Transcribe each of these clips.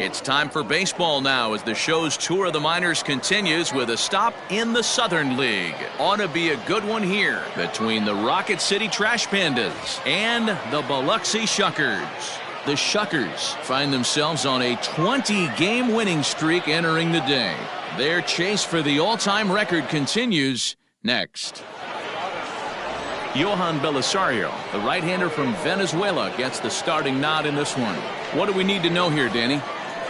It's time for baseball now as the show's tour of the minors continues with a stop in the Southern League. Ought to be a good one here between the Rocket City Trash Pandas and the Biloxi Shuckers. The Shuckers find themselves on a 20-game winning streak entering the day. Their chase for the all-time record continues next. Johan Belisario, the right-hander from Venezuela, gets the starting nod in this one. What do we need to know here, Danny?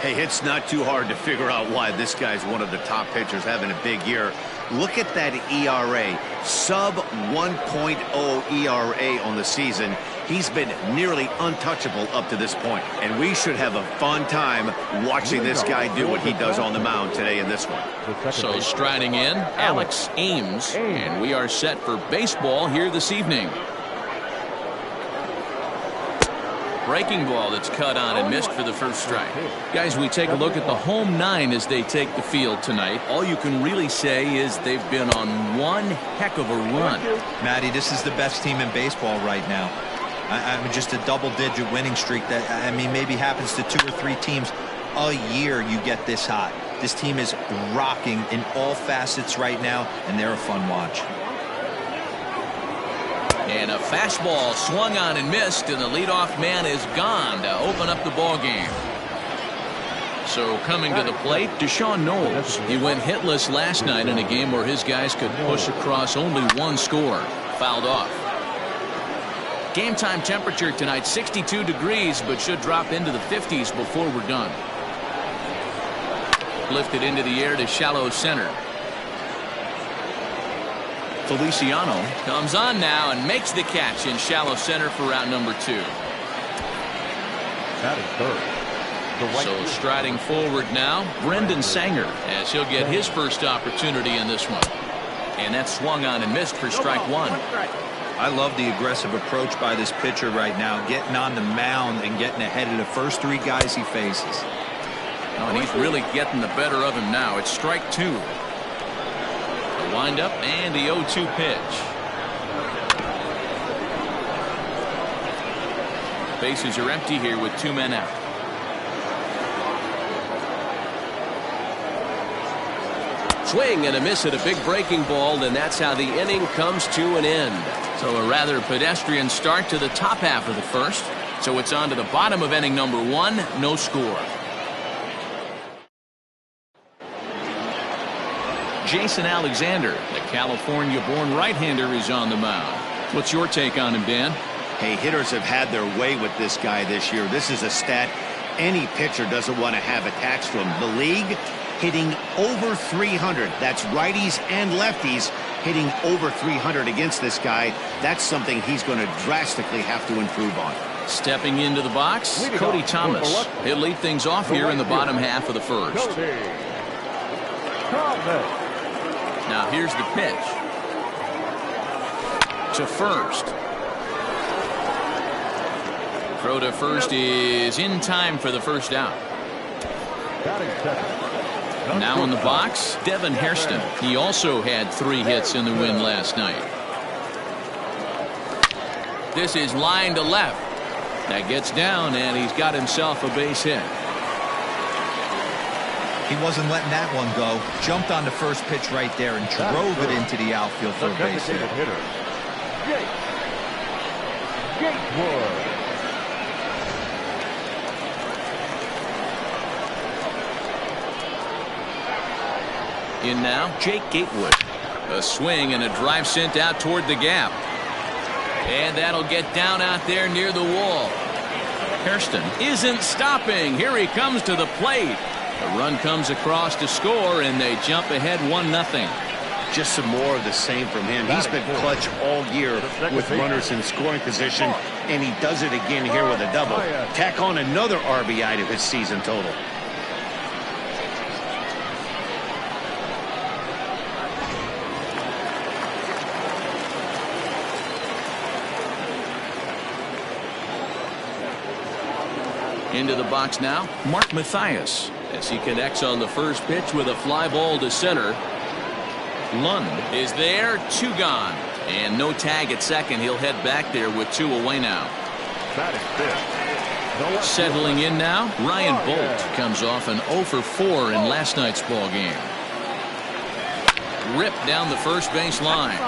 Hey, it's not too hard to figure out why this guy's one of the top pitchers having a big year. Look at that ERA, sub 1.0 ERA on the season. He's been nearly untouchable up to this point, and we should have a fun time watching this guy do what he does on the mound today in this one. So striding in, Alex Ames, and we are set for baseball here this evening. Breaking ball that's cut on and missed for the first strike. Guys, we take a look at the home nine as they take the field tonight. All you can really say is they've been on one heck of a run. Matty, this is the best team in baseball right now. I mean, just a double-digit winning streak that, I mean, maybe happens to 2 or 3 teams a year you get this hot. This team is rocking in all facets right now, and they're a fun watch. And a fastball swung on and missed, and the leadoff man is gone to open up the ball game. So coming to the plate, Deshaun Knowles. He went hitless last night in a game where his guys could push across only one score. Fouled off. Game time temperature tonight 62 degrees, but should drop into the 50s before we're done. Lifted into the air to shallow center. Feliciano comes on now and makes the catch in shallow center for route number 2. That is third. So striding forward now, Brendan Sanger, as he'll get his first opportunity in this one. And that swung on and missed for strike 1. I love the aggressive approach by this pitcher right now, getting on the mound and getting ahead of the first 3 guys he faces. Oh, and he's really getting the better of him now. It's strike 2. Wind up and the 0-2 pitch. Bases are empty here with 2 men out. Swing and a miss at a big breaking ball, and that's how the inning comes to an end. So a rather pedestrian start to the top half of the first. So it's on to the bottom of inning number 1, no score. Jason Alexander, the California-born right-hander, is on the mound. What's your take on him, Dan? Hey, hitters have had their way with this guy this year. This is a stat any pitcher doesn't want to have attached to him. The league hitting over 300. That's righties and lefties hitting over 300 against this guy. That's something he's going to drastically have to improve on. Stepping into the box, Cody Thomas. He'll lead things off here in the bottom half of the first. Now here's the pitch. To first. Throw to first is in time for the first out. Now in the box, Devin Hairston. He also had 3 hits in the win last night. This is line to left. That gets down, and he's got himself a base hit. He wasn't letting that one go. Jumped on the first pitch right there and drove it into the outfield for a base hit. In now, Jake Gatewood. A swing and a drive sent out toward the gap. And that'll get down out there near the wall. Hairston isn't stopping. Here he comes to the plate. The run comes across to score, and they jump ahead 1-0. Just some more of the same from him. He's been clutch all year with runners in scoring position, and he does it again here with a double. Tack on another RBI to his season total. Into the box now, Mark Mathias, as he connects on the first pitch with a fly ball to center. Lund is there, 2 gone, and no tag at second. He'll head back there with 2 away now. That is fifth. Settling in now, Ryan Bolt comes off an 0 for 4 in last night's ball game. Ripped down the first base line.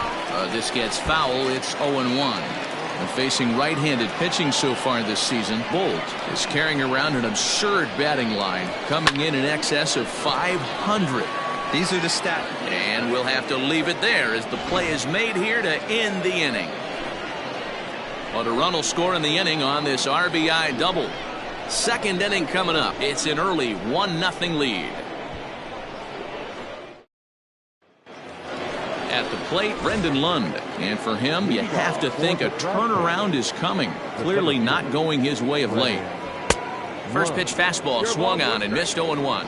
This gets foul. It's 0-1. And facing right-handed pitching so far this season, Bolt is carrying around an absurd batting line, coming in excess of 500. These are the stats. And we'll have to leave it there as the play is made here to end the inning. Well, a run will score in the inning on this RBI double. Second inning coming up. It's an early 1-0 lead. At the plate, Brendan Lund. And for him, you have to think a turnaround is coming. Clearly not going his way of late. First pitch fastball swung on and missed 0-1.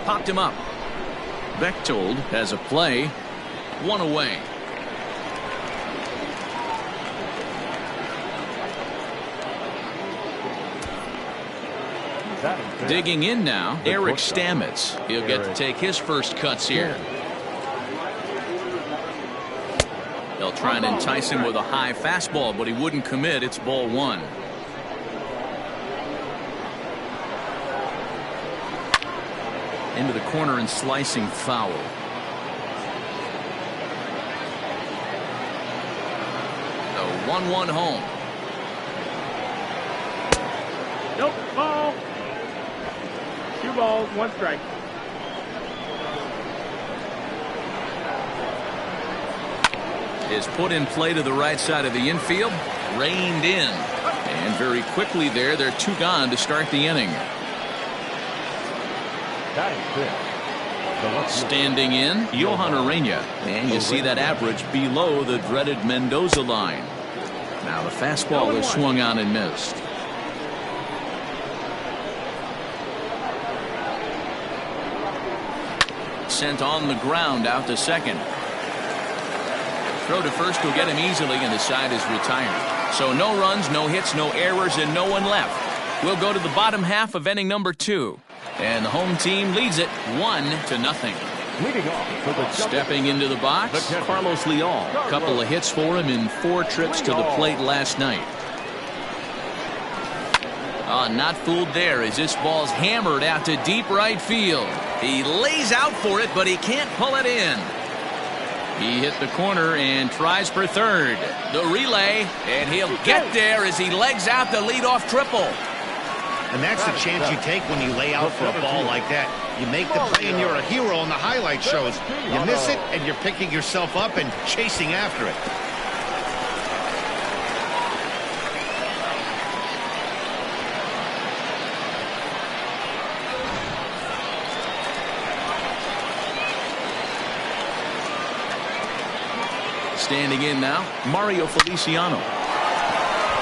Popped him up. Bechtold has a play. One away. Digging in now, Eric Stamets. He'll get to take his first cuts here. They'll try and entice him with a high fastball, but he wouldn't commit. It's ball one. Into the corner and slicing foul. The 1-1 home. Nope, ball. 2 balls, 1 strike. Is put in play to the right side of the infield. Reined in. And very quickly there, they're 2 gone to start the inning. Standing in, Johan Urena. And you see that average below the dreaded Mendoza line. Now the fastball is swung on and missed. Sent on the ground out to second. Throw to first will get him easily, and the side is retired. So no runs, no hits, no errors, and no one left. We'll go to the bottom half of inning number 2. And the home team leads it 1-0. Stepping into the box, Carlos Leal. A couple of hits for him in 4 trips to the plate last night. Not fooled there as this ball's hammered out to deep right field. He lays out for it, but he can't pull it in. He hit the corner and tries for third. The relay, and he'll get there as he legs out the leadoff triple. And that's the chance you take when you lay out for a ball like that. You make the play and you're a hero on the highlight shows. You miss it and you're picking yourself up and chasing after it. Standing in now, Mario Feliciano.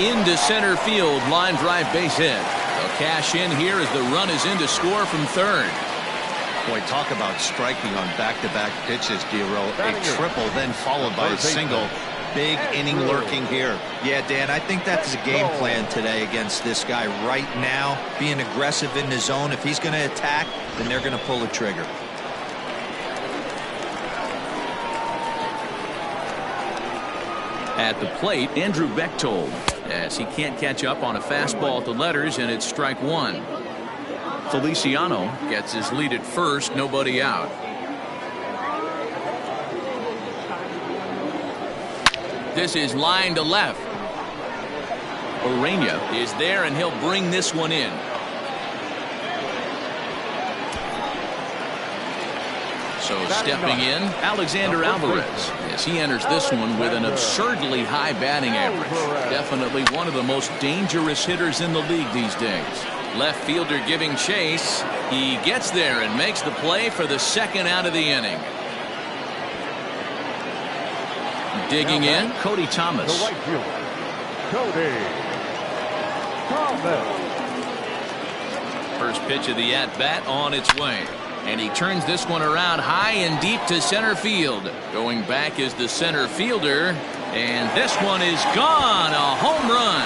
Into center field, line drive base hit. They'll cash in here as the run is in to score from third. Boy, talk about striking on back-to-back pitches, Giro. A triple then followed by a single. Big inning lurking here. Yeah, Dan, I think that's the game plan today against this guy right now. Being aggressive in the zone. If he's going to attack, then they're going to pull the trigger. At the plate, Andrew Bechtold, as he can't catch up on a fastball at the letters, and it's strike one. Feliciano gets his lead at first, nobody out. This is line to left. Urena is there, and he'll bring this one in. So stepping in, Alexander Alvarez, as he enters this one with an absurdly high batting average. Definitely one of the most dangerous hitters in the league these days. Left fielder giving chase. He gets there and makes the play for the second out of the inning. Digging in, Cody Thomas. First pitch of the at-bat on its way. And he turns this one around high and deep to center field. Going back is the center fielder. And this one is gone. A home run.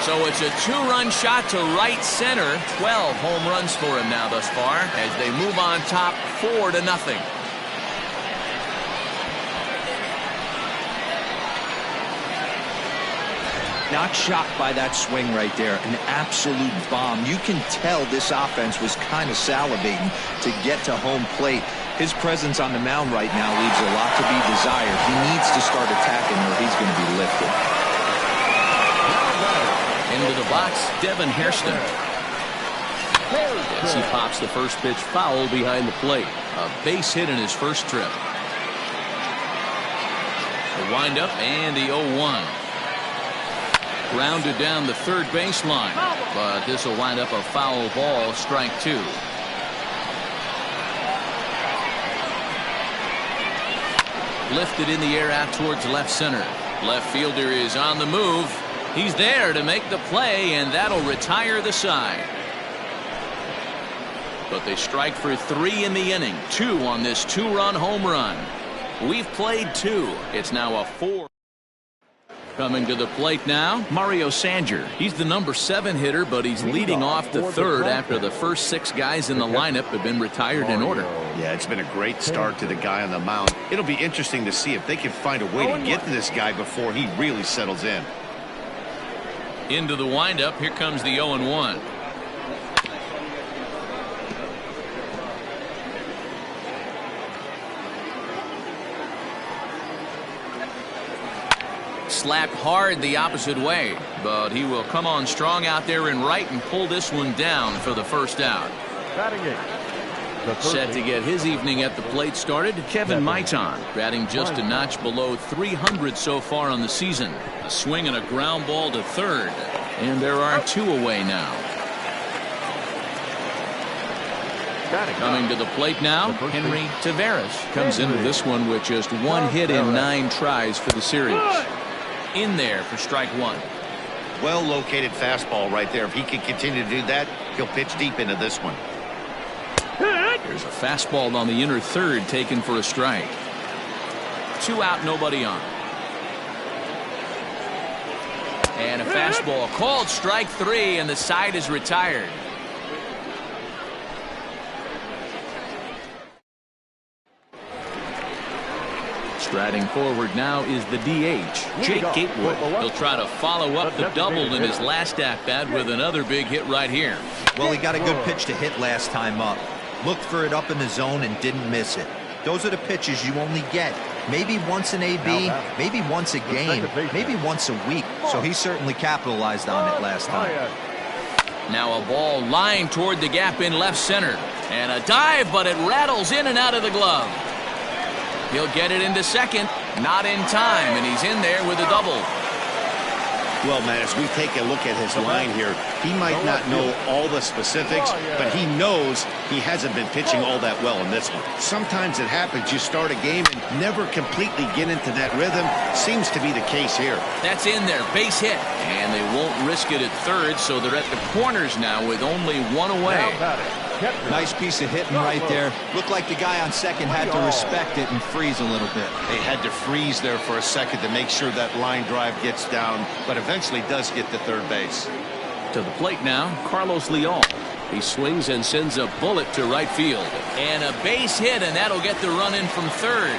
So it's a two-run shot to right center. 12 home runs for him now thus far as they move on top 4-0. Not shocked by that swing right there. An absolute bomb. You can tell this offense was kind of salivating to get to home plate. His presence on the mound right now leaves a lot to be desired. He needs to start attacking or he's going to be lifted. Into the box, Devin Hairston. As he pops the first pitch foul behind the plate. A base hit in his first trip. The windup and the 0-1. Grounded down the third baseline, but this will wind up a foul ball, strike 2. Lifted in the air out towards left center. Left fielder is on the move. He's there to make the play, and that'll retire the side. But they strike for 3 in the inning. 2 on this 2-run home run. We've played 2. It's now a 4. Coming to the plate now, Mario Sanger. He's the number 7 hitter, but he's leading off the third after the first 6 guys in the lineup have been retired in order. Yeah, it's been a great start to the guy on the mound. It'll be interesting to see if they can find a way to get to this guy before he really settles in. Into the windup, here comes the 0-1. Slapped hard the opposite way, but he will come on strong out there in right and pull this one down for the first out. Set to get his evening at the plate started, Kevin Maitan, batting just a notch below 300 so far on the season. A swing and a ground ball to third, and there are 2 away now. Coming to the plate now, Henry Taveras comes into this one with just 1 hit in 9 tries for the series. In there for strike 1. Well located fastball right there. If he can continue to do that, he'll pitch deep into this one. There's a fastball on the inner third taken for a strike. 2 out, nobody on. And a fastball called strike 3, and the side is retired. Striding forward now is the DH, Jake Gatewood. He'll try to follow up the double in his last at-bat with another big hit right here. Well, he got a good pitch to hit last time up. Looked for it up in the zone and didn't miss it. Those are the pitches you only get maybe once in AB, maybe once a game, maybe once a week. So he certainly capitalized on it last time. Now a ball lined toward the gap in left center. And a dive, but it rattles in and out of the glove. He'll get it into second. Not in time, and he's in there with a double. Well, man, as we take a look at his line here, he might not know all the specifics, but he knows he hasn't been pitching all that well in this one. Sometimes it happens. You start a game and never completely get into that rhythm. Seems to be the case here. That's in there. Base hit. And they won't risk it at third, so they're at the corners now with only 1 away. Nice piece of hitting right there. Looked like the guy on second had to respect it and freeze a little bit. They had to freeze there for a second to make sure that line drive gets down, but eventually does get to third base. To the plate now, Carlos Leal. He swings and sends a bullet to right field. And a base hit, and that'll get the run in from third.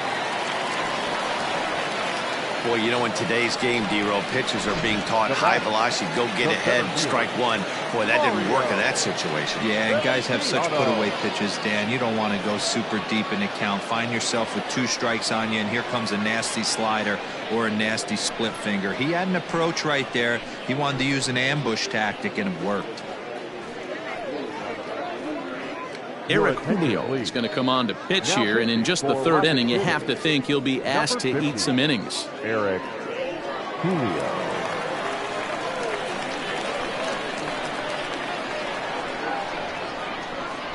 Boy, you know, in today's game, D-Row, pitchers are being taught high velocity, go get ahead, strike 1. Boy, that didn't work in that situation. Yeah, and guys have such put-away pitches, Dan. You don't want to go super deep in the count. Find yourself with 2 strikes on you, and here comes a nasty slider or a nasty split finger. He had an approach right there. He wanted to use an ambush tactic, and it worked. Eric Julio is going to come on to pitch here, and in just the 3rd inning, you have to think he'll be asked to eat some innings. Eric Julio.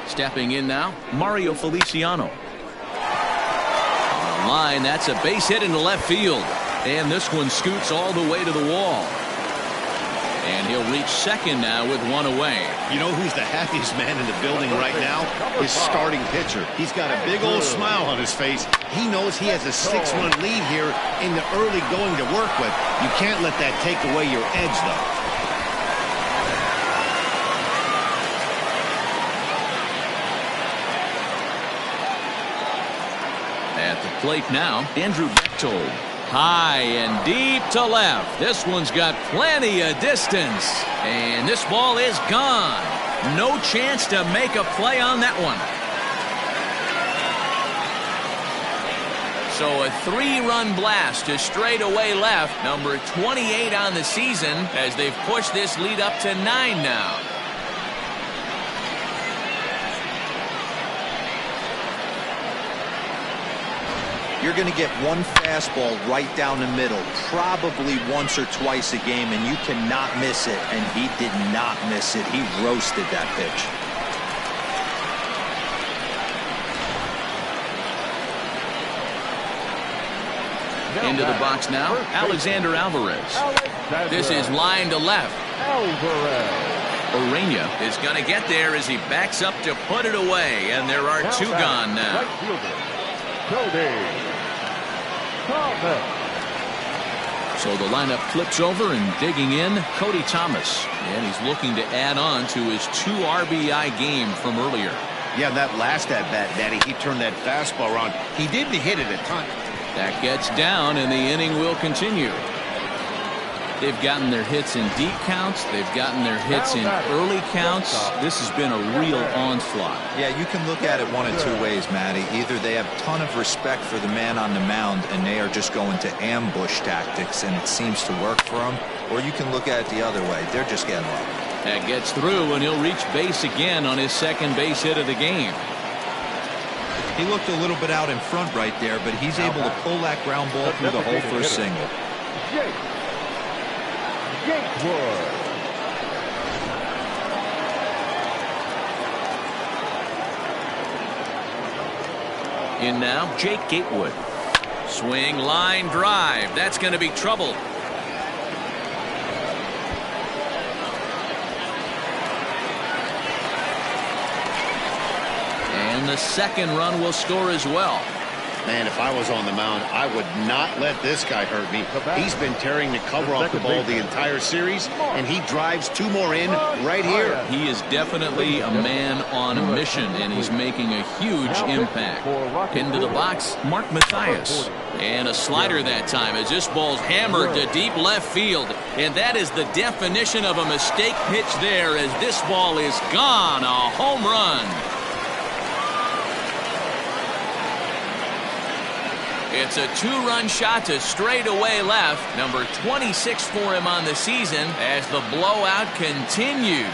Stepping in now, Mario Feliciano. On the line, that's a base hit into left field. And this one scoots all the way to the wall. And he'll reach second now with 1 away. You know who's the happiest man in the building right now? His starting pitcher. He's got a big old smile on his face. He knows he has a 6-run lead here in the early going to work with. You can't let that take away your edge, though. plate now, Andrew Bechtold. High and deep to left. This one's got plenty of distance. And this ball is gone. No chance to make a play on that one. So a 3-run blast to straightaway left. Number 28 on the season as they've pushed this lead up to 9 now. You're going to get one fastball right down the middle, probably once or twice a game, and you cannot miss it. And he did not miss it. He roasted that pitch. Into the box now, Alexander Alvarez. This is line to left. Urena is going to get there as he backs up to put it away, and there are 2 gone now. So the lineup flips over, and digging in, Cody Thomas. And he's looking to add on to his 2 RBI game from earlier. Yeah, that last at-bat, Daddy, he turned that fastball around. He didn't hit it a ton. That gets down, and the inning will continue. They've gotten their hits in deep counts. They've gotten their hits in early counts. This has been a real onslaught. Yeah, you can look at it one of 2 ways, Matty. Either they have a ton of respect for the man on the mound and they are just going to ambush tactics and it seems to work for them, or you can look at it the other way. They're just getting lucky. That gets through, and he'll reach base again on his second base hit of the game. He looked a little bit out in front right there, but he's able to pull that ground ball through the hole for a single. In now, Jake Gatewood. Swing, line, drive. That's going to be trouble. And the second run will score as well. Man, if I was on the mound, I would not let this guy hurt me. He's been tearing the cover off the ball the entire series, and he drives 2 more in right here. He is definitely a man on a mission, and he's making a huge impact. Into the box, Mark Mathias. And a slider that time as this ball's hammered to deep left field. And that is the definition of a mistake pitch there as this ball is gone. A home run. It's a 2-run shot to straightaway left. Number 26 for him on the season as the blowout continues.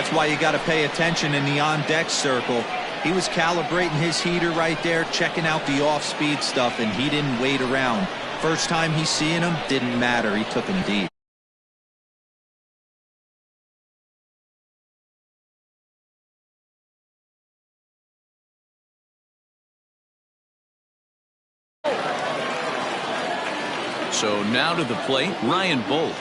That's why you got to pay attention in the on-deck circle. He was calibrating his heater right there, checking out the off-speed stuff, and he didn't wait around. First time he's seeing him, didn't matter. He took him deep. So now to the plate, Ryan Bolt.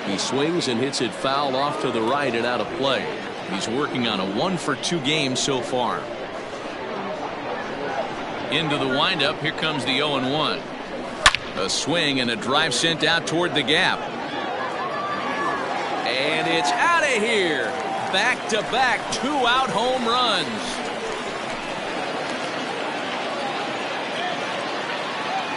He swings and hits it foul off to the right and out of play. He's working on a 1-for-2 game so far. Into the windup, here comes the 0-1. A swing and a drive sent out toward the gap. And it's out of here. Back-to-back 2-out home runs.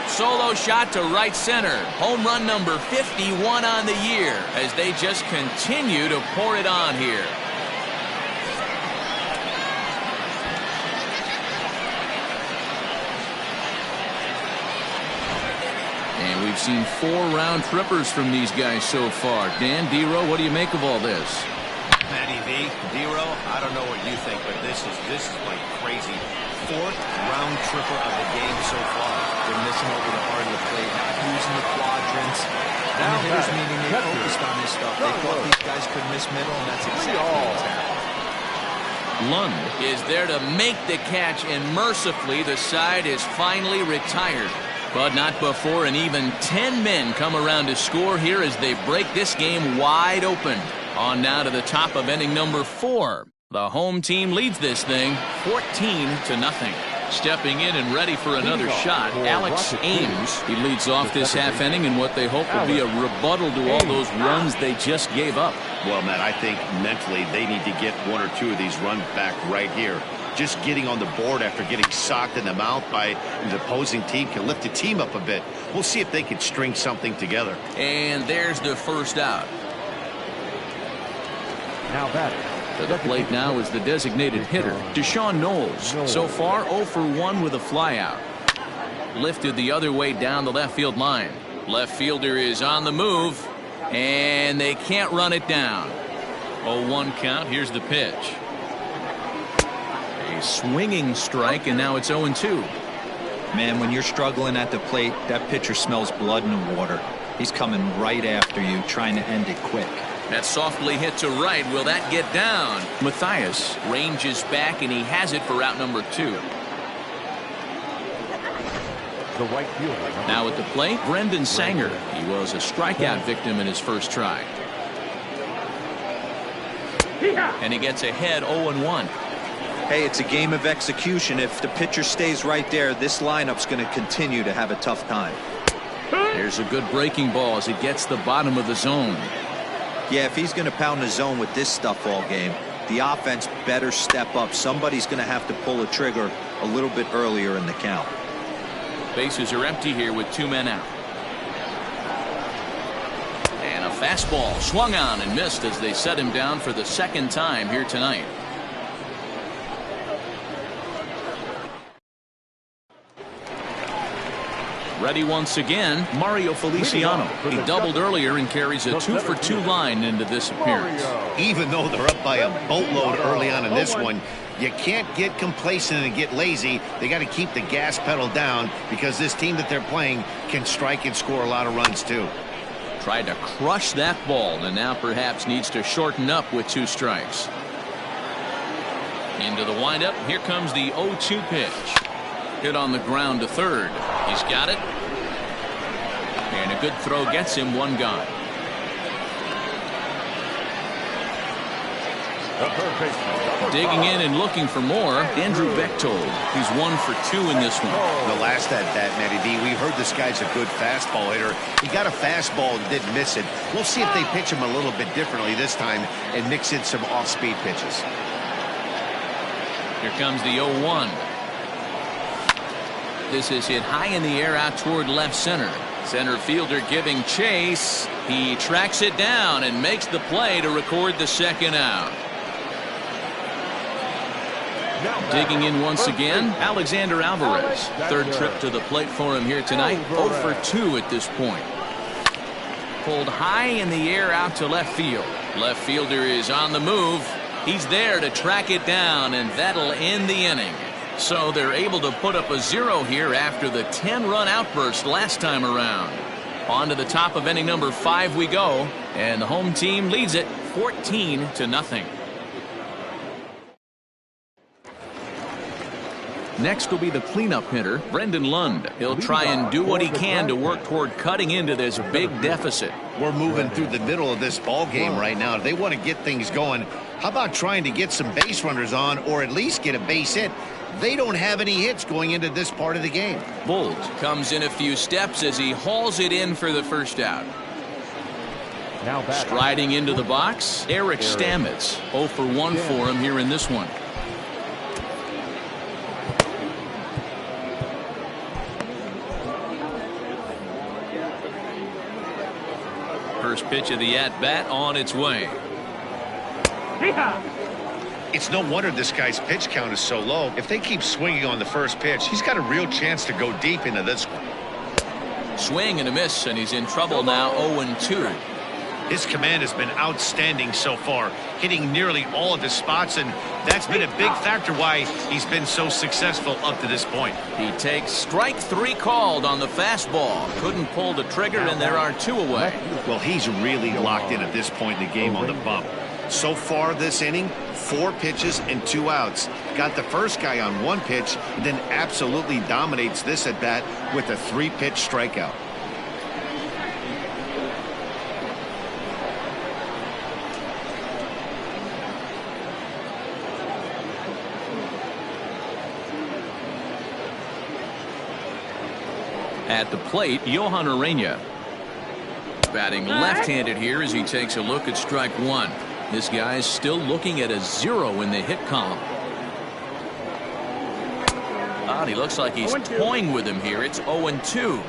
Solo shot to right center. Home run number 51 on the year as they just continue to pour it on here. And we've seen 4 round trippers from these guys so far. Dan, D-Row, what do you make of all this? Matty V, D-Row, I don't know what you think, but this is like crazy. 4th round tripper of the game so far. They're missing over the heart of the plate, not using the quadrants. In the hitters meeting, they focused on this stuff. They thought these guys could miss middle, and that's exactly what's happening. Lund is there to make the catch, and mercifully the side is finally retired. But not before an even 10 men come around to score here as they break this game wide open. On now to the top of inning number 4. The home team leads this thing 14-0. Stepping in and ready for another shot, Alex Ames. He leads off this half inning in what they hope will be a rebuttal to all those runs they just gave up. Well, Matt, I think mentally they need to get 1 or 2 of these runs back right here. Just getting on the board after getting socked in the mouth by the opposing team can lift the team up a bit. We'll see if they can string something together. And there's the first out. Now batting. To the plate now is the designated hitter, Deshaun Knowles. So far, 0 for 1 with a flyout. Lifted the other way down the left field line. Left fielder is on the move, and they can't run it down. 0-1 count. Here's the pitch. A swinging strike, and now it's 0-2. Man, when you're struggling at the plate, that pitcher smells blood in the water. He's coming right after you, trying to end it quick. That's softly hit to right. Will that get down? Matthias ranges back, and he has it for out number 2. The right fielder. Now at the plate, Brendan Sanger. He was a strikeout victim in his first try. And he gets ahead 0-1. Hey, it's a game of execution. If the pitcher stays right there, this lineup's going to continue to have a tough time. Here's a good breaking ball as it gets the bottom of the zone. Yeah, if he's going to pound the zone with this stuff all game, the offense better step up. Somebody's going to have to pull a trigger a little bit earlier in the count. Bases are empty here with 2 men out. And a fastball swung on and missed as they set him down for the 2nd time here tonight. Ready once again, Mario Feliciano. He doubled earlier and carries a 2-for-2 line into this appearance. Even though they're up by a boatload early on in this one, you can't get complacent and get lazy. They got to keep the gas pedal down because this team that they're playing can strike and score a lot of runs too. Tried to crush that ball and now perhaps needs to shorten up with 2 strikes. Into the windup. Here comes the 0-2 pitch. Hit on the ground to third. He's got it. And a good throw gets him 1 gone. Digging in and looking for more, Andrew Bechtold. He's 1 for 2 in this one. The last at that, Matty V, we heard this guy's a good fastball hitter. He got a fastball and didn't miss it. We'll see if they pitch him a little bit differently this time and mix in some off-speed pitches. Here comes the 0-1. This is hit high in the air out toward left center. Center fielder giving chase. He tracks it down and makes the play to record the 2nd out. Digging in once again, Alexander Alvarez. 3rd trip to the plate for him here tonight. 0 for 2 at this point. Pulled high in the air out to left field. Left fielder is on the move. He's there to track it down, and that'll end the inning. So they're able to put up a 0 here after the 10-run outburst last time around. On to the top of inning number 5 we go, and the home team leads it 14-0. Next will be the cleanup hitter, Brendan Lund. He'll try and do what he can to work toward cutting into this big deficit. We're moving through the middle of this ball game right now. If they want to get things going, how about trying to get some base runners on or at least get a base hit? They don't have any hits going into this part of the game. Bolt comes in a few steps as he hauls it in for the first out. Now back. Striding into the box, Eric Stamets. 0 for 1 for him here in this one. First pitch of the at-bat on its way. It's no wonder this guy's pitch count is so low. If they keep swinging on the first pitch, he's got a real chance to go deep into this one. Swing and a miss, and he's in trouble now. 0-2. His command has been outstanding so far, hitting nearly all of his spots, and that's been a big factor why he's been so successful up to this point. He takes strike 3 called on the fastball. Couldn't pull the trigger, and there are 2 away. Well, he's really locked in at this point in the game on the bump. So far this inning, 4 pitches and 2 outs. Got the first guy on 1 pitch, and then absolutely dominates this at bat with a 3-pitch strikeout. At the plate, Johan Urena. Batting left-handed here as he takes a look at strike 1. This guy's still looking at a 0 in the hit column. He looks like he's toying with him here. It's 0-2.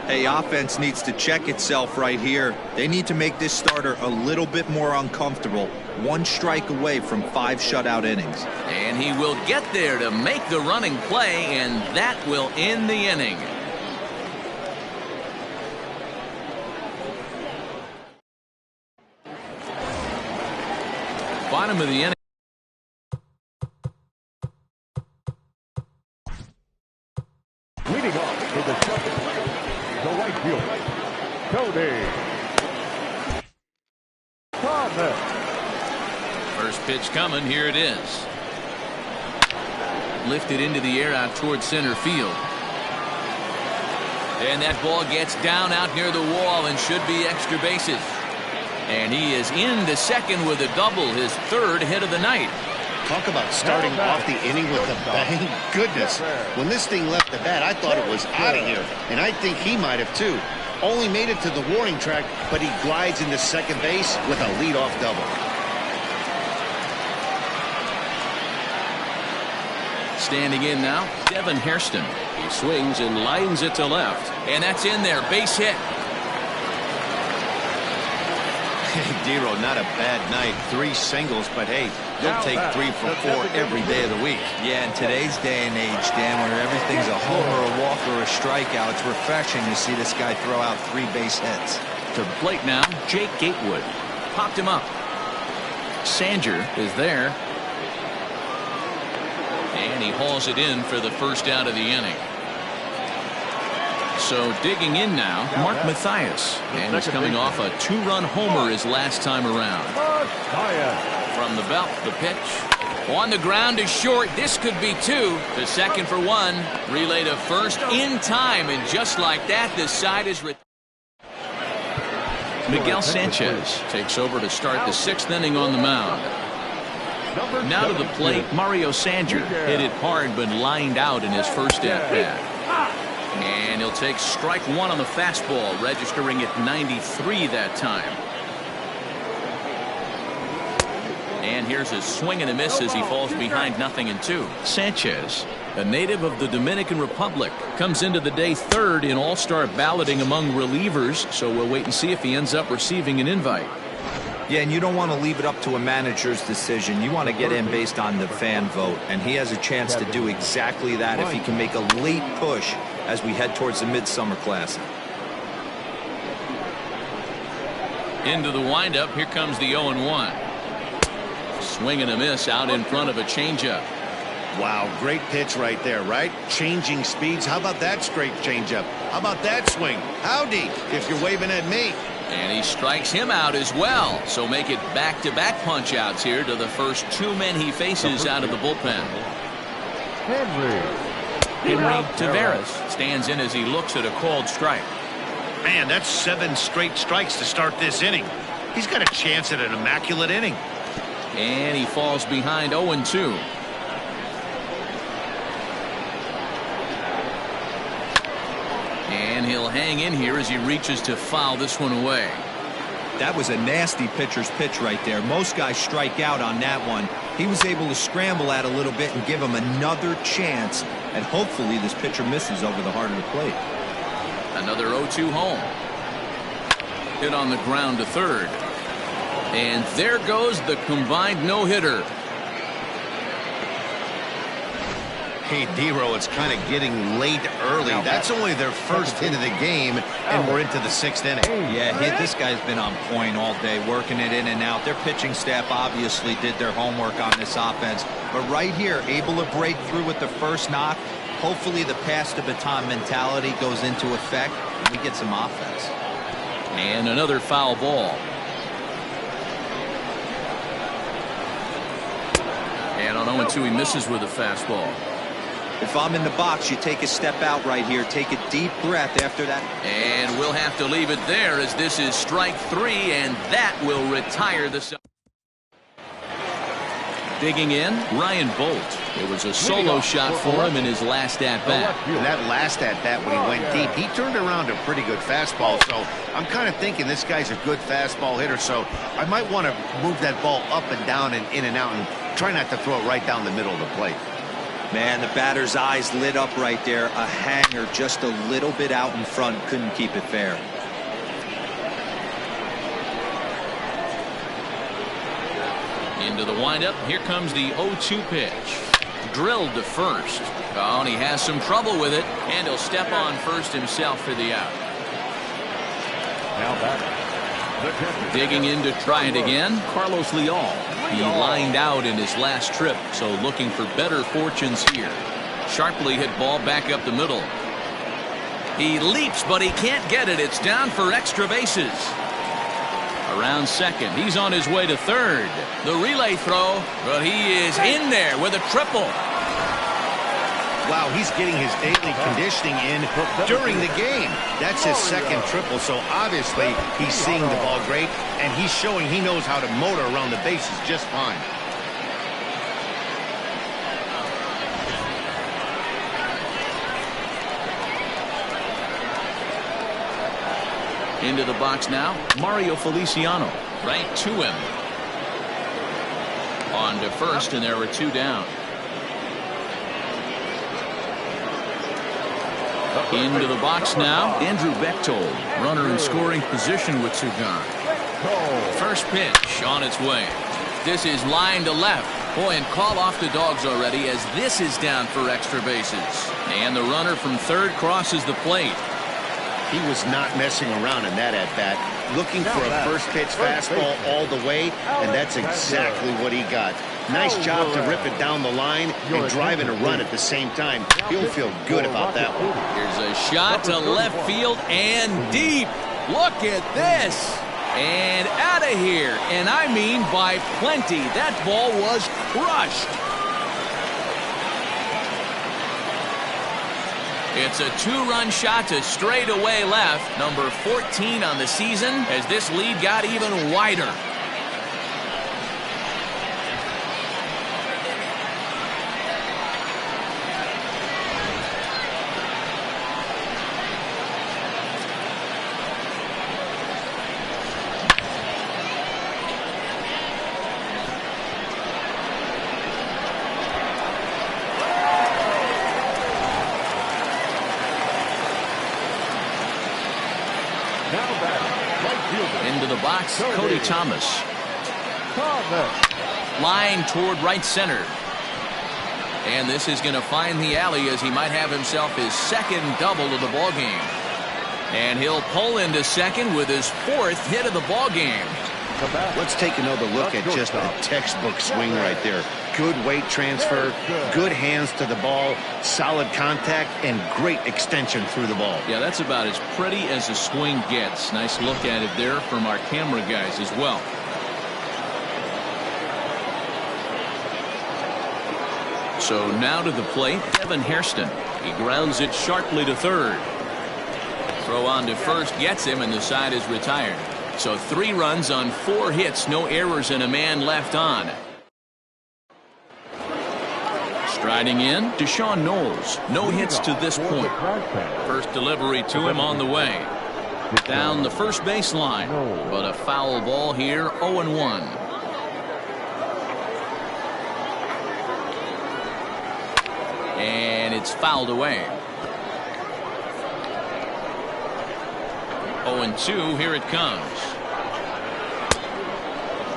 Hey, offense needs to check itself right here. They need to make this starter a little bit more uncomfortable. 1 strike away from 5 shutout innings. And he will get there to make the running play, and that will end the inning. Bottom of the inning. Leading off for the second, the right fielder, Cody Thomas. First pitch coming. Here it is. Lifted into the air out towards center field. And that ball gets down out near the wall and should be extra bases. And he is into second with a double, his 3rd hit of the night. Talk about starting off the inning with a bang. Goodness, when this thing left the bat, I thought it was out of here. And I think he might have too. Only made it to the warning track, but he glides into second base with a leadoff double. Standing in now, Devin Hairston. He swings and lines it to left. And that's in there, base hit. Hey, Dero, not a bad night. 3 singles, but hey, you'll take 3 for 4 every day of the week. Yeah, in today's day and age, Dan, where everything's a homer, a walk, or a strikeout, it's refreshing to see this guy throw out 3 base hits. To the plate now, Jake Gatewood. Popped him up. Sanger is there. And he hauls it in for the first out of the inning. So digging in now, Mark Mathias. And he's coming off a 2-run homer his last time around. From the belt, the pitch. On the ground is short. This could be 2. To second for 1. Relay to first in time. And just like that, this side is... Miguel Sanchez takes over to start the 6th inning on the mound. Now to the plate, Mario Sanger. Hit it hard but lined out in his first at-bat. And he'll take strike 1 on the fastball, registering at 93 that time. And here's a swing and a miss as he falls behind 0-2. Sanchez, a native of the Dominican Republic, comes into the day 3rd in all-star balloting among relievers, so we'll wait and see if he ends up receiving an invite. Yeah, and you don't want to leave it up to a manager's decision. You want to get in based on the fan vote, and he has a chance to do exactly that if he can make a late push as we head towards the Midsummer Classic. Into the windup, here comes the 0-1. Swing and a miss out in front of a changeup. Wow, great pitch right there, right? Changing speeds. How about that straight changeup? How about that swing? Howdy, if you're waving at me. And he strikes him out as well. So make it back-to-back punch-outs here to the first two men he faces out of the bullpen. Henry Taveras stands in as he looks at a called strike. Man, that's 7 straight strikes to start this inning. He's got a chance at an immaculate inning. And he falls behind 0-2. And he'll hang in here as he reaches to foul this one away. That was a nasty pitcher's pitch right there. Most guys strike out on that one. He was able to scramble at a little bit and give him another chance. And hopefully this pitcher misses over the heart of the plate. Another 0-2 home. Hit on the ground to third. And there goes the combined no-hitter. Hey, D-Row, it's kind of getting late early. That's only their first hit of the game, and we're into the 6th inning. Yeah, this guy's been on point all day, working it in and out. Their pitching staff obviously did their homework on this offense. But right here, able to break through with the first knock. Hopefully the pass the baton mentality goes into effect, and we get some offense. And another foul ball. And on 0-2, he misses with a fastball. If I'm in the box, you take a step out right here. Take a deep breath after that. And we'll have to leave it there as this is strike 3, and that will retire the... Digging in, Ryan Bolt. It was a solo shot for him in his last at-bat. And that last at-bat when he went deep, he turned around a pretty good fastball. So I'm kind of thinking this guy's a good fastball hitter. So I might want to move that ball up and down and in and out and try not to throw it right down the middle of the plate. Man, the batter's eyes lit up right there. A hanger just a little bit out in front. Couldn't keep it fair. Into the windup. Here comes the 0-2 pitch. Drilled to first. Oh, and he has some trouble with it. And he'll step on first himself for the out. Now back. Digging in to try it again, Carlos Leal. He lined out in his last trip, so looking for better fortunes here. Sharply hit ball back up the middle. He leaps, but he can't get it. It's down for extra bases. Around second, he's on his way to third. The relay throw, but he is in there with a triple. Wow, he's getting his daily conditioning in during the game. That's his second triple, so obviously he's seeing the ball great, and he's showing he knows how to motor around the bases just fine. Into the box now, Mario Feliciano. Right to him. On to first, and there were 2 down. Into the box now, Andrew Bechtold. Runner in scoring position with 2 gone. First pitch on its way. This is line to left. Boy, and call off the dogs already as this is down for extra bases. And the runner from third crosses the plate. He was not messing around in that at-bat. Looking for a first pitch fastball all the way, and that's exactly what he got. Nice job to rip it down the line and drive in a run at the same time. He'll feel good about that one. Here's a shot to left field and deep. Look at this. And out of here. And I mean by plenty. That ball was crushed. It's a 2-run shot to straightaway left. Number 14 on the season as this lead got even wider. Into the box, Cody Thomas. Line toward right center. And this is going to find the alley as he might have himself his second double of the ball game. And he'll pull into second with his 4th hit of the ball game. Let's take another look at just a textbook swing right there. Good weight transfer, good hands to the ball, solid contact, and great extension through the ball. Yeah, that's about as pretty as a swing gets. Nice look at it there from our camera guys as well. So now to the plate, Devin Hairston. He grounds it sharply to third. Throw on to first gets him, and the side is retired. So 3 runs on 4 hits, no errors, and a man left on. Striding in, Deshaun Knowles. No hits to this point. First delivery to him on the way. Down the first baseline, but a foul ball here, 0-1. And it's fouled away. 0-2, here it comes.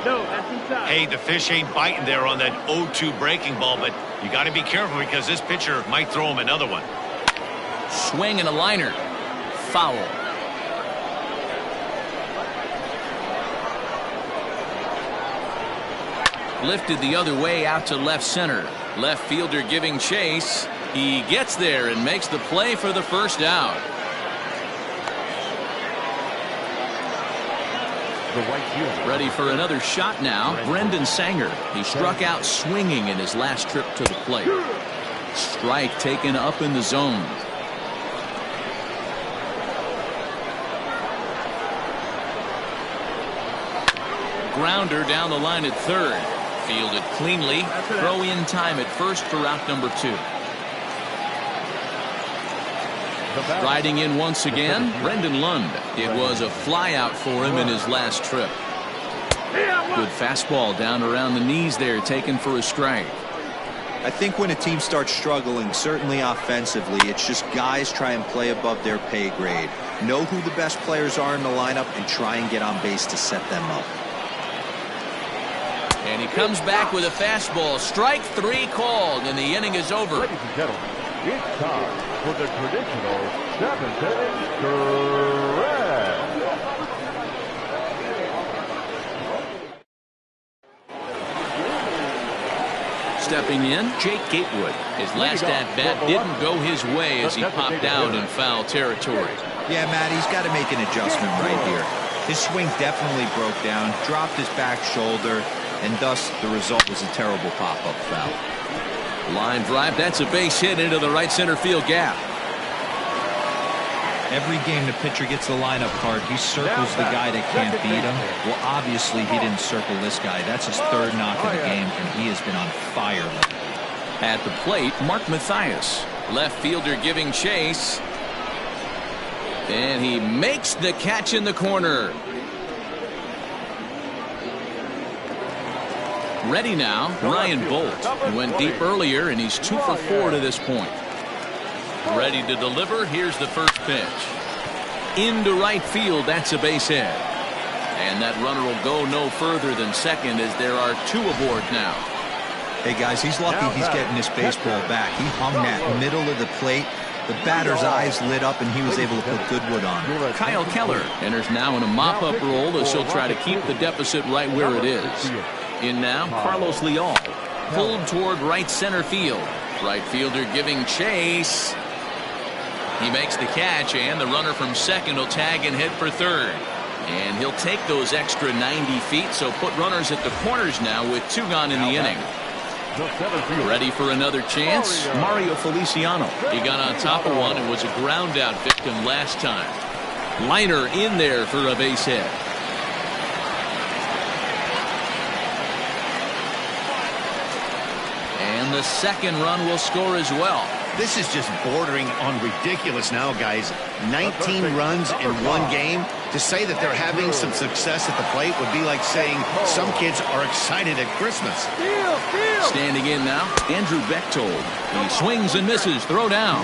No, that's inside. Hey, the fish ain't biting there on that 0-2 breaking ball, but you got to be careful because this pitcher might throw him another one. Swing and a liner. Foul. Lifted the other way out to left center. Left fielder giving chase. He gets there and makes the play for the first out. Ready for another shot now, Brendan Sanger. He struck out swinging in his last trip to the plate. Strike taken up in the zone. Grounder down the line at third. Fielded cleanly. Throw in time at first for out number 2. Riding in once again, Brendan Lund. It was a fly out for him in his last trip. Good fastball down around the knees there, taken for a strike. I think when a team starts struggling, certainly offensively, it's just guys try and play above their pay grade. Know who the best players are in the lineup and try and get on base to set them up. And he comes back with a fastball. Strike 3 called, and the inning is over. Ladies and gentlemen, it's time for the traditional 7th stretch. Stepping in, Jake Gatewood. His last at-bat didn't go his way as he popped out in foul territory. Yeah, Matt, he's got to make an adjustment right here. His swing definitely broke down, dropped his back shoulder, and thus the result was a terrible pop-up foul. Line drive, that's a base hit into the right center field gap. Every game the pitcher gets the lineup card, he circles the guy that can't beat him. Well, obviously he didn't circle this guy. That's his 3rd knock of the game, and he has been on fire lately. At the plate, Mark Mathias. Left fielder giving chase. And he makes the catch in the corner. Ready now, Ryan Bolt. He went deep earlier, and he's 2 for 4 to this point. Ready to deliver. Here's the first pitch. Into right field. That's a base hit. And that runner will go no further than second as there are 2 aboard now. Hey, guys, he's lucky he's getting this baseball back. He hung that middle of the plate. The batter's eyes lit up, and he was able to put good wood on. Kyle Keller enters now in a mop-up role as he'll try to keep the deficit right where it is. In now, Carlos Leal. Pulled toward right center field. Right fielder giving chase. He makes the catch, and the runner from second will tag and hit for third. And he'll take those extra 90 feet, so put runners at the corners now with 2 gone in the inning. Ready for another chance? Mario Feliciano. He got on top of one and was a ground out victim last time. Liner in there for a base hit. And the second run will score as well. This is just bordering on ridiculous now, guys. 19 runs in 1 game. To say that they're having some success at the plate would be like saying some kids are excited at Christmas. Standing in now, Andrew Bechtold. He swings and misses, throw down.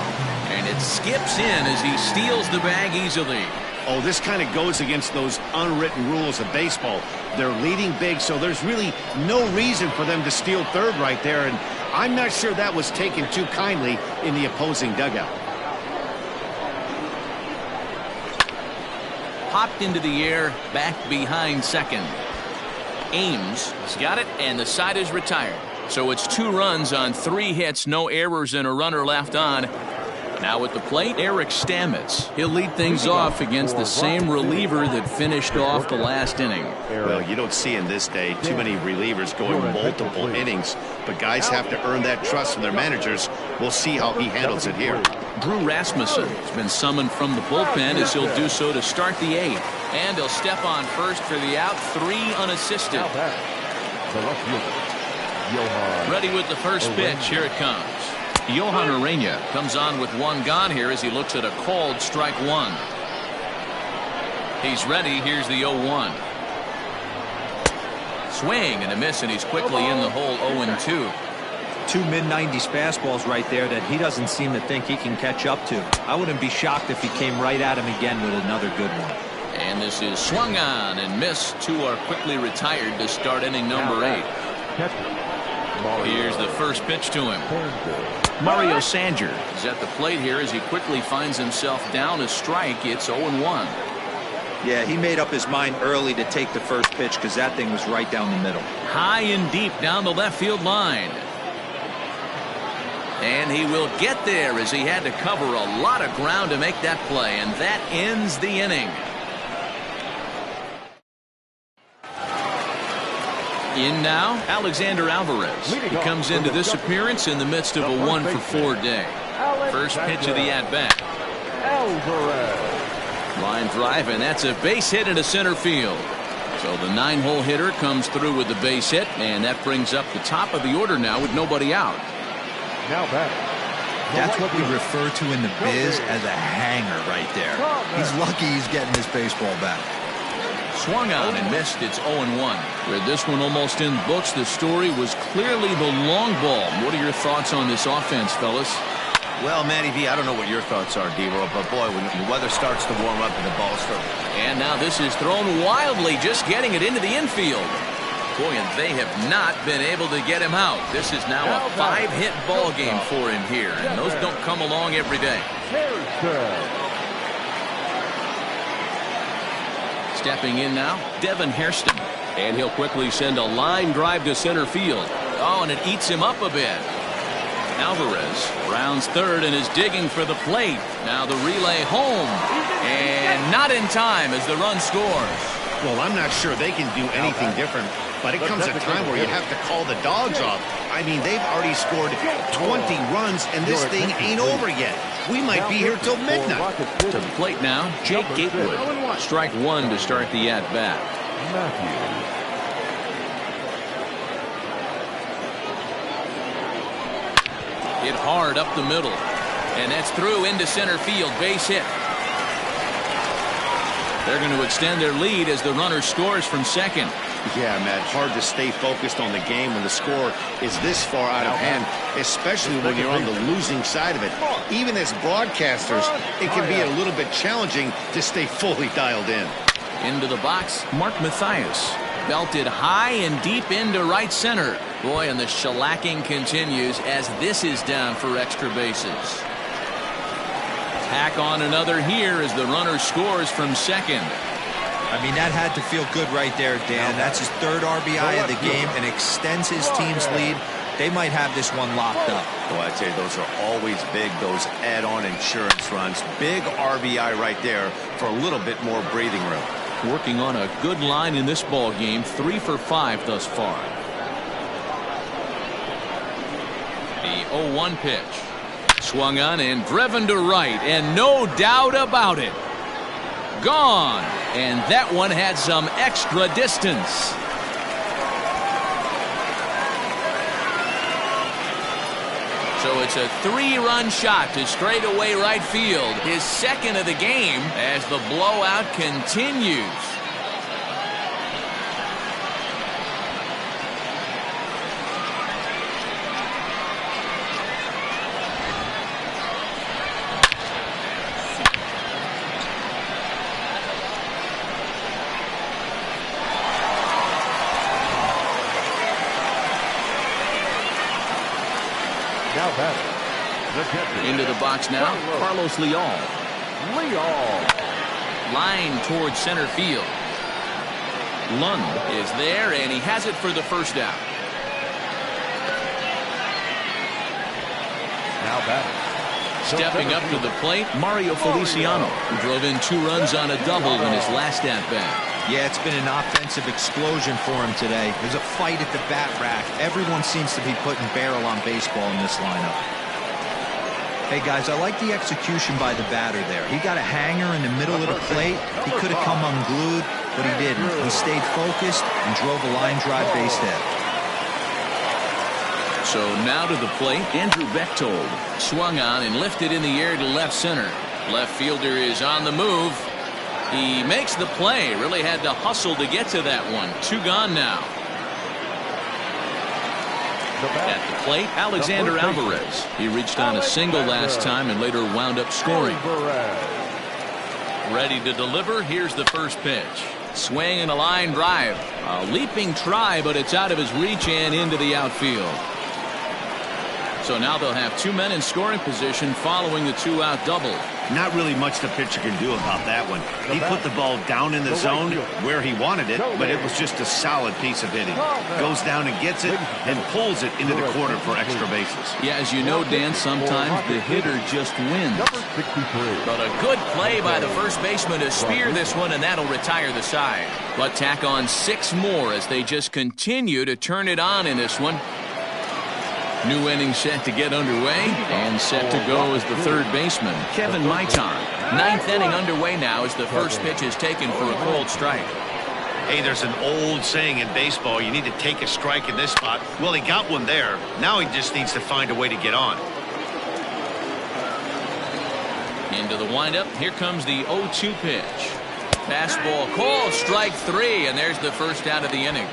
And it skips in as he steals the bag easily. Oh, this kind of goes against those unwritten rules of baseball. They're leading big, so there's really no reason for them to steal third right there, and I'm not sure that was taken too kindly in the opposing dugout. popped into the air back behind second. Ames has got it, and the side is retired. So it's 2 runs on 3 hits, no errors, and a runner left on. Now at the plate, Eric Stamets. He'll lead things off against the same reliever that finished off the last inning. Well, you don't see in this day too many relievers going multiple innings, but guys have to earn that trust from their managers. We'll see how he handles it here. Drew Rasmussen has been summoned from the bullpen as he'll do so to start the 8th. And he'll step on first for the out, 3 unassisted. Ready with the first pitch. Here it comes. Johan Urena comes on with 1 gone here as he looks at a called strike 1. He's ready. Here's the 0-1. Swing and a miss, and he's quickly in the hole. 0-2. 2 mid-90s fastballs right there that he doesn't seem to think he can catch up to. I wouldn't be shocked if he came right at him again with another good one. And this is swung on and missed. 2 are quickly retired to start inning number 8. Here's the first pitch to him. Mario Sanger is at the plate here as he quickly finds himself down a strike. It's 0-1. Yeah, he made up his mind early to take the first pitch because that thing was right down the middle. High and deep down the left field line. And he will get there as he had to cover a lot of ground to make that play. And that ends the inning. In now, Alexander Alvarez. He comes into this appearance in the midst of a 1-for-4 day. First pitch of the at-bat. Line drive, and that's a base hit into center field. So the 9-hole hitter comes through with the base hit, and that brings up the top of the order now with nobody out. That's what we refer to in the biz as a hanger right there. He's lucky he's getting his baseball back. Swung on and missed. It's 0-1. With this one almost in books, the story was clearly the long ball. What are your thoughts on this offense, fellas? Well, Matty V, I don't know what your thoughts are, D-Roll, but boy, when the weather starts to warm up and the ball starts. And now this is thrown wildly, just getting it into the infield. Boy, and they have not been able to get him out. This is now a 5-hit ball game for him here, and those don't come along every day. Stepping in now, Devin Hairston. And he'll quickly send a line drive to center field. Oh, and it eats him up a bit. Alvarez rounds third and is digging for the plate. Now the relay home. And not in time as the run scores. Well, I'm not sure they can do anything different, but it comes a time where you have to call the dogs off. I mean, they've already scored 20 runs, and this thing ain't over yet. We might be here till midnight. To the plate now, Jake Gatewood. Strike 1 to start the at-bat. Hit hard up the middle. And that's through into center field. Base hit. They're going to extend their lead as the runner scores from second. Yeah, Matt, hard to stay focused on the game when the score is this far out of hand, especially when you're on the losing side of it. Even as broadcasters, it can be a little bit challenging to stay fully dialed in. Into the box, Mark Mathias. Belted high and deep into right center. Boy, and the shellacking continues as this is down for extra bases. Tack on another here as the runner scores from second. I mean, that had to feel good right there, Dan. That's his 3rd RBI of the game and extends his team's lead. They might have this one locked up. Well, I'd say those are always big, those add-on insurance runs. Big RBI right there for a little bit more breathing room. Working on a good line in this ball game, 3 for 5 thus far. The 0-1 pitch. Swung on and driven to right, and no doubt about it. Gone, and that one had some extra distance. So it's a 3-run shot to straightaway right field, his 2nd of the game as the blowout continues. Into the box now, Carlos Leal. Line towards center field. Lund is there, and he has it for the first out. Now batting. Stepping up to the plate, Mario Feliciano, who drove in 2 runs on a double in his last at-bat. Yeah, it's been an offensive explosion for him today. There's a fight at the bat rack. Everyone seems to be putting barrel on baseball in this lineup. Hey, guys, I like the execution by the batter there. He got a hanger in the middle of the plate. He could have come unglued, but he didn't. He stayed focused and drove a line drive base hit. So now to the plate, Andrew Bechtold. Swung on and lifted in the air to left center. Left fielder is on the move. He makes the play. Really had to hustle to get to that one. 2 gone now. At the plate, Alexander Alvarez. He reached on a single last time and later wound up scoring. Ready to deliver. Here's the first pitch. Swing and a line drive. A leaping try, but it's out of his reach and into the outfield. So now they'll have 2 men in scoring position following the 2-out double. Not really much the pitcher can do about that one. He put the ball down in the zone where he wanted it, but it was just a solid piece of hitting. Goes down and gets it and pulls it into the corner for extra bases. Yeah, as you know, Dan, sometimes the hitter just wins. But a good play by the first baseman to spear this one, and that'll retire the side. But tack on 6 more as they just continue to turn it on in this one. New inning set to get underway, and set to go is the third baseman, Kevin Maitan. 9th inning underway now as the first pitch is taken for a cold strike. Hey, there's an old saying in baseball, you need to take a strike in this spot. Well, he got one there. Now he just needs to find a way to get on. Into the windup, here comes the 0-2 pitch. Fastball call, strike 3, and there's the first out of the inning.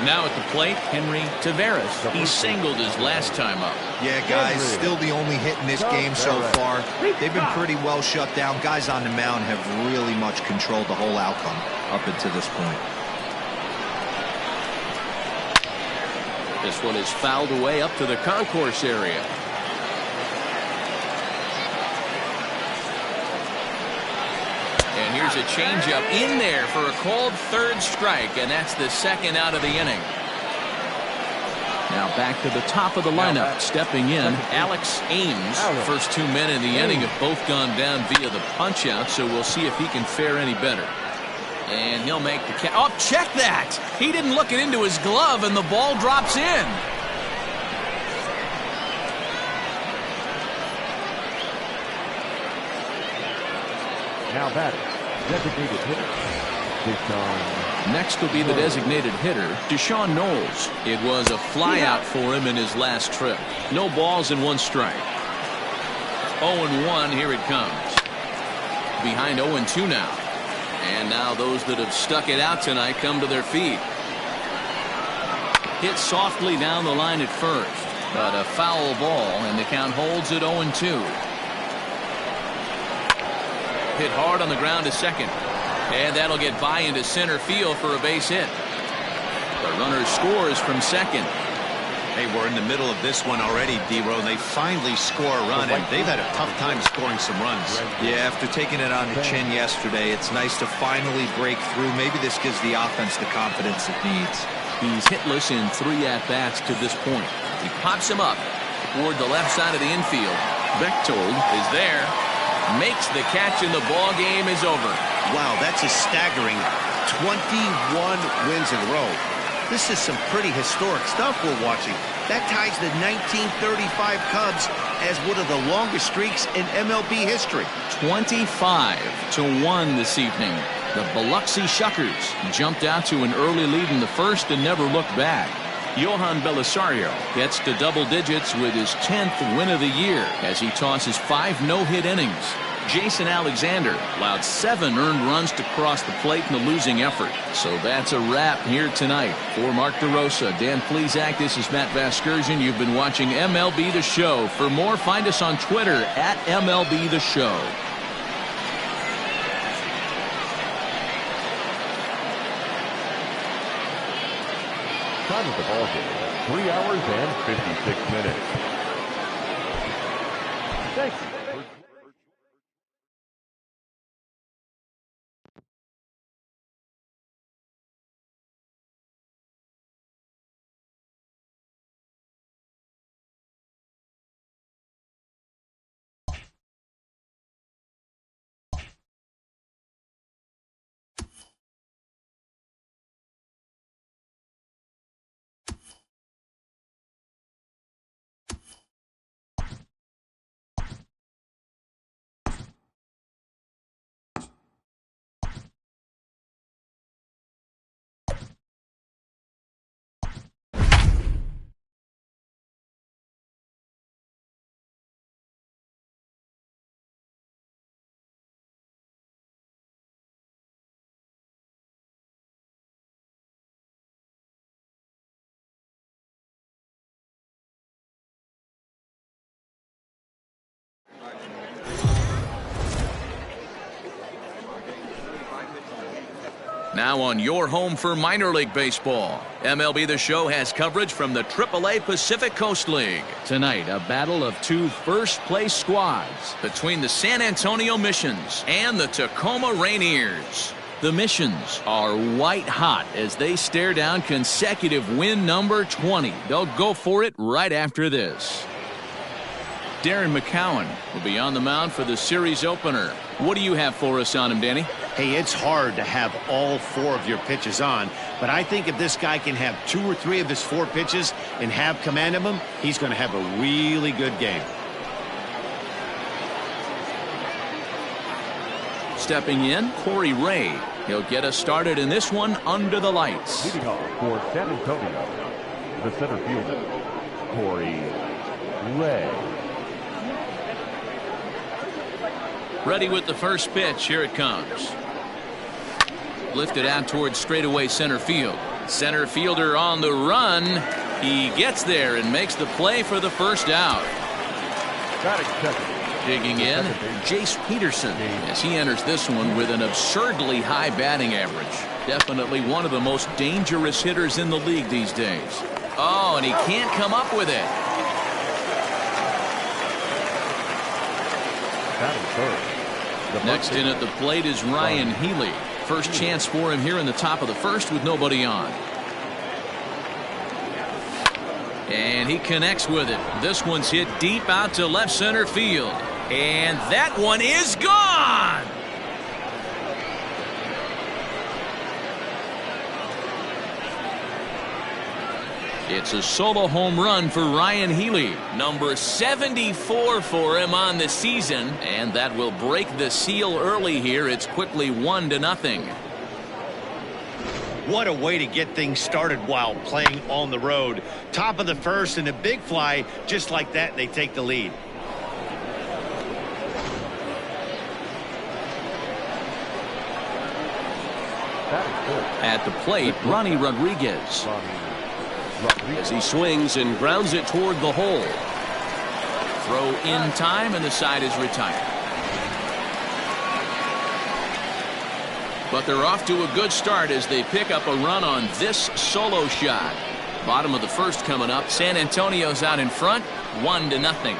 Now at the plate, Henry Taveras. He singled his last time up. Yeah, guys, still the only hit in this game so far. They've been pretty well shut down. Guys on the mound have really much controlled the whole outcome up until this point. This one is fouled away up to the concourse area. And here's a changeup in there for a called third strike, and that's the second out of the inning. Now back to the top of the lineup. Stepping in, Alex Ames. First 2 men in the inning have both gone down via the punch-out, so we'll see if he can fare any better. And he'll make the catch. Oh, check that! He didn't look it into his glove, and the ball drops in. Now batting. Designated hitter. Next will be the designated hitter, Deshaun Knowles. It was a flyout for him in his last trip. No balls and 1 strike. 0-1, here it comes. Behind 0-2 now. And now those that have stuck it out tonight come to their feet. Hit softly down the line at first, but a foul ball, and the count holds at 0-2. Hit hard on the ground to second. And that'll get by into center field for a base hit. The runner scores from second. Hey, we're in the middle of this one already, D-Row. They finally score a run, and they've had a tough time scoring some runs. Yeah, after taking it on the chin yesterday, it's nice to finally break through. Maybe this gives the offense the confidence it needs. He's hitless in 3 at-bats to this point. He pops him up toward the left side of the infield. Bechtold is there. Makes the catch, and the ball game is over. Wow, that's a staggering 21 wins in a row. This is some pretty historic stuff we're watching. That ties the 1935 Cubs as one of the longest streaks in MLB history. 25-1 this evening. The Biloxi Shuckers jumped out to an early lead in the first and never looked back. Johan Belisario gets to double digits with his 10th win of the year as he tosses 5 no-hit innings. Jason Alexander allowed 7 earned runs to cross the plate in the losing effort. So that's a wrap here tonight. For Mark DeRosa, Dan Plesac, this is Matt Vasgersian. You've been watching MLB The Show. For more, find us on Twitter at MLB The Show. Time of the ball game, 3 hours and 56 minutes. Thank you. Now on your home for minor league baseball, MLB The Show has coverage from the AAA Pacific Coast League. Tonight, a battle of two first-place squads between the San Antonio Missions and the Tacoma Rainiers. The Missions are white hot as they stare down consecutive win number 20. They'll go for it right after this. Darren McCowan will be on the mound for the series opener. What do you have for us on him, Danny? Hey, it's hard to have all 4 of your pitches on, but I think if this guy can have 2 or 3 of his 4 pitches and have command of them, he's going to have a really good game. Stepping in, Corey Ray. He'll get us started in this one under the lights. Leading off for San Antonio, the center fielder, Corey Ray. Ready with the first pitch. Here it comes. Lifted out towards straightaway center field. Center fielder on the run. He gets there and makes the play for the first out. Digging in, Jace Peterson as he enters this one with an absurdly high batting average. Definitely one of the most dangerous hitters in the league these days. Oh, and he can't come up with it. Next in at the plate is Ryan Healy. First chance for him here in the top of the first with nobody on. And he connects with it. This one's hit deep out to left center field. And that one is gone! It's a solo home run for Ryan Healy. Number 74 for him on the season. And that will break the seal early here. It's quickly 1-0. What a way to get things started while playing on the road. Top of the first and a big fly just like that, and they take the lead. At the plate, Ronnie Rodriguez. As he swings and grounds it toward the hole. Throw in time, and the side is retired. But they're off to a good start as they pick up a run on this solo shot. Bottom of the first coming up. San Antonio's out in front, 1-0.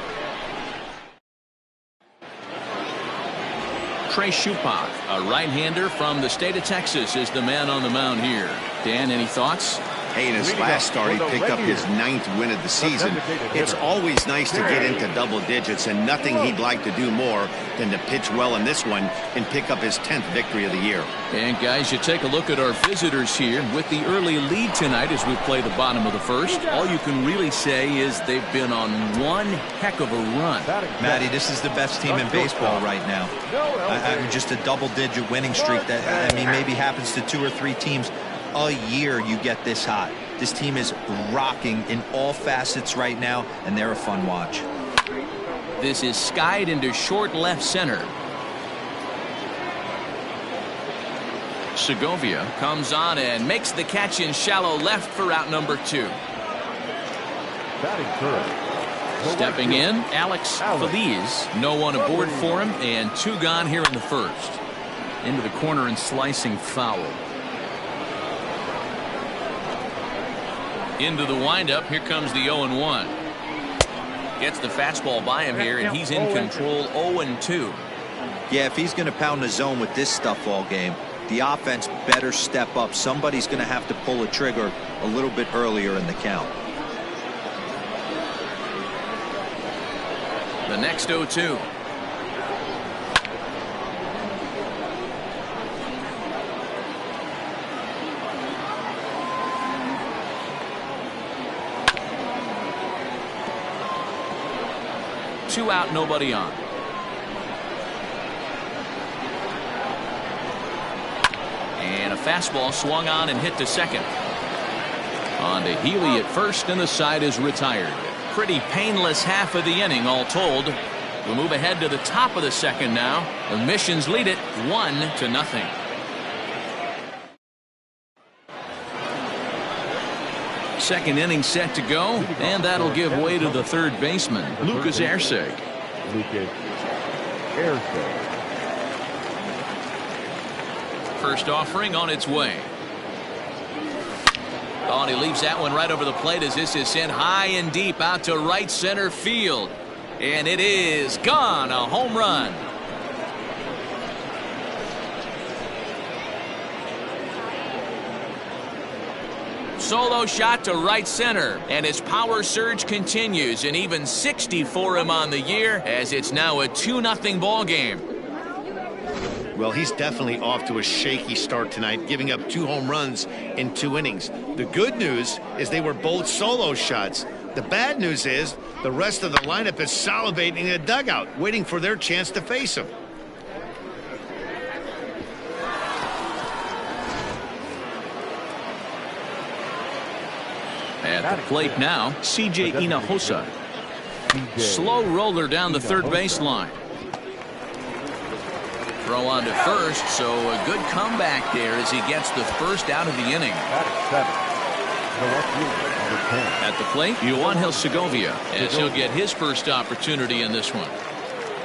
Trey Shupak, a right-hander from the state of Texas, is the man on the mound here. Dan, any thoughts? Hey, in his last start, he picked up his 9th win of the season. It's always nice to get into double digits, and nothing he'd like to do more than to pitch well in this one and pick up his 10th victory of the year. And guys, you take a look at our visitors here with the early lead tonight as we play the bottom of the first. All you can really say is they've been on one heck of a run. Matty, this is the best team in baseball right now. I mean, just a double-digit winning streak that, I mean, maybe happens to 2 or 3 teams a year. You get this hot. This team is rocking in all facets right now, and they're a fun watch. This is skied into short left center. Segovia comes on and makes the catch in shallow left for out number 2. Stepping in, Alex Feliz. No one aboard for him, and 2 gone here in the first. Into the corner and slicing foul. Into the windup. Here comes the 0-1. Gets the fastball by him here, and he's in control 0-2. Yeah, if he's going to pound the zone with this stuff all game, the offense better step up. Somebody's going to have to pull a trigger a little bit earlier in the count. The next 0-2. Two out, nobody on. And a fastball swung on and hit to second. On to Healy at first, and the side is retired. Pretty painless half of the inning, all told. We'll move ahead to the top of the second now. The Missions lead it 1-0. Second inning set to go, and that'll give way to the third baseman, Lucas Erceg. First offering on its way. Oh, and he leaves that one right over the plate as this is sent high and deep out to right center field. And it is gone. A home run. Solo shot to right center, and his power surge continues, and even 60 for him on the year as it's now a 2-0 ball game. Well, he's definitely off to a shaky start tonight, giving up 2 home runs in 2 innings. The good news is they were both solo shots. The bad news is the rest of the lineup is salivating in the dugout, waiting for their chance to face him. At the plate now, C.J. Hinojosa. Slow roller down the third baseline. Throw on to first, so a good comeback there as he gets the first out of the inning. At the plate, Yoangel Segovia, as he'll get his first opportunity in this one.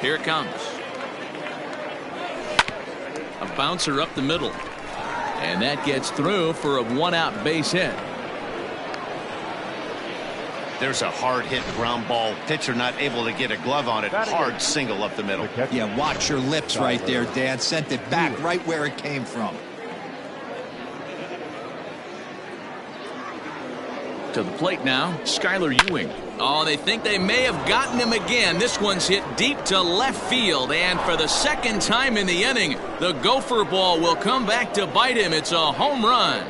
Here it comes. A bouncer up the middle. And that gets through for a 1-out base hit. There's a hard hit ground ball. Pitcher not able to get a glove on it. Hard single up the middle. Yeah, watch your lips right there, Dan. Sent it back right where it came from. To the plate now, Skylar Ewing. Oh, they think they may have gotten him again. This one's hit deep to left field, and for the second time in the inning, the gopher ball will come back to bite him. It's a home run.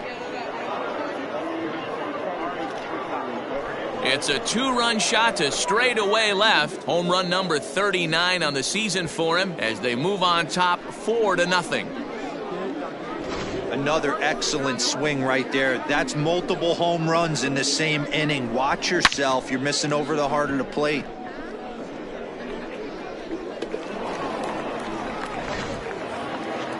It's a 2-run shot to straightaway left. Home run number 39 on the season for him as they move on top 4-0. Another excellent swing right there. That's multiple home runs in the same inning. Watch yourself. You're missing over the heart of the plate.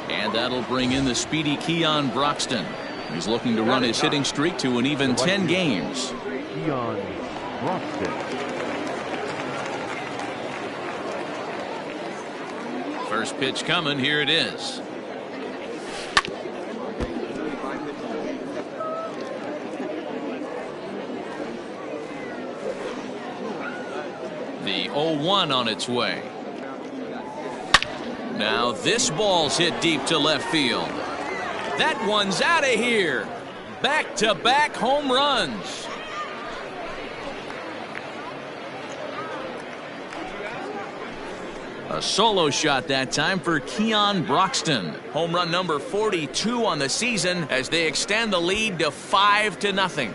And that'll bring in the speedy Keon Broxton. He's looking to run his hitting streak to an even 10 games. Keon Broxton. First pitch coming. Here it is. The 0-1 on its way. Now this ball's hit deep to left field. That one's out of here. Back-to-back home runs. A solo shot that time for Keon Broxton. Home run number 42 on the season as they extend the lead to 5-0.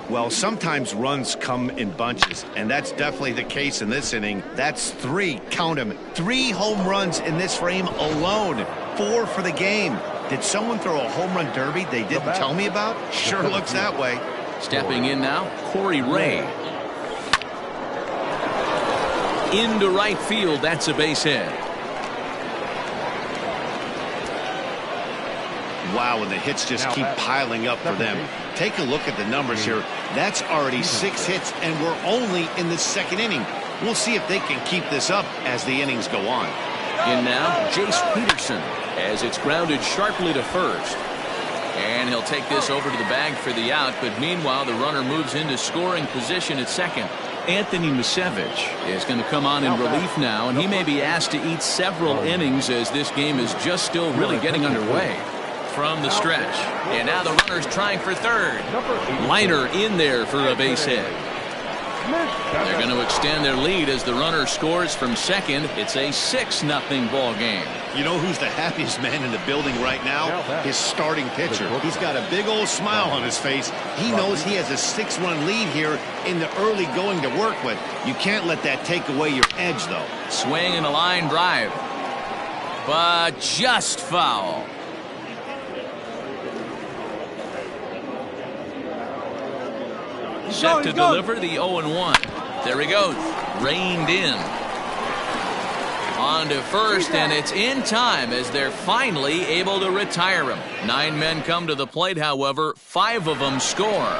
Well, sometimes runs come in bunches, and that's definitely the case in this inning. That's 3, count them, 3 home runs in this frame alone. 4 for the game. Did someone throw a home run derby they didn't tell me about? Sure looks that way. Stepping in now, Corey Ray. Into right field, that's a base hit. Wow, and the hits just keep piling up for them. Take a look at the numbers here. That's already 6 hits, and we're only in the 2nd inning. We'll see if they can keep this up as the innings go on. In now, Jace Peterson, as it's grounded sharply to first. And he'll take this over to the bag for the out, but meanwhile, the runner moves into scoring position at second. Anthony Misevich is going to come on in relief now, and he may be asked to eat several innings as this game is just still really getting underway. From the stretch, and now the runner's trying for third. Liner in there for a base hit. They're going to extend their lead as the runner scores from second. It's a 6-0 ball game. You know who's the happiest man in the building right now? His starting pitcher. He's got a big old smile on his face. He knows he has a 6-run lead here in the early going to work with. You can't let that take away your edge, though. Swing and a line drive, but just foul. Set to deliver the 0-1. There he goes. Reined in. On to first, and it's in time as they're finally able to retire him. 9 men come to the plate, however. 5 of them score.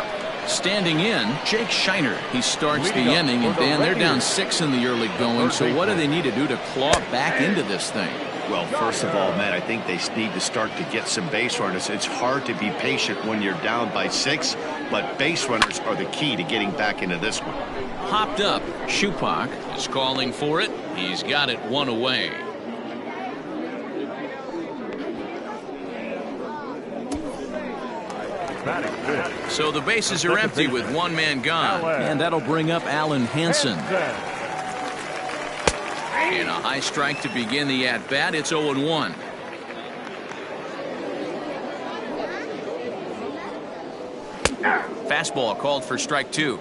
Standing in, Jake Shiner. He starts the inning, and Dan, they're down 6 in the early going. So what do they need to do to claw back into this thing? Well, first of all, Matt, I think they need to start to get some base runners. It's hard to be patient when you're down by 6, but base runners are the key to getting back into this one. Hopped up. Shupak is calling for it. He's got it 1 away. So the bases are empty with 1 man gone. And that'll bring up Alan Hansen. And a high strike to begin the at-bat. It's 0-1. Fastball called for strike 2.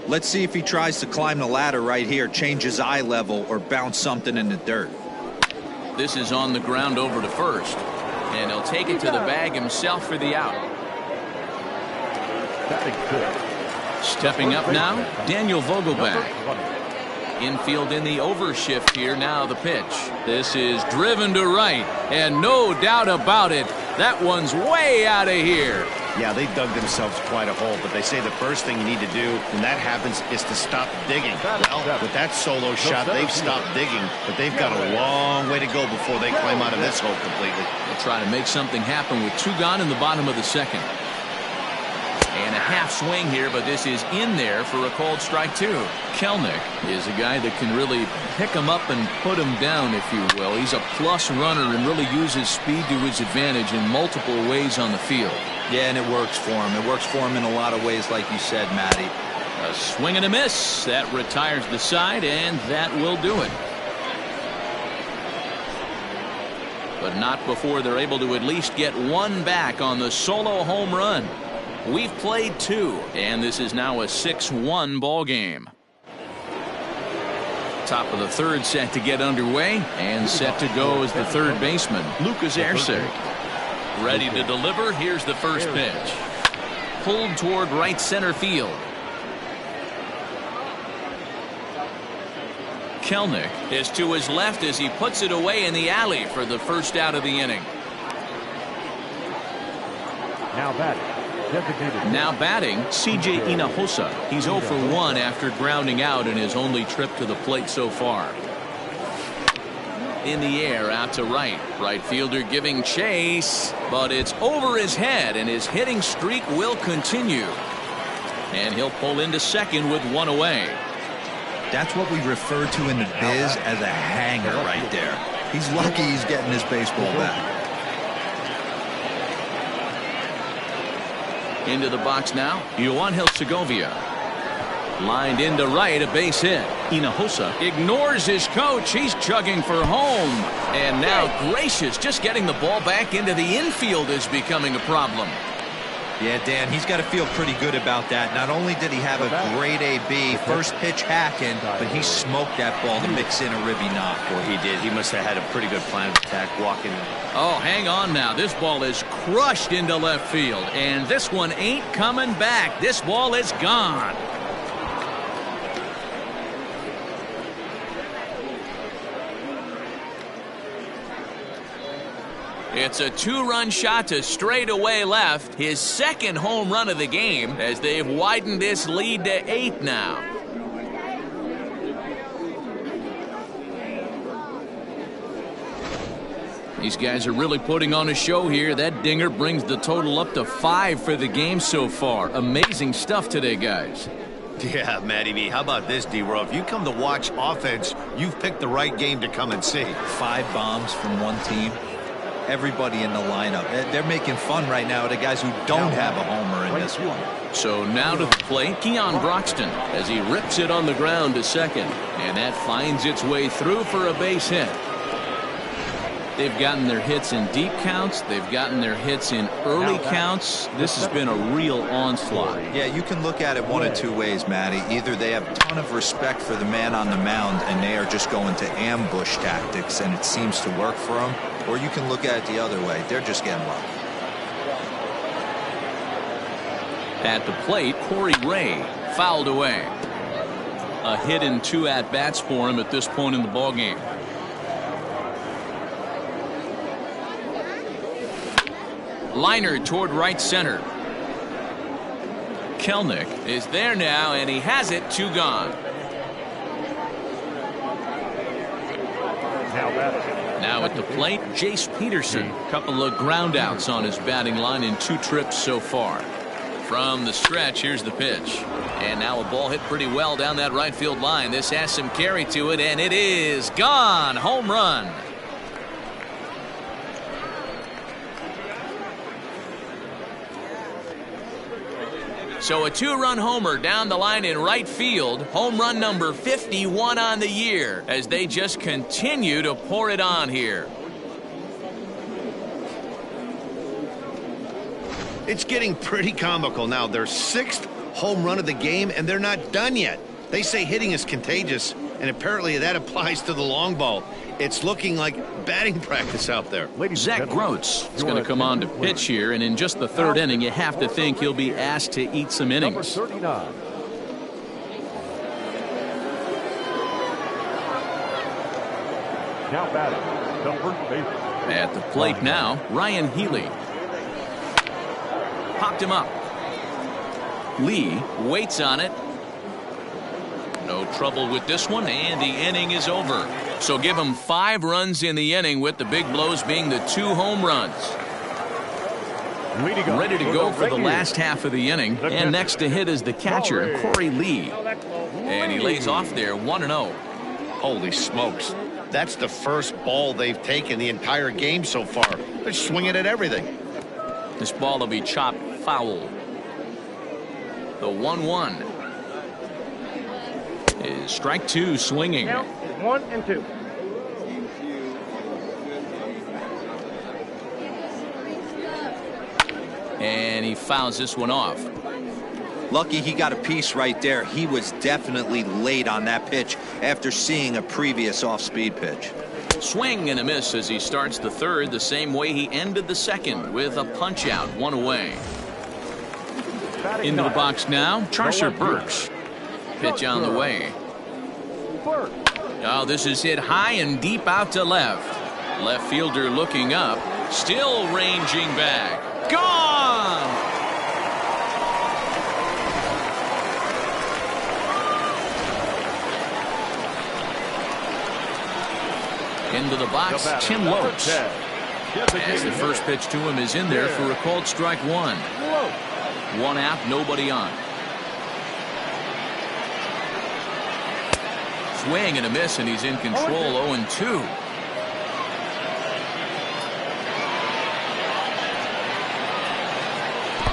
Let's see if he tries to climb the ladder right here, change his eye level, or bounce something in the dirt. This is on the ground over to first. And he'll take it to the bag himself for the out. Stepping up now, Daniel Vogelbach. Infield in the overshift here. Now the pitch. This is driven to right, and no doubt about it, that one's way out of here. Yeah, they dug themselves quite a hole, but they say the first thing you need to do when that happens is to stop digging. Well, with that solo shot, they've stopped digging, but they've got a long way to go before they climb out of this hole completely. They'll try to make something happen with 2 gone in the bottom of the second. And a half swing here, but this is in there for a called strike 2. Kelnick is a guy that can really pick him up and put him down, if you will. He's a plus runner and really uses speed to his advantage in multiple ways on the field. Yeah, and it works for him. It works for him in a lot of ways, like you said, Matty. A swing and a miss. That retires the side, and that will do it. But not before they're able to at least get 1 back on the solo home run. We've played 2, and this is now a 6-1 ball game. Top of the 3rd set to get underway, and set to go is the 3rd baseman, Lucas Erceg. Ready to deliver. Here's the first pitch. Pulled toward right center field. Kelnick is to his left as he puts it away in the alley for the first out of the inning. Now batting, C.J. Hinojosa. He's 0 for 1 after grounding out in his only trip to the plate so far. In the air, out to right. Right fielder giving chase, but it's over his head, and his hitting streak will continue. And he'll pull into second with 1 away. That's what we refer to in the biz as a hanger right there. He's lucky he's getting his baseball back. Into the box now, Yoanhil Segovia. Lined into right, a base hit. Hinojosa ignores his coach. He's chugging for home. And now Gracious just getting the ball back into the infield is becoming a problem. Yeah, Dan, he's got to feel pretty good about that. Not only did he have a great AB, first pitch hacking, but he smoked that ball to mix in a ribby knock. Well, he did. He must have had a pretty good plan of attack walking. Oh, hang on now. This ball is crushed into left field, and this one ain't coming back. This ball is gone. It's a 2-run shot to straightaway left. His 2nd home run of the game as they've widened this lead to 8 now. These guys are really putting on a show here. That dinger brings the total up to 5 for the game so far. Amazing stuff today, guys. Yeah, Matty B. How about this, D-Row? If you come to watch offense, you've picked the right game to come and see. 5 bombs from one team. Everybody in the lineup. They're making fun right now of the guys who don't have a homer in this one. So now to the plate, Keon Broxton as he rips it on the ground to second. And that finds its way through for a base hit. They've gotten their hits in deep counts. They've gotten their hits in early counts. This has been a real onslaught. Yeah, you can look at it one of 2 ways, Matty. Either they have a ton of respect for the man on the mound and they are just going to ambush tactics and it seems to work for them. Or you can look at it the other way. They're just getting lucky. At the plate, Corey Ray fouled away. A hit in 2 at-bats for him at this point in the ballgame. Liner toward right center. Kelnick is there now, and he has it. 2 gone. Now at the plate, Jace Peterson. Couple of groundouts on his batting line in 2 trips so far. From the stretch, here's the pitch. And now a ball hit pretty well down that right field line. This has some carry to it, and it is gone. Home run. So a 2-run homer down the line in right field. Home run number 51 on the year as they just continue to pour it on here. It's getting pretty comical now. Their 6th home run of the game, and they're not done yet. They say hitting is contagious, and apparently that applies to the long ball. It's looking like batting practice out there. Zach Groats is going to come on to pitch here, and in just the 3rd inning, you have to think he'll be asked to eat some innings. Number 39. Now batting, the first baseman. At the plate now, Ryan Healy. Popped him up. Lee waits on it. No trouble with this one, and the inning is over. So give him 5 runs in the inning, with the big blows being the 2 home runs. Ready to go for the last half of the inning, and next to hit is the catcher, Corey Lee. And he lays off there 1-0. Holy smokes. That's the first ball they've taken the entire game so far. They're swinging at everything. This ball will be chopped foul. The 1-1 is strike 2 swinging. Count is 1 and 2. And he fouls this one off. Lucky he got a piece right there. He was definitely late on that pitch after seeing a previous off-speed pitch. Swing and a miss as he starts the 3rd the same way he ended the 2nd, with a punch out, 1 away. Into the box now, Charcer Burks. Pitch on the way. Oh, this is hit high and deep out to left. Left fielder looking up, still ranging back. Gone! Into the box, Tim Lopes. As the first pitch to him is in there for a called strike 1. 1 out, nobody on. Swing and a miss, and he's in control. 0-2.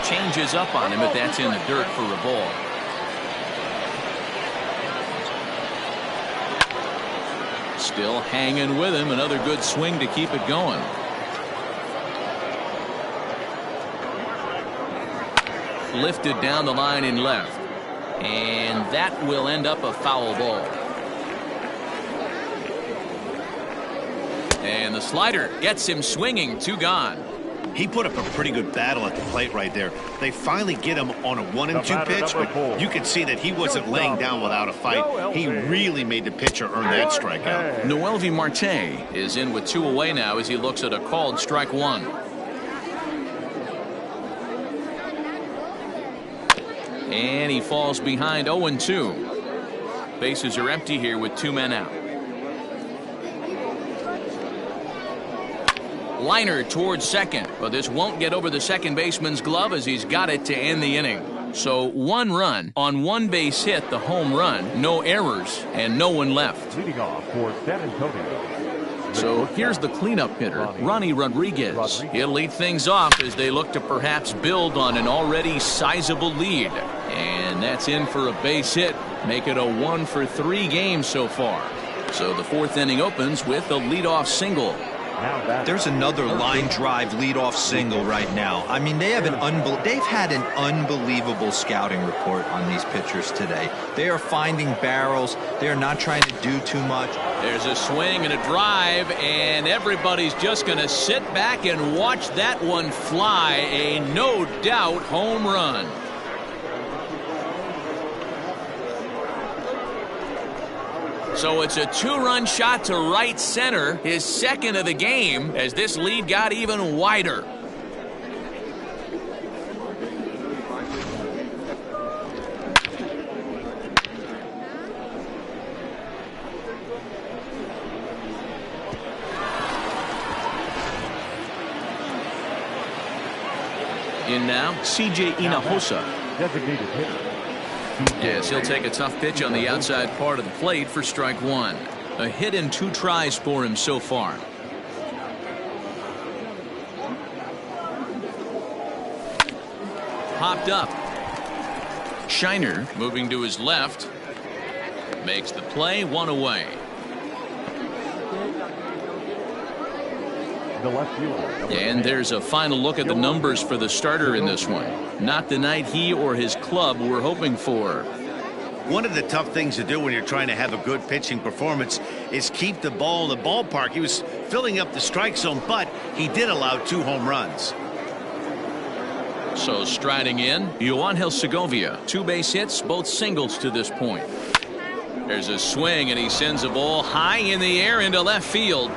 Changes up on him, but that's in the dirt for a ball. Still hanging with him. Another good swing to keep it going. Lifted down the line in left. And that will end up a foul ball. And the slider gets him swinging. 2 gone. He put up a pretty good battle at the plate right there. They finally get him on a 1-2 pitch, but you could see that he wasn't laying down without a fight. He really made the pitcher earn that strikeout. Noelvi Marte is in with 2 away now as he looks at a called strike 1. And he falls behind. 0-2. Bases are empty here with 2 men out. Liner towards second, but this won't get over the second baseman's glove as he's got it to end the inning. So 1 run on 1 base hit, the home run, no errors, and no one left. Leading off for San Antonio. So here's the cleanup hitter, Ronnie Rodriguez. He'll lead things off as they look to perhaps build on an already sizable lead. And that's in for a base hit, make it a 1-for-3 game so far. So the 4th inning opens with a leadoff single. There's another line drive leadoff single right now. I mean, they've had an unbelievable scouting report on these pitchers today. They are finding barrels. They are not trying to do too much. There's a swing and a drive, and everybody's just going to sit back and watch that one fly. A no doubt home run. So it's a 2-run shot to right center, his 2nd of the game, as this lead got even wider. in now, C.J. Hinojosa. Designated hitter. Yes, he'll take a tough pitch on the outside part of the plate for strike one. A hit in 2 tries for him so far. Popped up. Shiner moving to his left. Makes the play, 1 away. The left fielder. And there's a final look at the numbers for the starter in this one. Not the night he or his club were hoping for. One of the tough things to do when you're trying to have a good pitching performance is keep the ball in the ballpark. He was filling up the strike zone, but he did allow 2 home runs. So striding in, Yoangel Segovia. 2 base hits, both singles to this point. There's a swing, and he sends a ball high in the air into left field.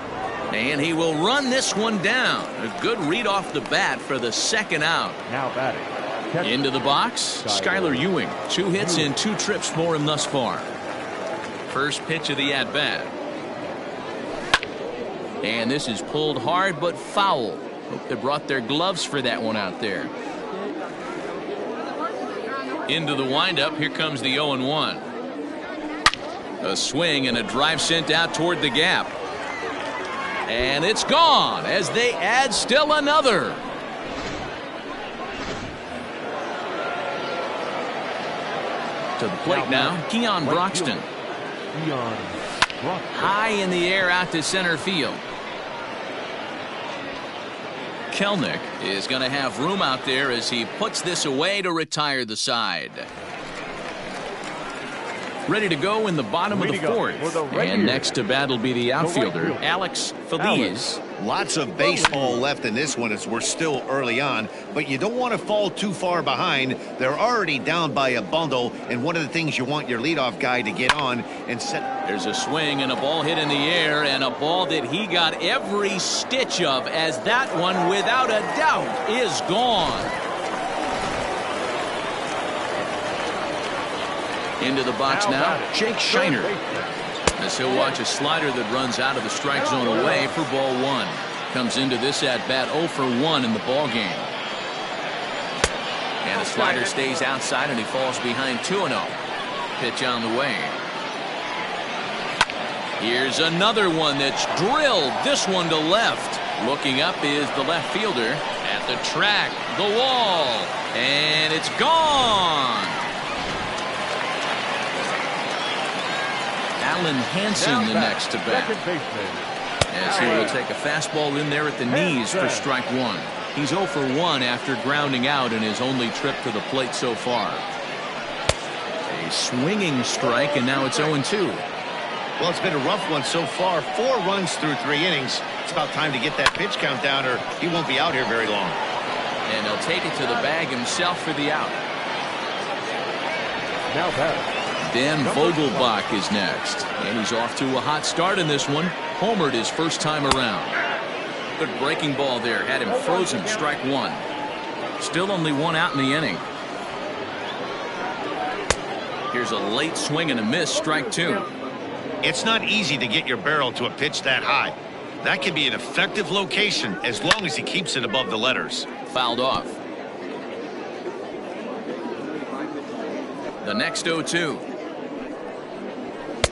And he will run this one down. A good read off the bat for the second out. Now batting. Into the box, Skylar Ewing. 2 hits and 2 trips for him thus far. First pitch of the at-bat. And this is pulled hard but foul. Hope they brought their gloves for that one out there. Into the windup. Here comes the 0-1. A swing and a drive sent out toward the gap. And it's gone as they add still another. To the plate now, Keon Broxton. High in the air out to center field. Kelnick is going to have room out there as he puts this away to retire the side. Ready to go in the bottom of the 4th. And next to bat will be the outfielder, Alex Feliz. Lots of baseball left in this one as we're still early on, but you don't want to fall too far behind. They're already down by a bundle, and one of the things you want your leadoff guy to get on and set. There's a swing and a ball hit in the air, and a ball that he got every stitch of, as that one, without a doubt, is gone. Into the box now, Jake Shiner. As he'll watch a slider that runs out of the strike zone away for ball 1. Comes into this at-bat 0 for 1 in the ball game. And the slider stays outside and he falls behind 2-0. Pitch on the way. Here's another one that's drilled. This one to left. Looking up is the left fielder at the track, the wall, and it's gone. Alan Hansen the next to bat. As he will take a fastball in there at the knees for strike 1. He's 0 for 1 after grounding out in his only trip to the plate so far. A swinging strike, and now it's 0-2. Well, it's been a rough one so far. 4 runs through 3 innings. It's about time to get that pitch count down, or he won't be out here very long. And he'll take it to the bag himself for the out. Now batting. Dan Vogelbach is next, and he's off to a hot start in this one. Homered his first time around. Good breaking ball there, had him frozen, strike 1. Still only 1 out in the inning. Here's a late swing and a miss, strike 2. It's not easy to get your barrel to a pitch that high. That can be an effective location as long as he keeps it above the letters. Fouled off. The next 0-2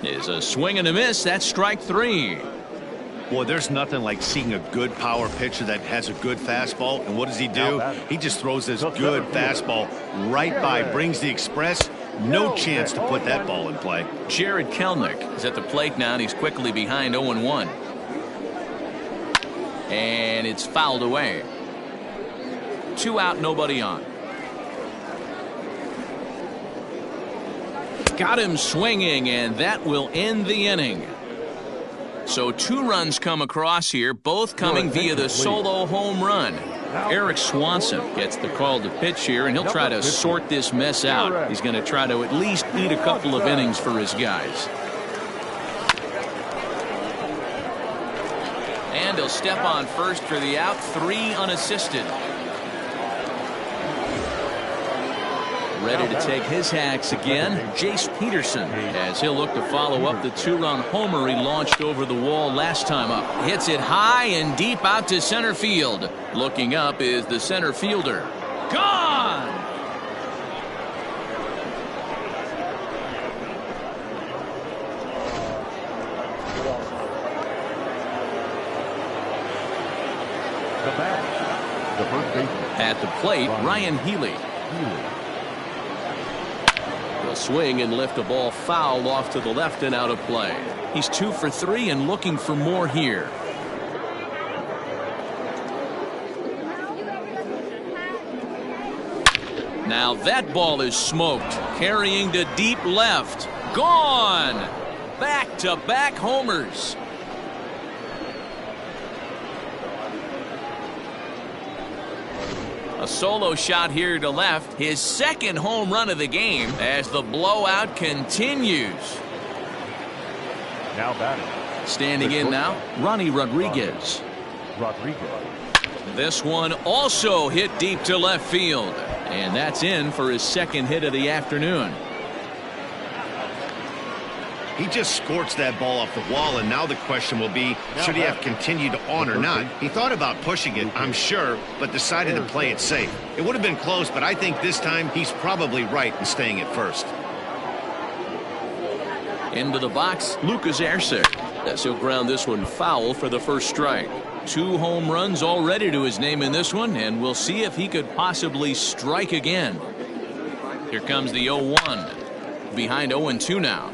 is a swing and a miss. That's strike 3. Boy, there's nothing like seeing a good power pitcher that has a good fastball. And what does he do? He just throws this good fastball right by, brings the express. No chance to put that ball in play. Jared Kelnick is at the plate now, and he's quickly behind 0-1. And it's fouled away. 2 out, nobody on. Got him swinging, and that will end the inning. So 2 runs come across here, both coming via the solo home run. Eric Swanson gets the call to pitch here, and he'll try to sort this mess out. He's going to try to at least eat a couple of innings for his guys. And he'll step on first for the out, 3 unassisted. Ready to take his hacks again, Jace Peterson, as he'll look to follow up the 2-run homer he launched over the wall last time up. Hits it high and deep out to center field. Looking up is the center fielder, Gone! The bat, the first baseman. At the plate, Ryan Healy. He'll swing and lift a ball foul off to the left and out of play. He's 2 for 3 and looking for more here. Now that ball is smoked, carrying to deep left. Gone! Back-to-back homers. A solo shot here to left, his second home run of the game as the blowout continues. Now batting. Standing in now, Ronnie Rodriguez. This one also hit deep to left field. And that's in for his second hit of the afternoon. He just scorched that ball off the wall, and now the question will be, should he have continued on or not? He thought about pushing it, I'm sure, but decided to play it safe. It would have been close, but I think this time he's probably right in staying at first. Into the box, Lucas Erceg. As he'll ground this one foul for the first strike. 2 home runs already to his name in this one, and we'll see if he could possibly strike again. Here comes the 0-1. Behind 0-2 now.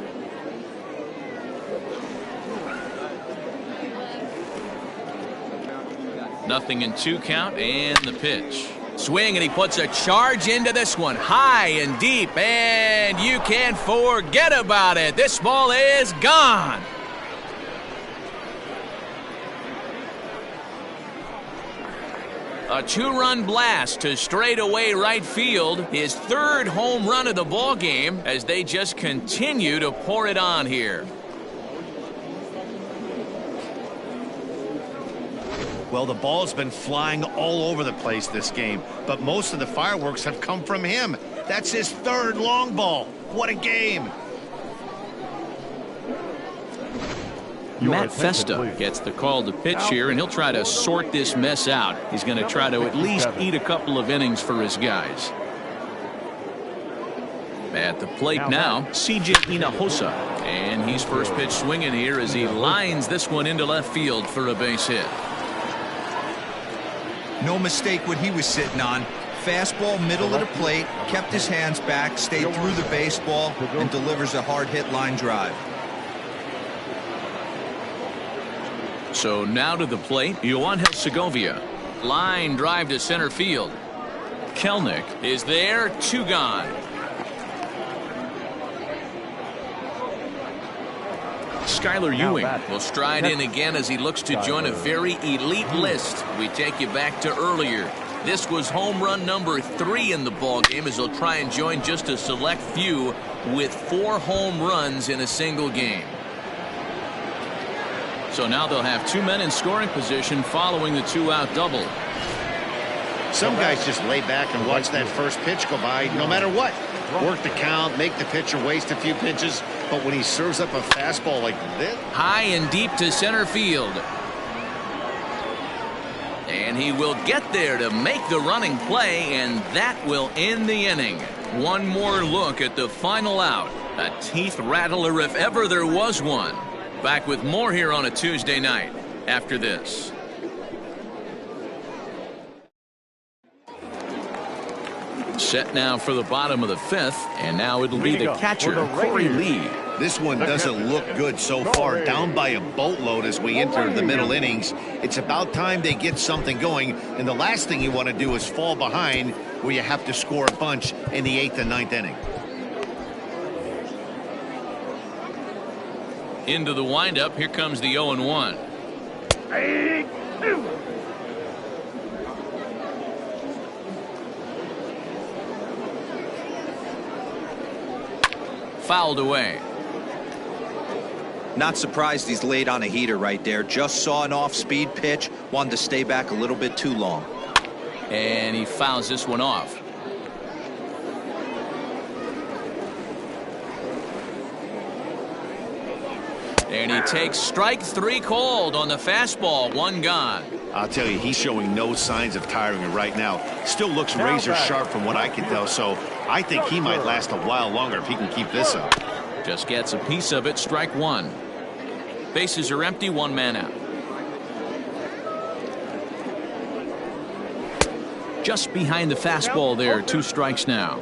Nothing in 2 count, and the pitch. Swing, and he puts a charge into this one. High and deep, and you can't forget about it. This ball is gone. A 2-run blast to straightaway right field. His 3rd home run of the ball game as they just continue to pour it on here. Well, the ball's been flying all over the place this game, but most of the fireworks have come from him. That's his 3rd long ball. What a game. Matt Festa gets the call to pitch here, and he'll try to sort this mess out. He's going to try to at least eat a couple of innings for his guys. At the plate now, C.J. Hinojosa. And he's first pitch swinging here as he lines this one into left field for a base hit. No mistake what he was sitting on. Fastball middle of the plate, kept his hands back, stayed through the baseball, and delivers a hard hit line drive. So now to the plate, Yoangel Segovia. Line drive to center field. Kelnick is there, 2 gone. Skylar Ewing will stride in again as he looks to join a very elite list. We take you back to earlier. This was home run number 3 in the ballgame as he'll try and join just a select few with 4 home runs in a single game. So now they'll have 2 men in scoring position following the 2-out double. Some guys just lay back and watch that first pitch go by no matter what. Work the count, make the pitcher waste a few pitches, but when he serves up a fastball like this. High and deep to center field. And he will get there to make the running play, and that will end the inning. One more look at the final out. A teeth rattler if ever there was one. Back with more here on a Tuesday night after this. Set now for the bottom of the 5th, and now it'll be the catcher, Corey Lee. This one doesn't look good so far, down by a boatload as we enter the middle innings. It's about time they get something going, and the last thing you want to do is fall behind where you have to score a bunch in the 8th and 9th inning. Into the windup, here comes the 0-1. Fouled away. Not surprised he's laid on a heater right there. Just saw an off-speed pitch, wanted to stay back a little bit too long. And he fouls this one off. And he takes strike 3 called on the fastball, 1 gone. I'll tell you, he's showing no signs of tiring right now. Still looks razor sharp from what I can tell, so I think he might last a while longer if he can keep this up. Just gets a piece of it, strike one. Bases are empty, one man out. Just behind the fastball there, 2 strikes now.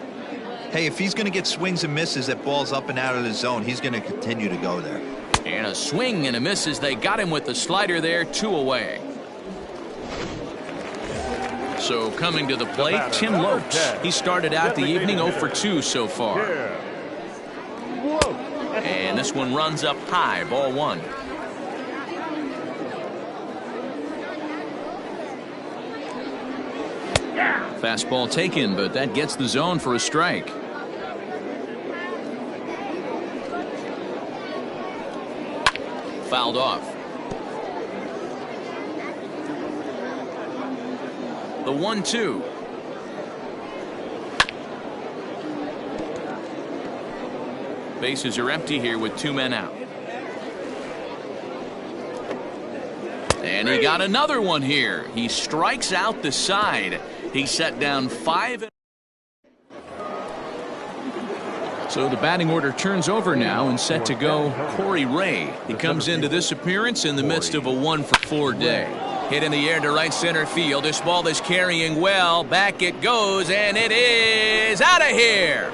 Hey, if he's going to get swings and misses at balls up and out of the zone, he's going to continue to go there. And a swing and a miss as they got him with the slider there, 2 away. So coming to the plate, Tim Lopes. He started out the evening 0 for 2 so far. And this one runs up high, ball 1. Fastball taken, but that gets the zone for a strike. Fouled off. The 1-2. Bases are empty here with 2 men out. And he got another one here. He strikes out the side. He set down 5. So the batting order turns over now and set to go Corey Ray. He comes into this appearance in the midst of a 1 for 4 day. Hit in the air to right center field. This ball is carrying well. Back it goes, and it is out of here.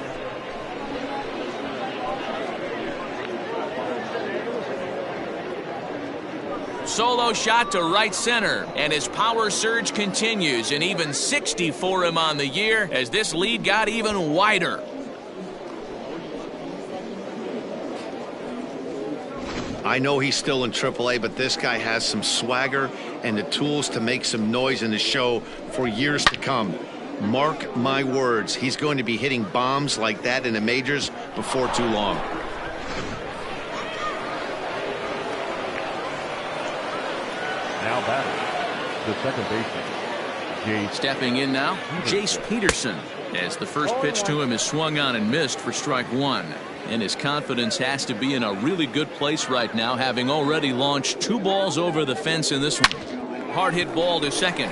Solo shot to right center, and his power surge continues, and even 60 for him on the year as this lead got even wider. I know he's still in AAA, but this guy has some swagger and the tools to make some noise in the show for years to come. Mark my words, he's going to be hitting bombs like that in the majors before too long. Now batting, the second baseman, Stepping in now, Jace Peterson, as the first pitch to him is swung on and missed for strike 1. And his confidence has to be in a really good place right now, having already launched 2 balls over the fence in this one. Hard hit ball to second.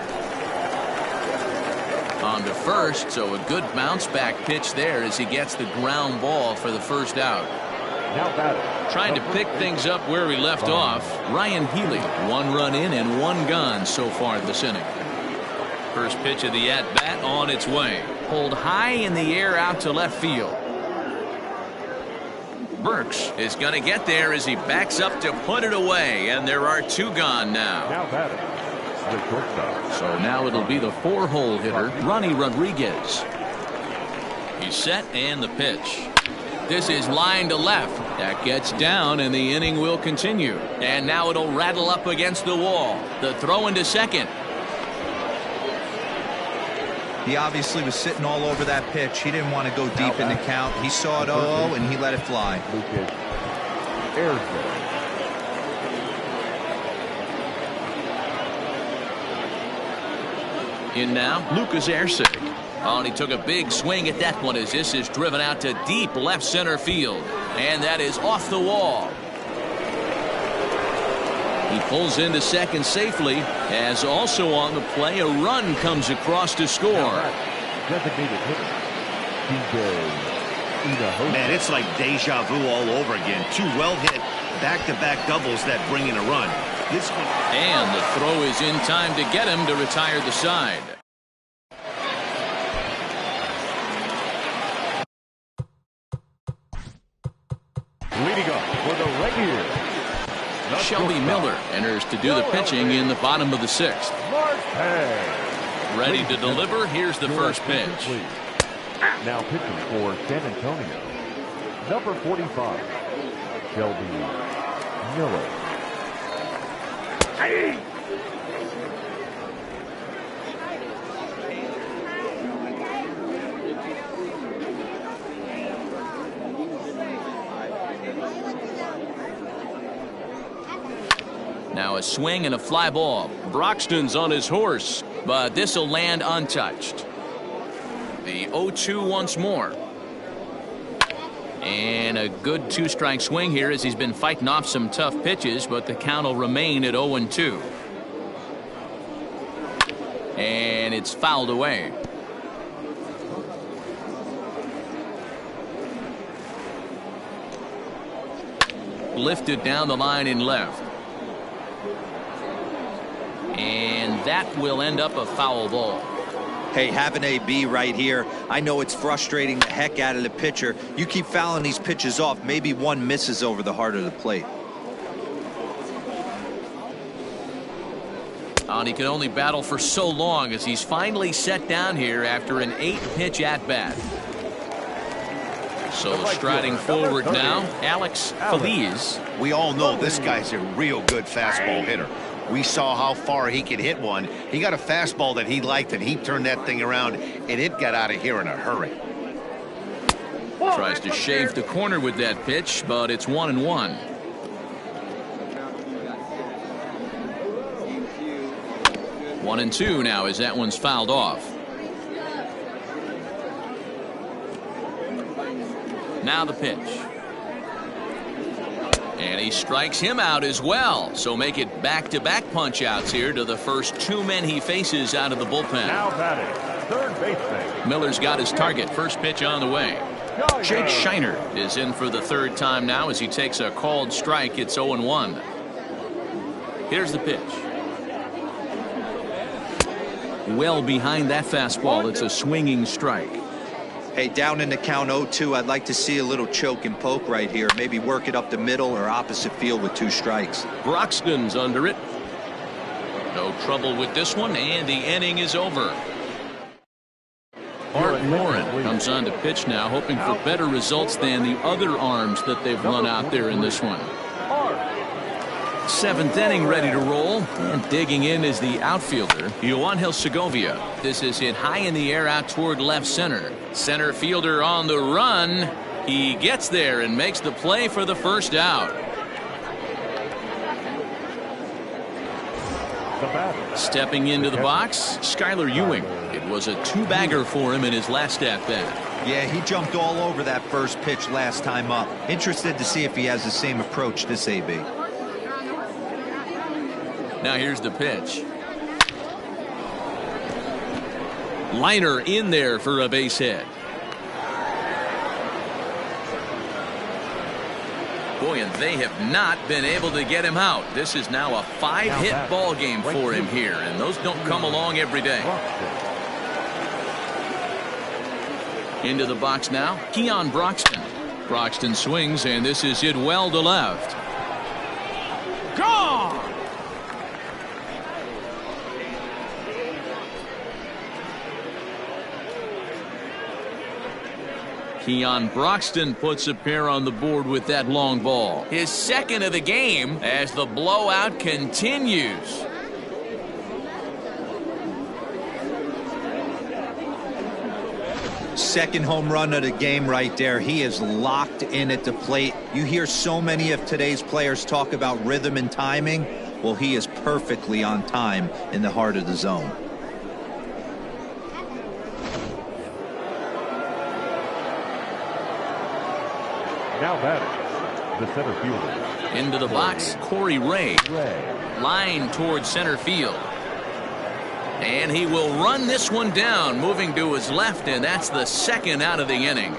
On to first, so a good bounce back pitch there as he gets the ground ball for the first out. now batting. Trying to pick things up where we left off, Ryan Healy. 1 run in and 1 gone so far this inning. First pitch of the at-bat on its way. Pulled high in the air out to left field. Burks is going to get there as he backs up to put it away, and there are 2 gone now. Now batting, the shortstop. So now it'll be the 4-hole hitter, Ronnie Rodriguez. He's set and the pitch. This is line to left. That gets down, and the inning will continue. And now it'll rattle up against the wall. The throw into second. He obviously was sitting all over that pitch. He didn't want to go deep in the count. He saw it 0-0 and he let it fly. Lucas Ayerson. In now, Lucas Ayerson. Oh, and he took a big swing at that one as this is driven out to deep left center field. And that is off the wall. He pulls into second safely, as also on the play a run comes across to score. Designated hitter, Man, it's like deja vu all over again. 2 well-hit back-to-back doubles that bring in a run. This one. And the throw is in time to get him to retire the side. leading up for the Rangers. Shelby Miller enters to do the pitching in the bottom of the 6th. Ready to deliver. Here's the first pitch. Now pitching for San Antonio, number 45, Shelby Miller. Now a swing and a fly ball. Broxton's on his horse, but this will land untouched. The 0-2 once more. And a good 2-strike swing here as he's been fighting off some tough pitches, but the count will remain at 0-2. And it's fouled away. Lifted down the line in left. And that will end up a foul ball. Hey, have an AB right here. I know it's frustrating the heck out of the pitcher. You keep fouling these pitches off, maybe one misses over the heart of the plate. And he can only battle for so long as he's finally set down here after an 8-pitch at-bat. So striding forward now, Alex Feliz. We all know this guy's a real good fastball hitter. We saw how far he could hit one. He got a fastball that he liked, and he turned that thing around, and it got out of here in a hurry. Tries to shave the corner with that pitch, but it's 1-1. One and two now as that one's fouled off. Now the pitch. And he strikes him out as well. So make it back-to-back punch-outs here to the first two men he faces out of the bullpen. Now batting, third baseman. Miller's got his target. First pitch on the way. Jake Shiner is in for the third time now as he takes a called strike. It's 0-1. Here's the pitch. Well behind that fastball. It's a swinging strike. Hey, down in the count 0-2, I'd like to see a little choke and poke right here. Maybe work it up the middle or opposite field with 2 strikes. Broxton's under it. No trouble with this one, and the inning is over. Art Warren comes on to pitch now, hoping for better results than the other arms that they've run out there in this one. 7th inning ready to roll, and digging in is the outfielder Yoangel Segovia. This is hit high in the air out toward left center. Center fielder on the run. He gets there and makes the play for the first out. Stepping into the box, Skylar Ewing. It was a 2-bagger for him in his last at-bat. Yeah, he jumped all over that first pitch last time up. Interested to see if he has the same approach this AB. Now here's the pitch. Liner in there for a base hit. Boy, and they have not been able to get him out. This is now a 5-hit ball game for him here, and those don't come along every day. Into the box now, Keon Broxton. Broxton swings, and this is hit well to left. Gone! Keon Broxton puts a pair on the board with that long ball. His second of the game as the blowout continues. Second home run of the game right there. He is locked in at the plate. You hear so many of today's players talk about rhythm and timing. Well, he is perfectly on time in the heart of the zone. Now batting, the center fielder. Into the box, Corey Ray. Line towards center field. And he will run this one down, moving to his left, and that's the second out of the inning.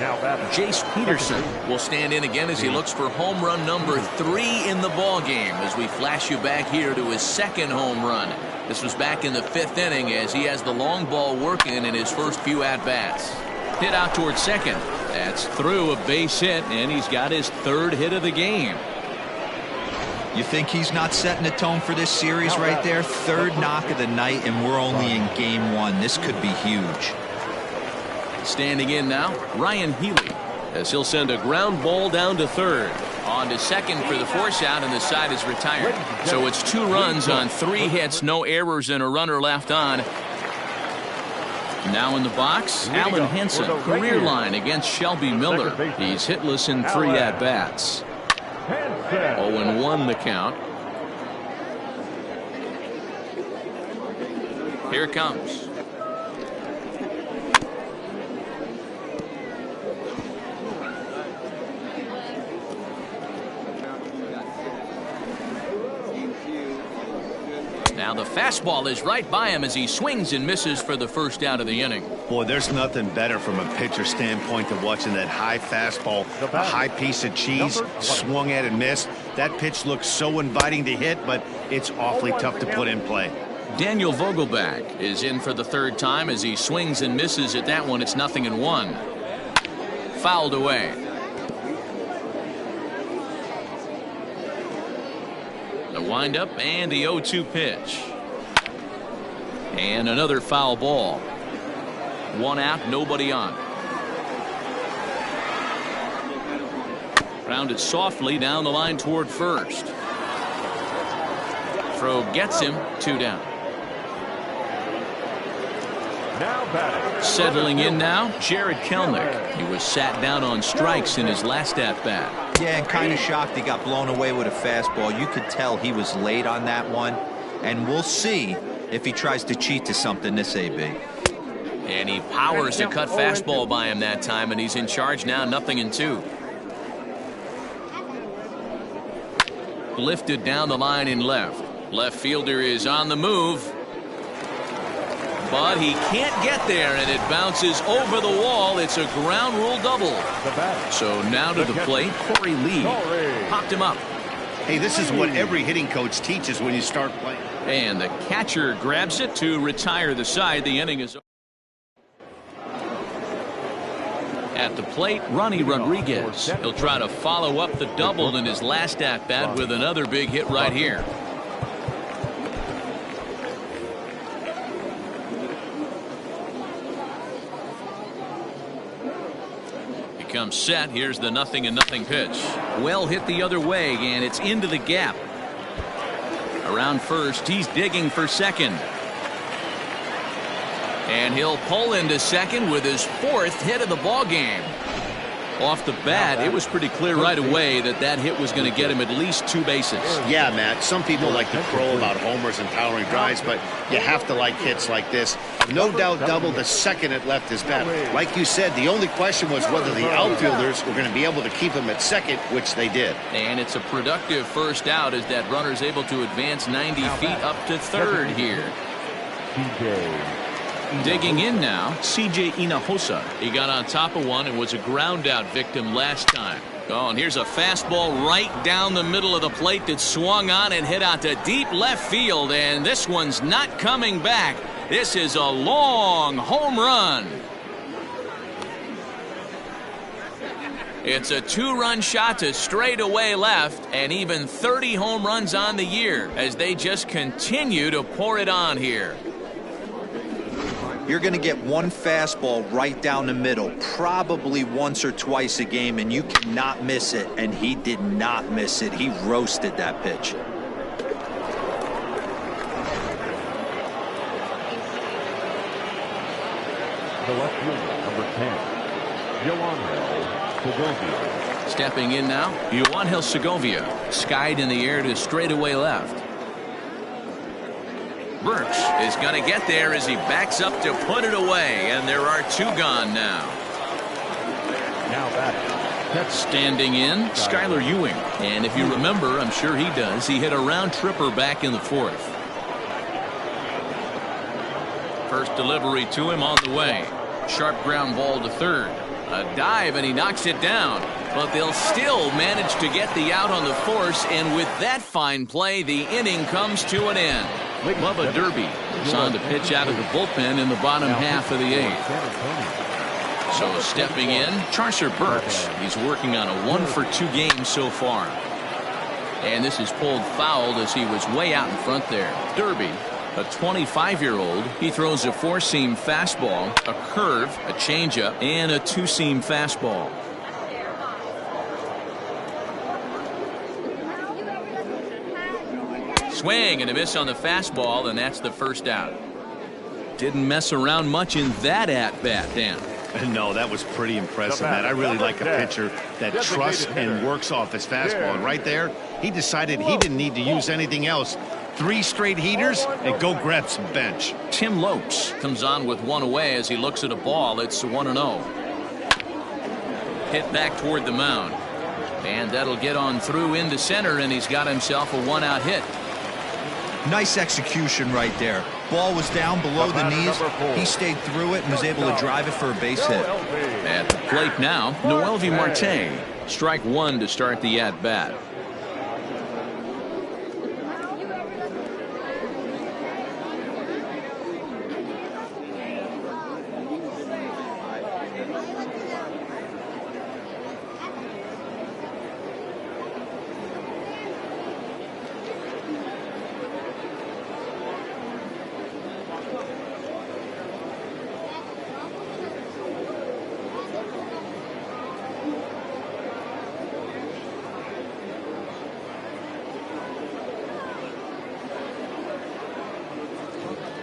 Now batting, Jace Peterson will stand in again as he looks for home run number 3 in the ball game as we flash you back here to his second home run. This was back in the 5th inning as he has the long ball working in his first few at-bats. Hit out towards second. That's through a base hit, and he's got his 3rd hit of the game. You think he's not setting the tone for this series right there? 3rd knock of the night, and we're only in game 1. This could be huge. Standing in now, Ryan Healy, as he'll send a ground ball down to 3rd. On to second for the force out, and the side is retired. So it's 2 runs on 3 hits, no errors, and a runner left on. Now in the box, Alan Henson, career line against Shelby Miller. He's hitless in 3 at-bats. 0-1 the count. Here it comes. Now the fastball is right by him as he swings and misses for the first out of the inning. Boy, there's nothing better from a pitcher standpoint than watching that high fastball, a high piece of cheese, swung at and missed. That pitch looks so inviting to hit, but it's awfully tough to put in play. Daniel Vogelback is in for the third time as he swings and misses at that one. It's 0-1. Fouled away. The windup and the 0-2 pitch. And another foul ball. One out, nobody on. Grounded softly down the line toward first. Throw gets him, 2 down. Now batting. Settling in now, Jared Kelnick. He was sat down on strikes in his last at-bat. Yeah, and kind of shocked he got blown away with a fastball. You could tell he was late on that one. And we'll see if he tries to cheat to something this AB. And he powers a cut fastball by him that time, and he's in charge now, 0-2. Lifted down the line in left. Left fielder is on the move. But he can't get there, and it bounces over the wall. It's a ground rule double. So now to the plate, Corey Lee. Popped him up. Hey, this is what every hitting coach teaches when you start playing. And the catcher grabs it to retire the side. The inning is over. At the plate, Ronnie Rodriguez. He'll try to follow up the double in his last at-bat with another big hit right here. Comes set. Here's the 0-0 pitch. Well hit the other way, and it's into the gap. Around first, he's digging for second. And he'll pull into second with his 4th hit of the ball game. Off the bat, it was pretty clear right away that that hit was going to get him at least 2 bases. Yeah, Matt, some people like to crow about homers and powering drives, but you have to like hits like this. No doubt double the second it left his bat. Like you said, the only question was whether the outfielders were going to be able to keep him at second, which they did. And it's a productive first out as that runner's able to advance 90 feet up to third here. Digging in now, CJ Hinojosa. He got on top of one and was a ground out victim last time. Oh, and here's a fastball right down the middle of the plate that swung on and hit out to deep left field, and this one's not coming back. This is a long home run. It's a 2-run shot to straightaway left, and even 30 home runs on the year as they just continue to pour it on here. You're going to get one fastball right down the middle, probably once or twice a game, and you cannot miss it. And he did not miss it. He roasted that pitch. The left fielder, number 10, Yoanel Segovia. Stepping in now, Yoanel Segovia. Skied in the air to straightaway left. Burks is going to get there as he backs up to put it away, and there are 2 gone now. Now batting. Standing in, Skylar Ewing. And if you remember, I'm sure he does, he hit a round tripper back in the 4th. First delivery to him on the way. Sharp ground ball to third. A dive, and he knocks it down. But they'll still manage to get the out on the force, and with that fine play, the inning comes to an end. Bubba Derby is on to pitch out of the bullpen in the bottom half of the 8th. So stepping in, Charcer Burks. He's working on a 1-for-2 game so far. And this is pulled foul as he was way out in front there. Derby, a 25-year-old, he throws a 4-seam fastball, a curve, a changeup, and a 2-seam fastball. Swing and a miss on the fastball, and that's the first out. Didn't mess around much in that at-bat, Dan. No, that was pretty impressive, man. I really like a pitcher that trusts and works off his fastball. And right there, he decided he didn't need to use anything else. 3 straight heaters and go grab some bench. Tim Lopes comes on with 1 away as he looks at a ball. It's 1-0. Hit back toward the mound. And that'll get on through into center, and he's got himself a 1-out hit. Nice execution right there. Ball was down below the knees. He stayed through it and was able to drive it for a base hit. At the plate now, Noelvi Marte. Strike one to start the at-bat.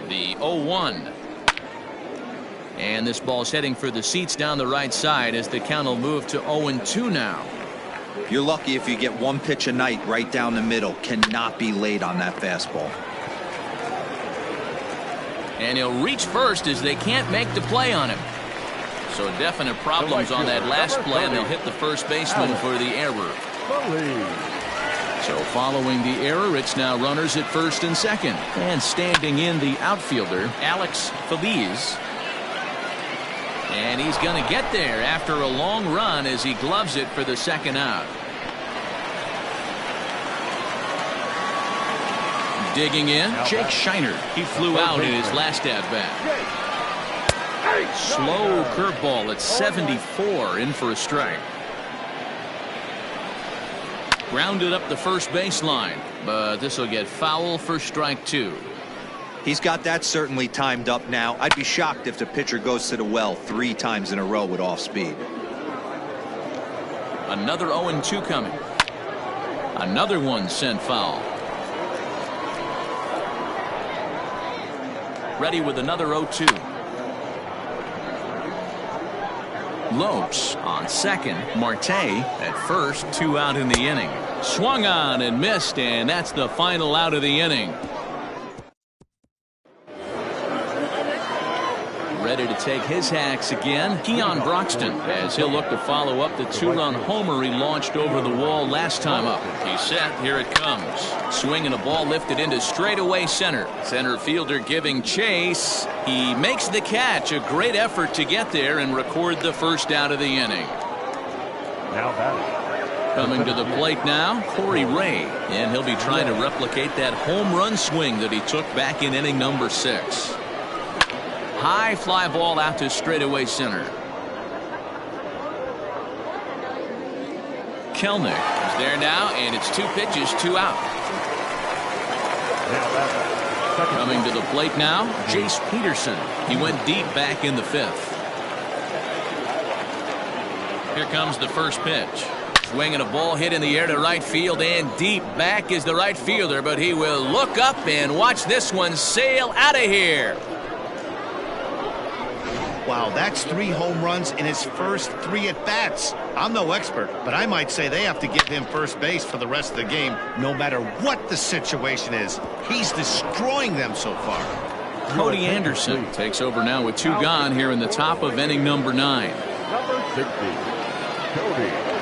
The 0-1. And this ball's heading for the seats down the right side as the count will move to 0-2 now. You're lucky if you get one pitch a night right down the middle. Cannot be late on that fastball. And he'll reach first as they can't make the play on him. So definite problems on that last play, and they'll hit the first baseman for the error. So following the error, it's now runners at first and second. And standing in the outfielder, Alex Feliz. And he's going to get there after a long run as he gloves it for the second out. Digging in, Jake Shiner. He flew out in his last at-bat. Slow curveball at 74, in for a strike. Grounded up the first baseline, but this will get foul for strike two. He's got that certainly timed up now. I'd be shocked if the pitcher goes to the well 3 times in a row with off speed. Another 0-2 coming. Another one sent foul. Ready with another 0-2. Lopes on second. Marte at first. 2 out in the inning. Swung on and missed, and that's the final out of the inning. Ready to take his hacks again, Keon Broxton, as he'll look to follow up the 2-run homer he launched over the wall last time up. He's set. Here it comes. Swinging a ball lifted into straightaway center. Center fielder giving chase. He makes the catch. A great effort to get there and record the first out of the inning. Now batting. Coming to the plate now, Corey Ray, and he'll be trying to replicate that home run swing that he took back in inning number 6. High fly ball out to straightaway center. Kelnick is there now, and it's 2 pitches, 2 out. Coming to the plate now, Jace Peterson. He went deep back in the 5th. Here comes the first pitch. Swinging a ball hit in the air to right field, and deep back is the right fielder, but he will look up and watch this one sail out of here. Wow, that's 3 home runs in his first 3 at-bats. I'm no expert, but I might say they have to give him first base for the rest of the game, no matter what the situation is. He's destroying them so far. Cody Anderson takes over now with 2 gone here in the top of inning number 9. Number 60, Cody Anderson.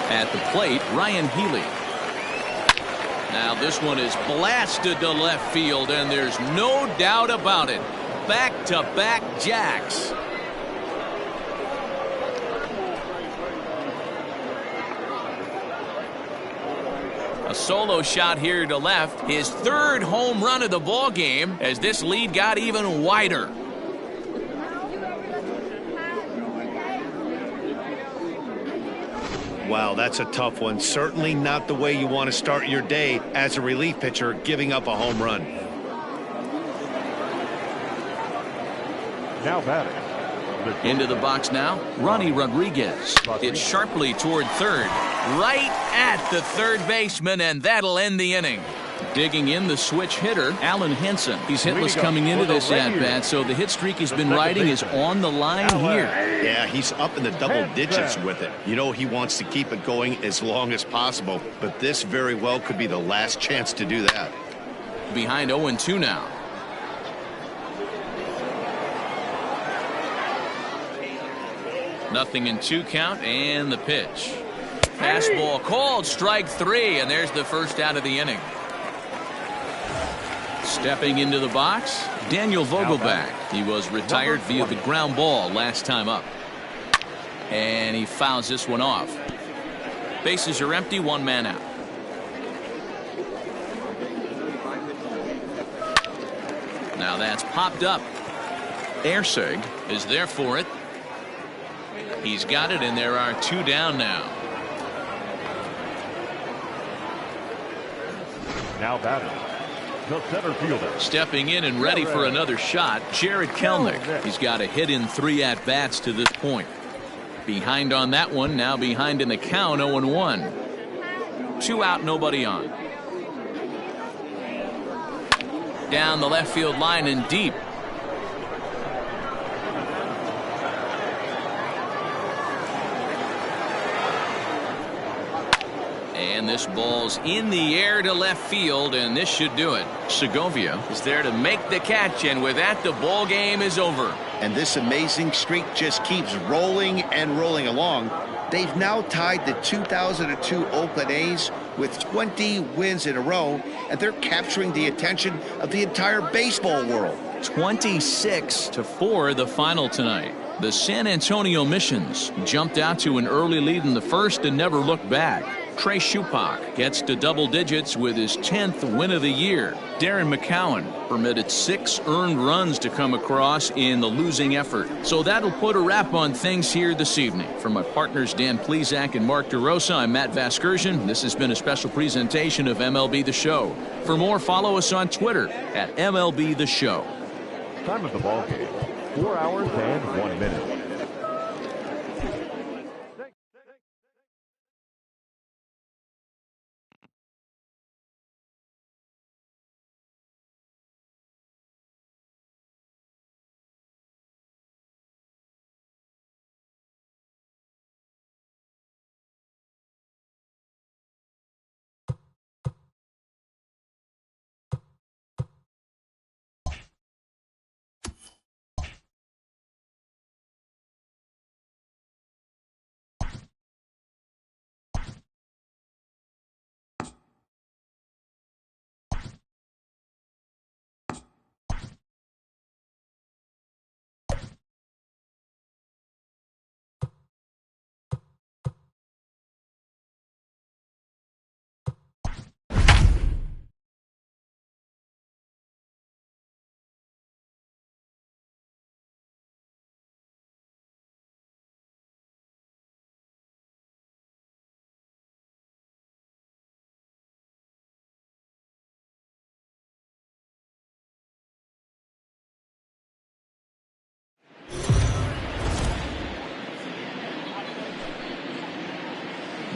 At the plate, Ryan Healy. Now this one is blasted to left field, and there's no doubt about it. Back-to-back jacks. A solo shot here to left. His 3rd home run of the ball game as this lead got even wider. Wow, that's a tough one. Certainly not the way you want to start your day as a relief pitcher, giving up a home run. Now batting. Into the box now, Ronnie Rodriguez. It's sharply toward third, right at the third baseman, and that'll end the inning. Digging in the switch hitter, Alan Henson. He's hitless coming into this at-bat, so the hit streak he's been riding is on the line here. Yeah, he's up in the double digits with it. You know, he wants to keep it going as long as possible, but this very well could be the last chance to do that. Behind 0-2 now. Nothing in 2 count, and the pitch. Fastball called, strike 3, and there's the first out of the inning. Stepping into the box, Daniel Vogelback. He was retired via the ground ball last time up. And he fouls this one off. Bases are empty, one man out. Now that's popped up. Ersig is there for it. He's got it, and there are two down now. Now batting, the center fielder. Stepping in and ready for another shot, Jared Kelenic. He's got a hit in 3 at-bats to this point. Behind on that one, now behind in the count, 0-1. 2 out, nobody on. Down the left field line and deep. And this ball's in the air to left field, and this should do it. Segovia is there to make the catch, and with that, the ball game is over. And this amazing streak just keeps rolling and rolling along. They've now tied the 2002 Oakland A's with 20 wins in a row, and they're capturing the attention of the entire baseball world. 26-4 the final tonight. The San Antonio Missions jumped out to an early lead in the first and never looked back. Trey Schupak gets to double digits with his 10th win of the year. Darren McCowan permitted 6 earned runs to come across in the losing effort. So that'll put a wrap on things here this evening. For my partners Dan Plesac and Mark DeRosa, I'm Matt Vasgersian. This has been a special presentation of MLB The Show. For more, follow us on Twitter at MLB The Show. Time of the ball game, 4 hours and 1 minute.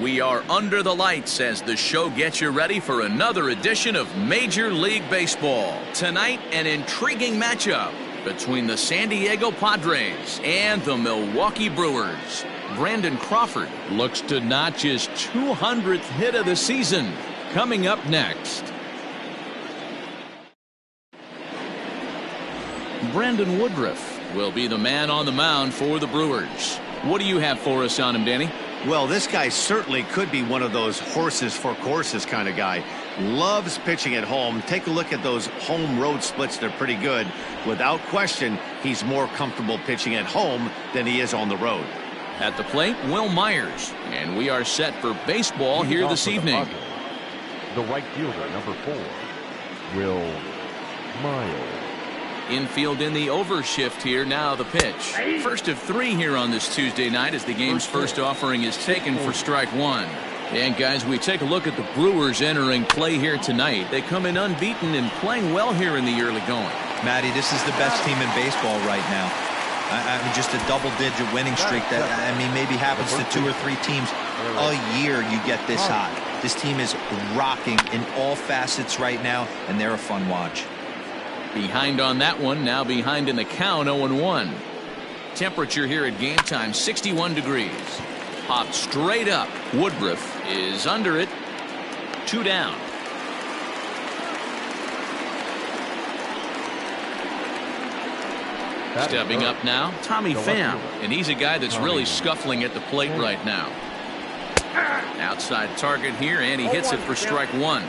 We are under the lights as the show gets you ready for another edition of Major League Baseball. Tonight, an intriguing matchup between the San Diego Padres and the Milwaukee Brewers. Brandon Crawford looks to notch his 200th hit of the season. Coming up next. Brandon Woodruff will be the man on the mound for the Brewers. What do you have for us on him, Danny? Well, this guy certainly could be one of those horses for courses kind of guy. Loves pitching at home. Take a look at those home road splits. They're pretty good. Without question, he's more comfortable pitching at home than he is on the road. At the plate, Will Myers. And we are set for baseball here this evening. The right fielder, number 4, Will Myers. Infield in the overshift here. Now the pitch. First of 3 here on this Tuesday night as the game's first offering is taken for strike 1. And guys, we take a look at the Brewers entering play here tonight. They come in unbeaten and playing well here in the early going. Matty, this is the best team in baseball right now. I mean, just a double-digit winning streak that, I mean, maybe happens to 2 or 3 teams a year. You get this hot. This team is rocking in all facets right now, and they're a fun watch. Behind on that one, now behind in the count, 0-1. Temperature here at game time, 61 degrees. Popped straight up. Woodruff is under it. 2 down. Stepping up now, Tommy Pham, and he's a guy that's really scuffling at the plate right now. Outside target here, and he hits it for strike 1.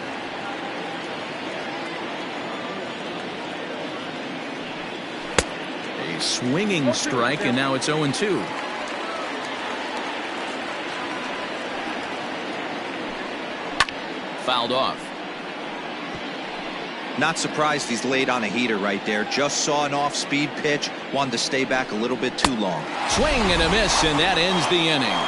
swinging strike, and now it's 0-2. Fouled off. Not surprised he's laid on a heater right there. Just saw an off-speed pitch. Wanted to stay back a little bit too long. Swing and a miss, and that ends the inning.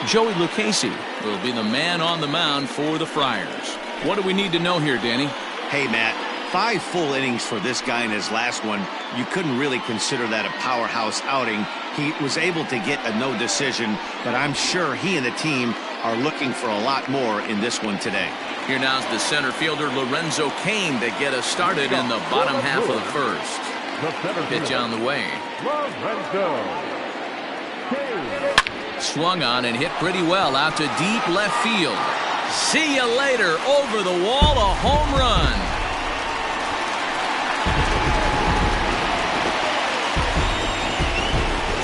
Joey Lucchesi will be the man on the mound for the Friars. What do we need to know here, Danny? Hey, Matt, 5 full innings for this guy in his last one. You couldn't really consider that a powerhouse outing. He was able to get a no decision, but I'm sure he and the team are looking for a lot more in this one today. Here now's the center fielder Lorenzo Cain to get us started in the bottom half of the first. Pitch on the way. Swung on and hit pretty well out to deep left field. See you later. Over the wall, a home run.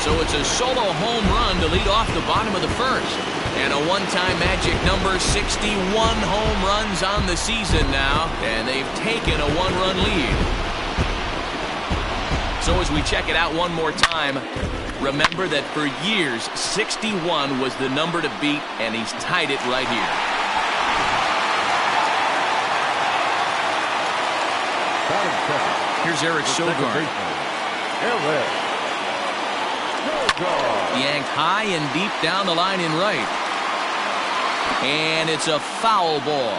So it's a solo home run to lead off the bottom of the first. And a one-time magic number, 61 home runs on the season now. And they've taken a 1-run lead. So as we check it out one more time, remember that for years, 61 was the number to beat, and he's tied it right here. Here's Eric Sogard. Yanked high and deep down the line in right. And it's a foul ball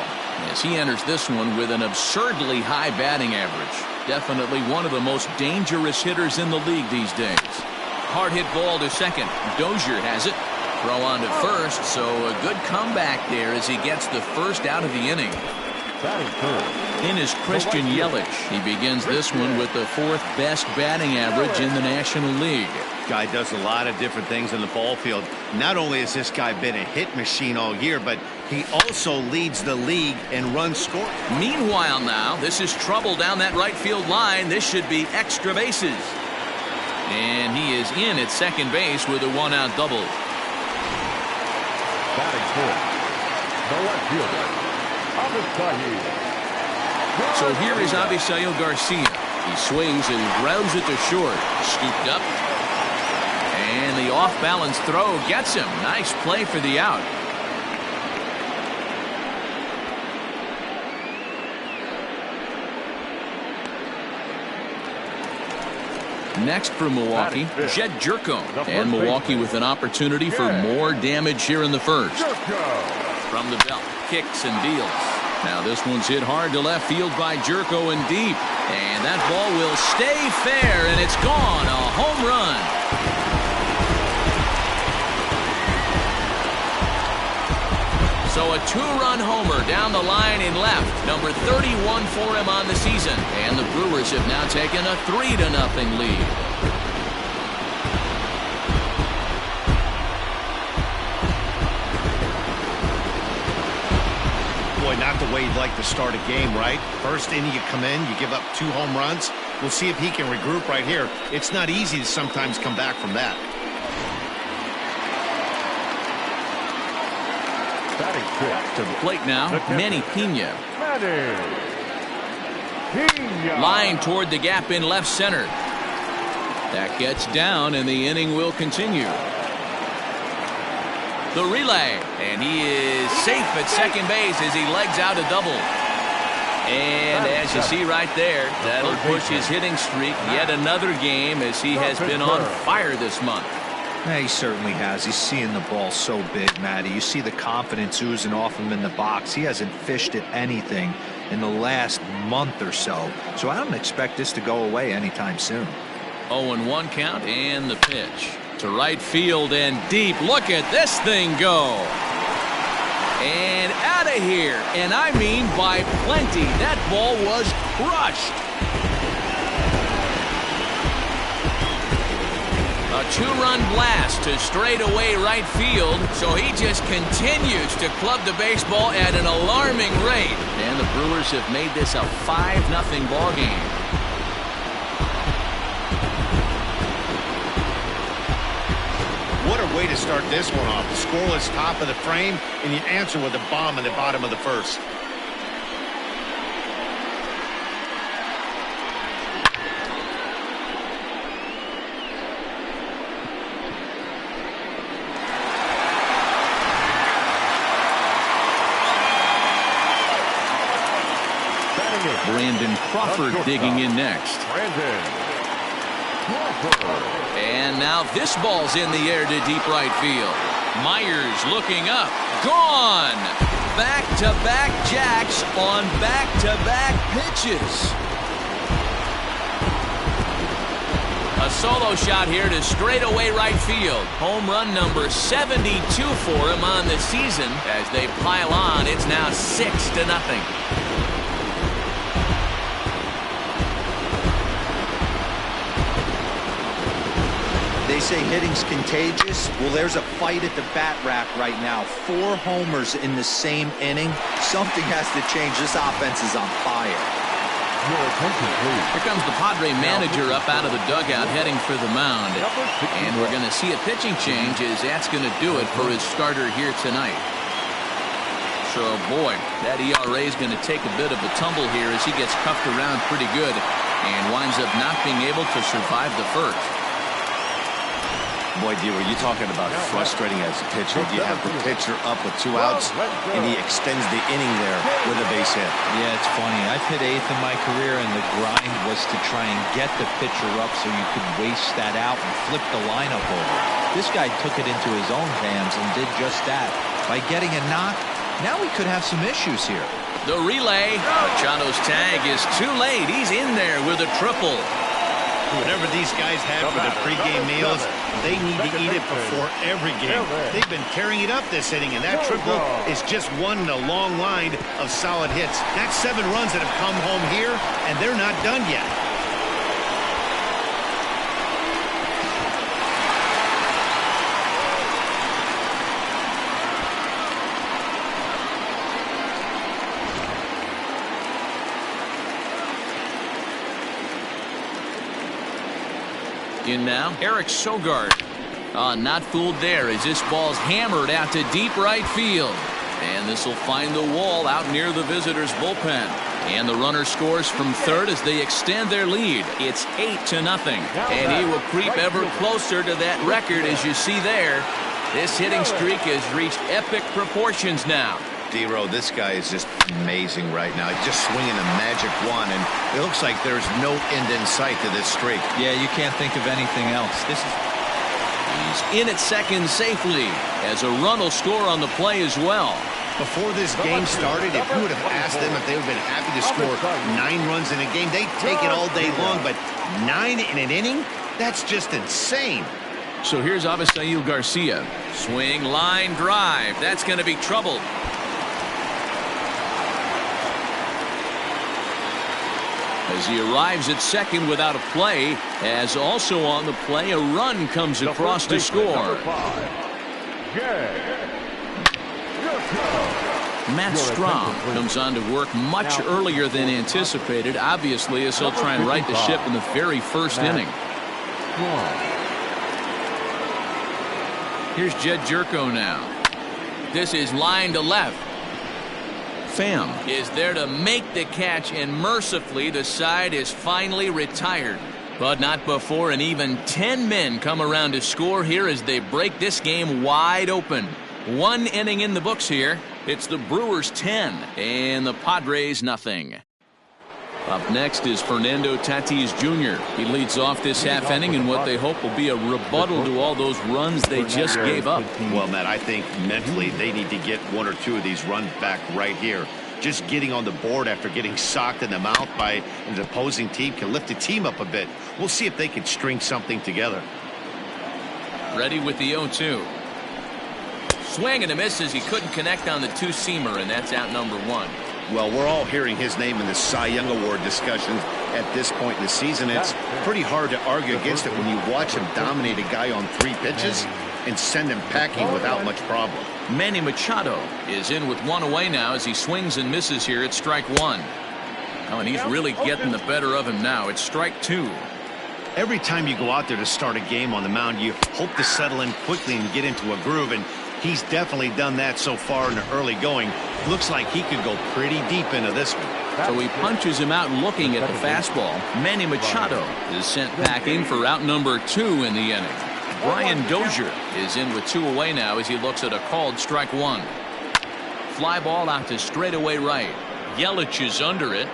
as he enters this one with an absurdly high batting average. Definitely one of the most dangerous hitters in the league these days. Hard hit ball to second. Dozier has it. Throw on to first, so a good comeback there as he gets the first out of the inning. In is Christian Yelich. He begins this one with the 4th best batting average in the National League. Guy does a lot of different things in the ball field. Not only has this guy been a hit machine all year, but he also leads the league in runs scored. Meanwhile now, this is trouble down that right field line. This should be extra bases. And he is in at second base with a 1-out double. Batting fourth, the left fielder, Avisail. So here is Avisail Garcia. He swings and grounds it to short. Scooped up. And the off-balance throw gets him. Nice play for the out. Next for Milwaukee, Jed Jerko. And Milwaukee with an opportunity for more damage here in the first. From the belt, kicks and deals. Now this one's hit hard to left field by Jerko and deep. And that ball will stay fair, and it's gone. A home run. So a 2-run homer down the line in left. Number 31 for him on the season. And the Brewers have now taken a 3-0 lead. Boy, not the way you'd like to start a game, right? First inning you come in, you give up 2 home runs. We'll see if he can regroup right here. It's not easy to sometimes come back from that. To the plate now, Manny Pena. Line toward the gap in left center. That gets down, and the inning will continue. The relay, and he is safe at second base as he legs out a double. And as you see right there, that'll push his hitting streak yet another game as he has been on fire this month. Yeah, he certainly has. He's seeing the ball so big, Matty. You see the confidence oozing off him in the box. He hasn't fished at anything in the last month or so. So I don't expect this to go away anytime soon. 0-1 count and the pitch. To right field and deep. Look at this thing go. And out of here. And I mean by plenty. That ball was crushed. A 2-run blast to straightaway right field, so he just continues to club the baseball at an alarming rate. And the Brewers have made this a 5-0 ball game. What a way to start this one off. The scoreless top of the frame, and you answer with a bomb in the bottom of the first. Brandon Crawford digging in next. Brandon Crawford. And now this ball's in the air to deep right field. Myers looking up. Gone. Back-to-back jacks on back-to-back pitches. A solo shot here to straightaway right field. Home run number 72 for him on the season. As they pile on, it's now 6-0. They say hitting's contagious. Well, there's a fight at the bat rack right now. 4 homers in the same inning. Something has to change. This offense is on fire. Your attention, please. Here comes the Padre manager up out of the dugout heading for the mound. And we're going to see a pitching change as that's going to do it for his starter here tonight. So, boy, that ERA is going to take a bit of a tumble here as he gets cuffed around pretty good and winds up not being able to survive the first. Boy, D, you're talking about frustrating as a pitcher. You have the pitcher up with 2 outs, and he extends the inning there with a base hit. Yeah, it's funny. I've hit 8th in my career, and the grind was to try and get the pitcher up so you could waste that out and flip the lineup over. This guy took it into his own hands and did just that. By getting a knock, now we could have some issues here. The relay. Machado's tag is too late. He's in there with a triple. Whatever these guys have for their pregame meals, they need to eat it before every game. They've been tearing it up this inning, and that triple is just one in a long line of solid hits. That's 7 runs that have come home here, and they're not done yet. In now, Eric Sogard. Not fooled there as this ball's hammered out to deep right field. And this will find the wall out near the visitors' bullpen. And the runner scores from third as they extend their lead. It's 8-0. And he will creep ever closer to that record as you see there. This hitting streak has reached epic proportions now. D-Row, this guy is just amazing right now. Just swinging a magic wand, and it looks like there's no end in sight to this streak. Yeah, you can't think of anything else. He's in at second safely as a run will score on the play as well. Before this game started, if you would have asked them if they would have been happy to score 9 runs in a game, they'd take it all day long. But 9 in an inning? That's just insane. So here's Avisail Garcia. Swing, line, drive. That's going to be trouble. As he arrives at second without a play, as also on the play, a run comes across to score. Matt Strom comes on to work much earlier than anticipated, obviously, as he'll try and right the ship in the very first inning. Here's Jed Jerko now. This is line to left. Pham is there to make the catch, and mercifully the side is finally retired. But not before an even 10 men come around to score here as they break this game wide open. 1 inning in the books here. It's the Brewers 10 and the Padres nothing. Up next is Fernando Tatis Jr. He leads off this half inning in what they hope will be a rebuttal to all those runs they just gave up. Well, Matt, I think mentally they need to get 1 or 2 of these runs back right here. Just getting on the board after getting socked in the mouth by an opposing team can lift the team up a bit. We'll see if they can string something together. Ready with the 0-2. Swing and a miss as he couldn't connect on the 2-seamer, and that's out number 1. Well, we're all hearing his name in the Cy Young Award discussions at this point in the season. It's pretty hard to argue against it when you watch him dominate a guy on 3 pitches and send him packing without much problem. Manny Machado is in with 1 away now as he swings and misses here at strike 1. Oh, and he's really getting the better of him now. It's strike 2. Every time you go out there to start a game on the mound, you hope to settle in quickly and get into a groove, and he's definitely done that so far in the early going. Looks like he could go pretty deep into this one. So he punches him out looking at the fastball. Manny Machado is sent packing for out number 2 in the inning. Brian Dozier is in with 2 away now as he looks at a called strike 1. Fly ball out to straightaway right. Yelich is under it.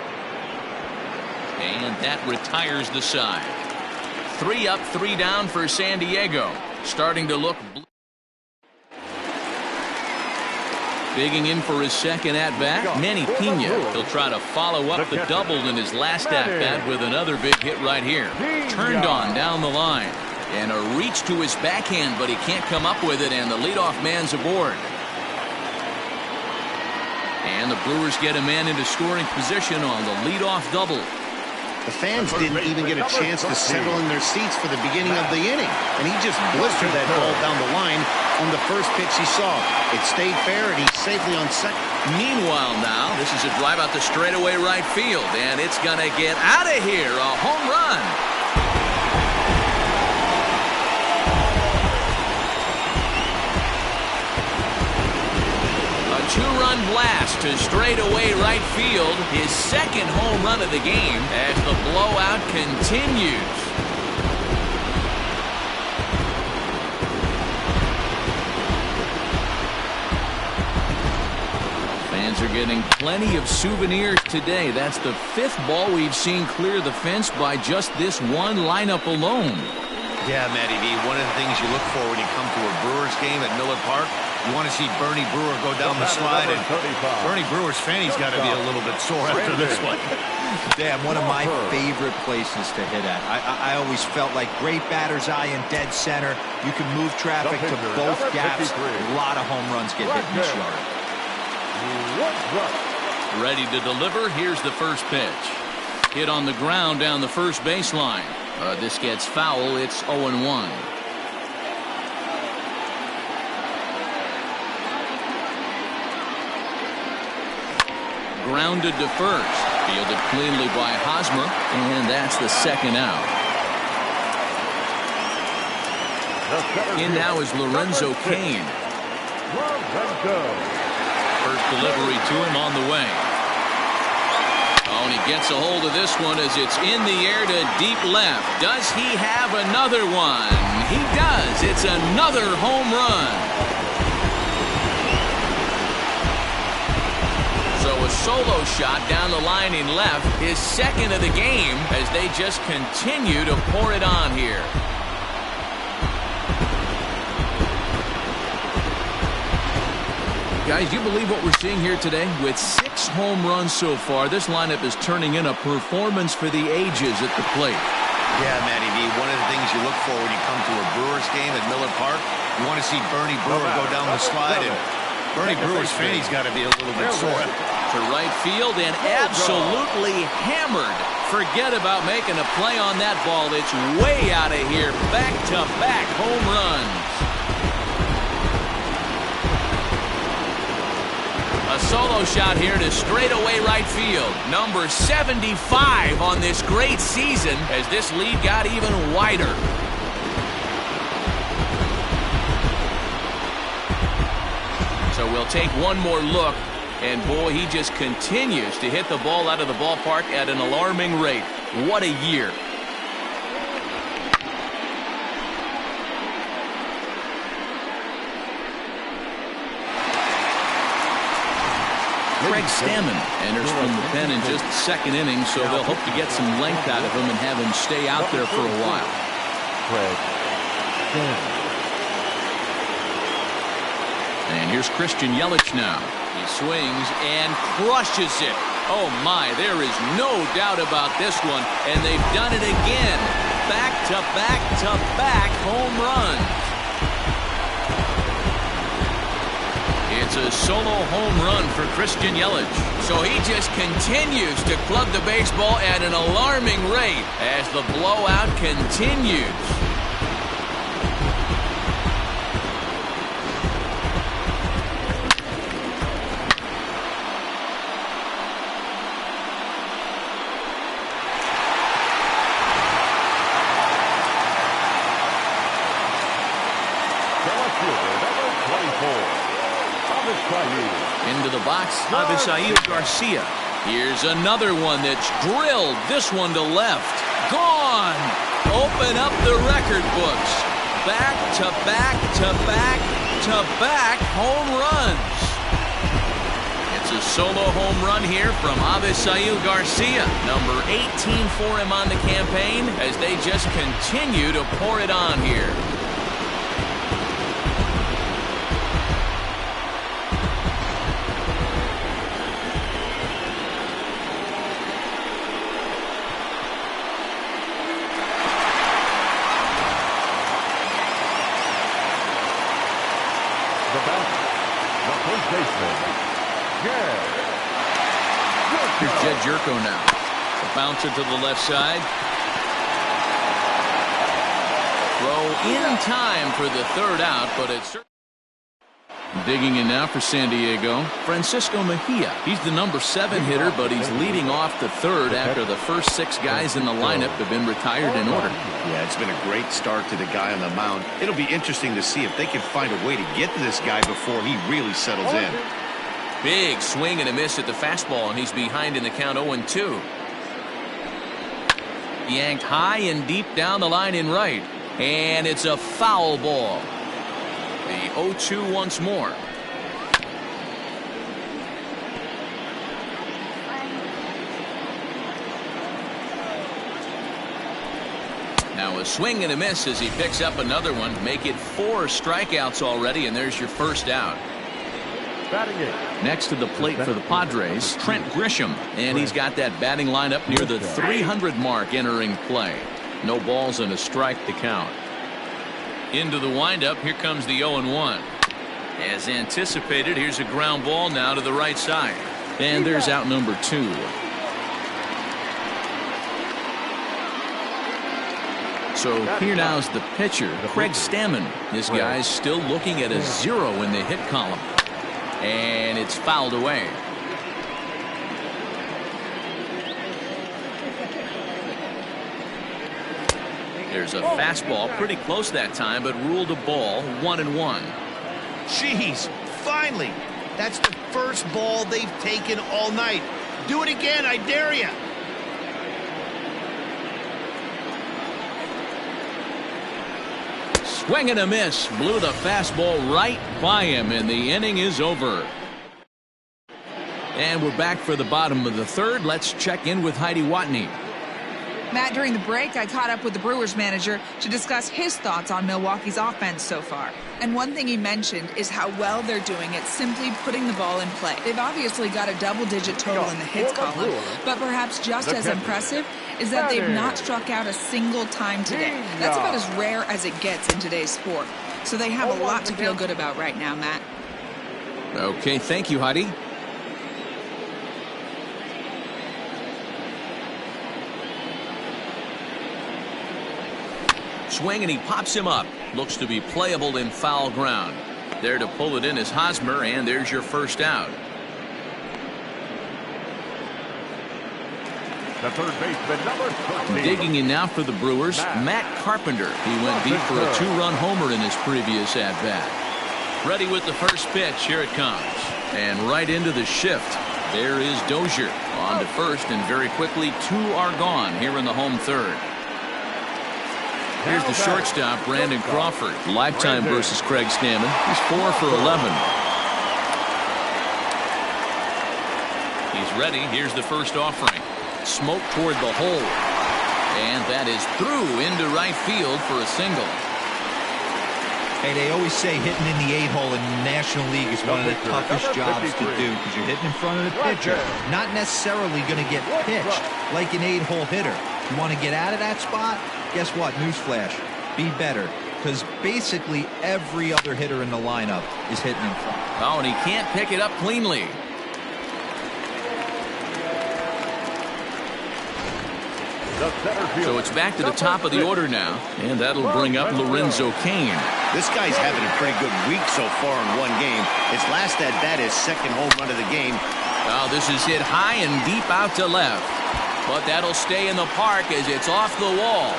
And that retires the side. 3 up, 3 down for San Diego. Starting to look digging in for his second at-bat, Manny Pena. He'll try to follow up the double in his last at-bat with another big hit right here. Turned on down the line. And a reach to his backhand, but he can't come up with it, and the leadoff man's aboard. And the Brewers get a man into scoring position on the leadoff double. The fans didn't even get a chance to settle in their seats for the beginning of the inning, and he just blistered that ball down the line on the first pitch he saw. It stayed fair, and he's safely on second. Meanwhile now, this is a drive out to straightaway right field, and it's going to get out of here. A home run. A 2-run blast to straightaway right field. His second home run of the game as the blowout continues. Fans are getting plenty of souvenirs today. That's the 5th ball we've seen clear the fence by just this one lineup alone. Yeah, Matty V, one of the things you look for when you come to a Brewers game at Miller Park, you want to see Bernie Brewer go down the slide, and Bernie Brewer's fanny's got to be a little bit sore after this one. Damn, one of my favorite places to hit at. I always felt like great batter's eye in dead center. You can move traffic to both gaps. A lot of home runs get hit in this yard. Ready to deliver. Here's the first pitch. Hit on the ground down the first baseline. This gets foul. It's 0-1. Grounded to first. Fielded cleanly by Hosmer, and that's the second out. In now is Lorenzo Cain. First delivery to him on the way. Oh, and he gets a hold of this one as it's in the air to deep left. Does he have another one? He does. It's another home run. So a solo shot down the line in left, his second of the game, as they just continue to pour it on here. Guys, do you believe what we're seeing here today? With 6 home runs so far, this lineup is turning in a performance for the ages at the plate. Yeah, Matty V, one of the things you look for when you come to a Brewers game at Miller Park, you want to see Bernie Brewer go down the slide, and Bernie Brewer's fanny's got to be a little bit sore. To right field and absolutely hammered. Forget about making a play on that ball. It's way out of here. Back-to-back home runs. A solo shot here to straightaway right field. Number 75 on this great season as this lead got even wider. So we'll take one more look. And boy, he just continues to hit the ball out of the ballpark at an alarming rate. What a year. Craig Stammen enters from the pen in just the second inning, so they'll hope to get some length out of him and have him stay out there for a while. And here's Christian Yelich now. He swings and crushes it. Oh my, there is no doubt about this one, and they've done it again. Back-to-back-to-back home runs. It's a solo home run for Christian Yelich. So he just continues to club the baseball at an alarming rate as the blowout continues. Into the box, Avisail Garcia. Here's another one that's drilled. This one to left. Gone. Open up the record books. Back-to-back-to-back-to-back home runs. It's a solo home run here from Avisail Garcia. Number 18 for him on the campaign as they just continue to pour it on here. Here's Jed Jerko now. A bouncer to the left side. Throw in time for the third out, but it's digging in now for San Diego. Francisco Mejia. He's the number 7 hitter, but he's leading off the third after the first 6 guys in the lineup have been retired in order. Yeah, it's been a great start to the guy on the mound. It'll be interesting to see if they can find a way to get to this guy before he really settles in. Big swing and a miss at the fastball, and he's behind in the count 0-2. Yanked high and deep down the line in right. And it's a foul ball. The 0-2 once more. Now a swing and a miss as he picks up another one. Make it 4 strikeouts already, and there's your first out. Next to the plate for the Padres, Trent Grisham, and he's got that batting lineup near the 300 mark entering play. No balls and a strike to count. Into the windup, here comes the 0-1. As anticipated, here's a ground ball now to the right side. And there's out number 2. So here now's the pitcher, Craig Stammen. This guy's still looking at a 0 in the hit column. And it's fouled away. There's a fastball pretty close that time, but ruled a ball. 1-1. Jeez, finally. That's the first ball they've taken all night. Do it again, I dare you. Swing and a miss. Blew the fastball right by him, and the inning is over. And we're back for the bottom of the third. Let's check in with Heidi Watney. Matt, during the break, I caught up with the Brewers manager to discuss his thoughts on Milwaukee's offense so far. And one thing he mentioned is how well they're doing at simply putting the ball in play. They've obviously got a double-digit total in the hits column, but perhaps just as impressive is that they've not struck out a single time today. That's about as rare as it gets in today's sport. So they have a lot to feel good about right now, Matt. Okay, thank you, Heidi. Swing and he pops him up. Looks to be playable in foul ground. There to pull it in is Hosmer, and there's your first out. The third baseman, number 13. Digging in now for the Brewers, Matt Carpenter. He went deep for a 2-run homer in his previous at-bat. Ready with the first pitch. Here it comes. And right into the shift. There is Dozier on to first, and very quickly 2 are gone here in the home third. Here's the shortstop, Brandon Crawford. Lifetime versus Craig Stammen. He's 4 for 11. He's ready. Here's the first offering. Smoke toward the hole. And that is through into right field for a single. Hey, they always say hitting in the 8-hole in the National League is one of the toughest jobs to do because you're hitting in front of the pitcher, not necessarily going to get pitched like an 8-hole hitter. You want to get out of that spot? Guess what? Newsflash. Be better. Because basically every other hitter in the lineup is hitting in front. Oh, and he can't pick it up cleanly. So it's back to the top of the order now. And that'll bring up Lorenzo Cain. This guy's having a pretty good week so far in one game. His last at-bat is second home run of the game. Oh, this is hit high and deep out to left. But that'll stay in the park as it's off the wall.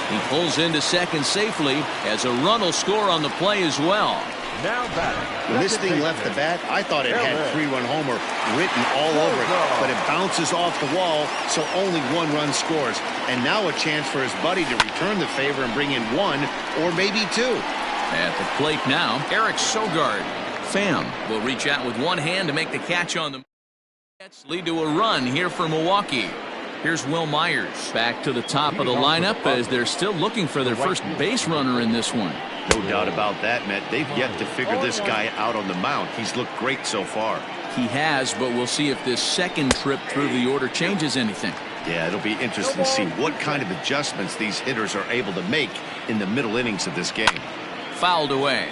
He pulls into second safely as a run will score on the play as well. Now batting. When this thing left the bat, I thought it had 3-run homer written all over it, but it bounces off the wall, so only 1 run scores. And now a chance for his buddy to return the favor and bring in 1 or maybe 2. At the plate now, Eric Sogard. Pham will reach out with one hand to make the catch on the Mets. Lead to a run here for Milwaukee. Here's Will Myers back to the top of the lineup as they're still looking for their first base runner in this one. No doubt about that, Matt. They've yet to figure this guy out on the mound. He's looked great so far. He has, but we'll see if this second trip through the order changes anything. Yeah, it'll be interesting to see what kind of adjustments these hitters are able to make in the middle innings of this game. Fouled away.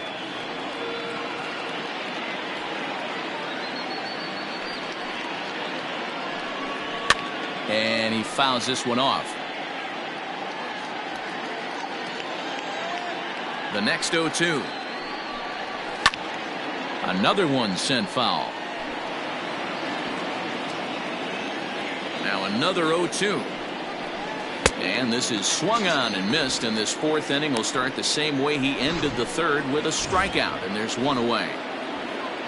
And he fouls this one off. The next 0-2. Another one sent foul. Now another 0-2. And this is swung on and missed, and this fourth inning will start the same way he ended the third, with a strikeout, and there's one away.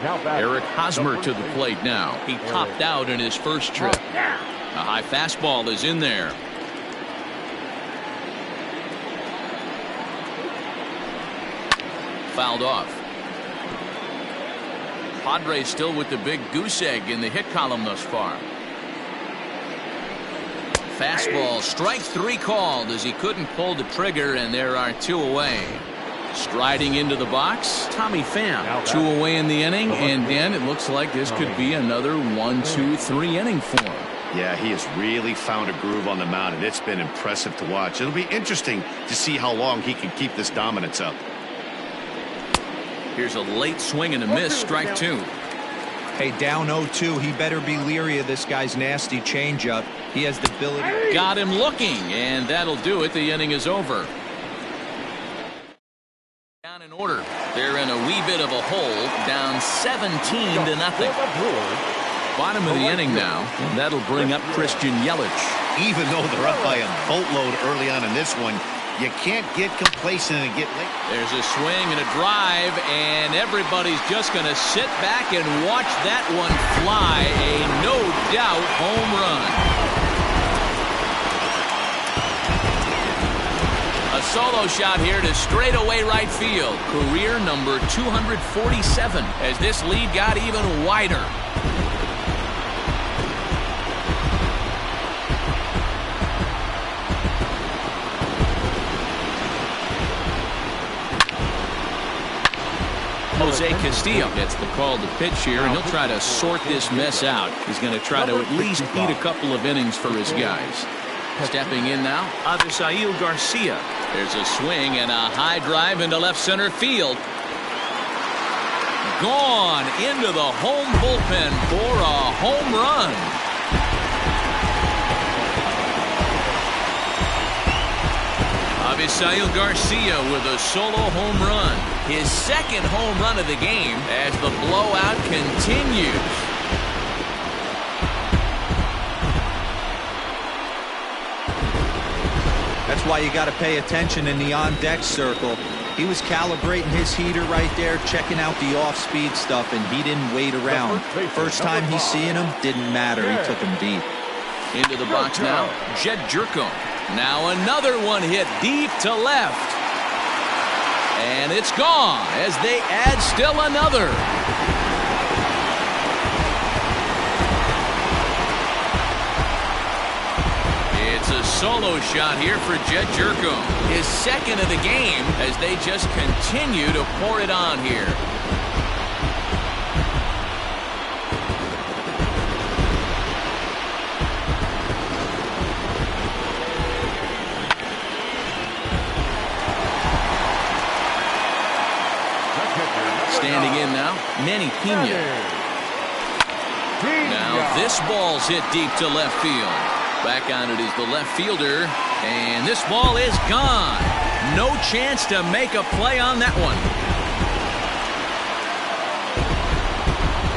Eric Hosmer to the plate now. He popped out in his first trip. A high fastball is in there. Fouled off. Padres still with the big goose egg in the hit column thus far. Fastball, strike three called as he couldn't pull the trigger, and there are two away. Striding into the box, Tommy Pham. Two away in the inning, and Dan, it looks like this could be another 1-2-3 inning for him. Yeah, he has really found a groove on the mound, and it's been impressive to watch. It'll be interesting to see how long he can keep this dominance up. Here's a late swing and a miss, strike two. Hey, down 0-2. He better be leery of this guy's nasty changeup. He has the ability. Got him looking, and that'll do it. The inning is over. Down in order. They're in a wee bit of a hole, down 17-0. Bottom of the inning now, and that'll bring up Christian Yelich. Even though they're up by a boatload early on in this one, you can't get complacent and get late. There's a swing and a drive, and everybody's just going to sit back and watch that one fly. A no-doubt home run. A solo shot here to straightaway right field. Career number 247 as this lead got even wider. Jose Castillo gets the call to pitch here, and he'll try to sort this mess out. He's going to try to at least eat a couple of innings for his guys. Stepping in now, Avisail Garcia. There's a swing and a high drive into left center field. Gone into the home bullpen for a home run. Avisail Garcia with a solo home run. His second home run of the game as the blowout continues. That's why you got to pay attention in the on-deck circle. He was calibrating his heater right there, checking out the off-speed stuff, and he didn't wait around. First time he's seeing him, didn't matter. He took him deep. Into the box now, Jed Jerko. Now another one hit deep to left. And it's gone as they add still another. It's a solo shot here for Jed Jerko. His second of the game as they just continue to pour it on here. Standing in now, Manny Pena. Now this ball's hit deep to left field. Back on it is the left fielder, and this ball is gone. No chance to make a play on that one.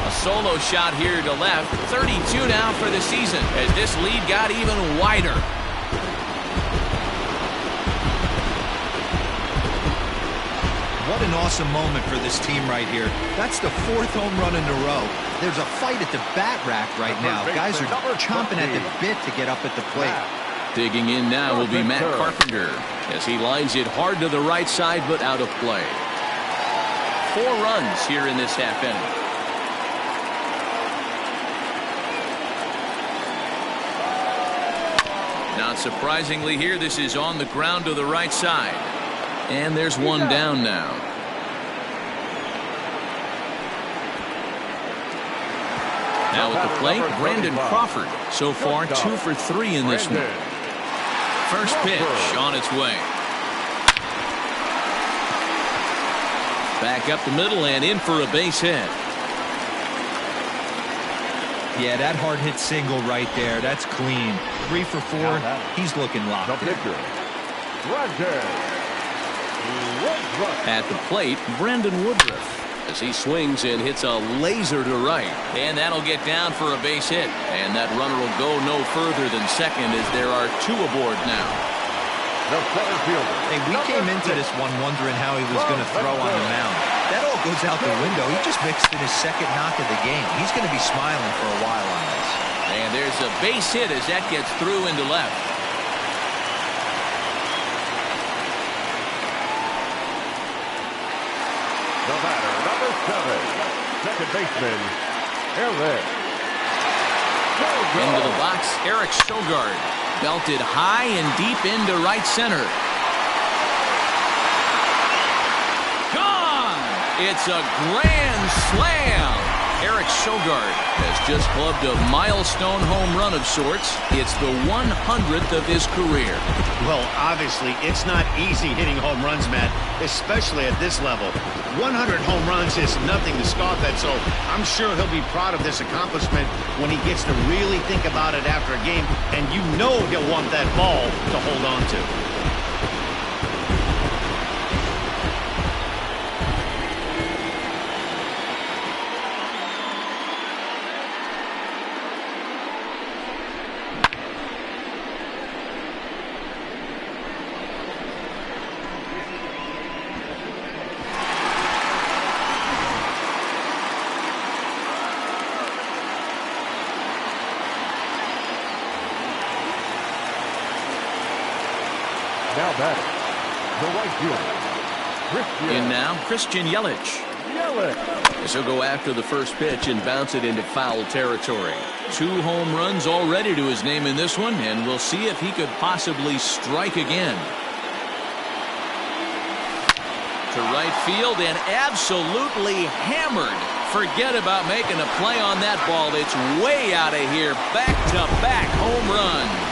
A solo shot here to left. 32 now for the season as this lead got even wider. What an awesome moment for this team right here. That's the fourth home run in a row. There's a fight at the bat rack right now. Guys are chomping at the bit to get up at the plate. Digging in now will be Matt Carpenter as he lines it hard to the right side but out of play. 4 runs here in this half inning. Not surprisingly here, this is on the ground to the right side. And there's one down now. Now at the plate, Brandon Crawford. So far, 2 for 3 in this one. First pitch on its way. Back up the middle and in for a base hit. Yeah, that hard hit single right there. That's clean. 3 for 4. He's looking locked in. At the plate, Brandon Woodruff. As he swings and hits a laser to right. And that'll get down for a base hit. And that runner will go no further than second as there are 2 aboard now. Hey, we came into this one wondering how he was going to throw on the mound. That all goes out the window. He just mixed in his second knock of the game. He's going to be smiling for a while on this. And there's a base hit as that gets through into left. The batter, number 7, second baseman, Eric. Into the box, Eric Sogard. Belted high and deep into right center. Gone! It's a grand slam. Eric Sogard has just clubbed a milestone home run of sorts. It's the 100th of his career. Well, obviously, it's not easy hitting home runs, Matt, especially at this level. 100 home runs is nothing to scoff at, so I'm sure he'll be proud of this accomplishment when he gets to really think about it after a game, and you know he'll want that ball to hold on to. Now batting, the right fielder, In now, Christian Yelich. This will go after the first pitch and bounce it into foul territory. 2 home runs already to his name in this one, and we'll see if he could possibly strike again. To right field and absolutely hammered. Forget about making a play on that ball. It's way out of here. Back-to-back home runs.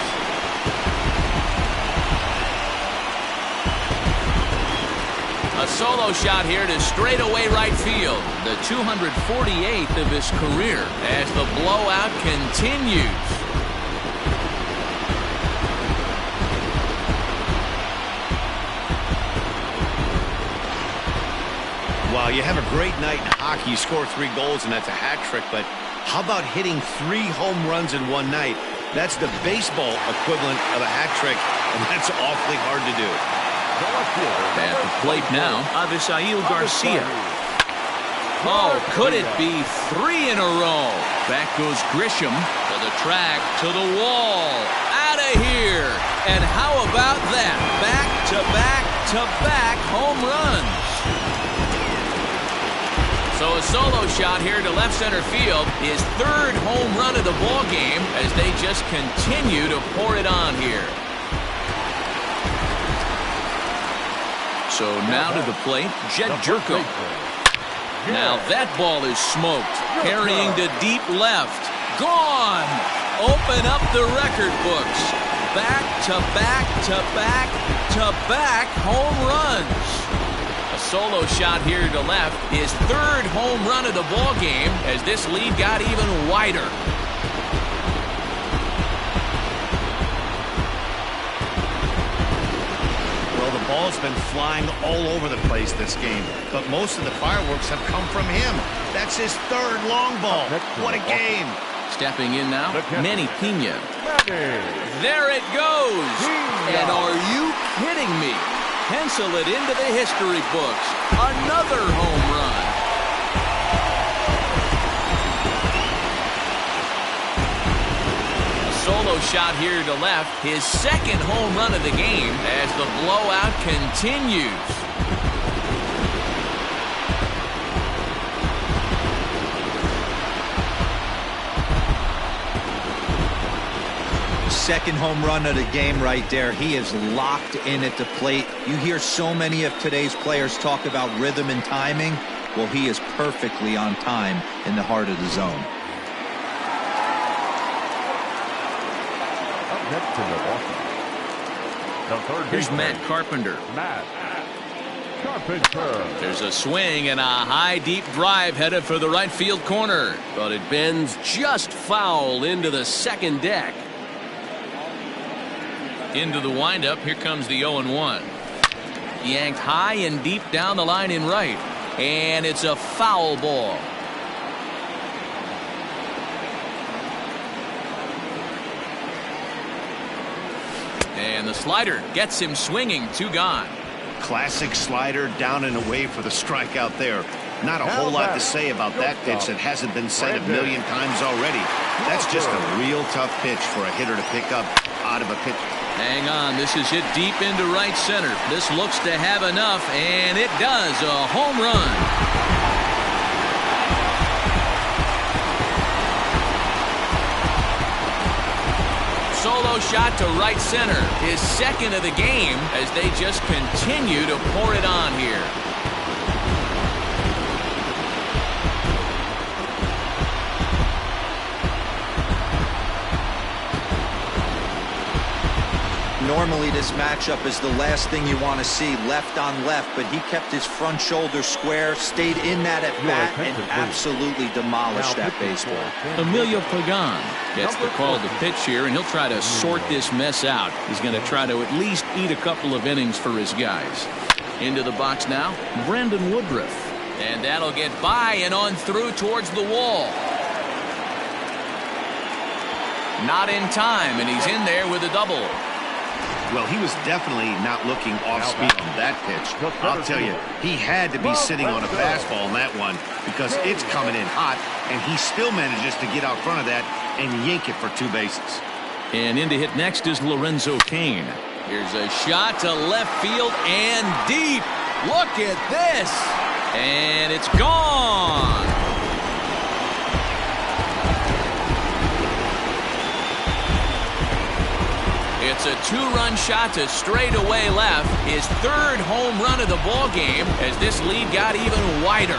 A solo shot here to straightaway right field. The 248th of his career as the blowout continues. Wow, you have a great night in hockey. You score 3 goals, and that's a hat trick. But how about hitting 3 home runs in one night? That's the baseball equivalent of a hat trick, and that's awfully hard to do. At the plate now, Avisail Garcia. Oh, could it be 3 in a row? Back goes Grisham to the track, to the wall. Out of here. And how about that? Back-to-back-to-back home runs. So a solo shot here to left center field. His 3rd home run of the ball game as they just continue to pour it on here. So now to the plate, Jed Jerko. Now that ball is smoked. Carrying to deep left. Gone! Open up the record books. Back-to-back-to-back-to-back home runs. A solo shot here to left. His 3rd home run of the ball game as this lead got even wider. Ball's been flying all over the place this game, but most of the fireworks have come from him. That's his 3rd long ball. What a game. Stepping in now, Manny Pena. There it goes. And are you kidding me? Pencil it into the history books. Another home run. Solo shot here to left. His 2nd home run of the game as the blowout continues. second home run of the game right there. He is locked in at the plate. You hear so many of today's players talk about rhythm and timing. Well, he is perfectly on time in the heart of the zone. Up next to Milwaukee. The third Here's baseman, Matt Carpenter. Matt Carpenter. There's a swing and a high deep drive headed for the right field corner, but it bends just foul into the second deck. Into the windup, here comes the 0-1. Yanked high and deep down the line in right, and it's a foul ball. And the slider gets him swinging. 2 gone. Classic slider down and away for the strikeout there. Not a whole lot to say about that pitch that hasn't been said a million times already. That's just a real tough pitch for a hitter to pick up out of a pitch. Hang on, this is hit deep into right center. This looks to have enough, and it does. A home run. Solo shot to right center. His second of the game as they just continue to pour it on here. Normally this matchup is the last thing you want to see, left on left, but he kept his front shoulder square, stayed in that at bat, and absolutely demolished that baseball. Emilio Pagan gets the call to pitch here, and he'll try to sort this mess out. He's going to try to at least eat a couple of innings for his guys. Into the box now, Brandon Woodruff. And that'll get by and on through towards the wall. Not in time, and he's in there with a double. Well, he was definitely not looking off speed on that pitch. I'll tell you, he had to be sitting on a fastball on that one because it's coming in hot, and he still manages to get out front of that and yank it for 2 bases. And in to hit next is Lorenzo Cain. Here's a shot to left field and deep. Look at this. And it's gone. It's a 2-run shot to straightaway left. His 3rd home run of the ball game as this lead got even wider.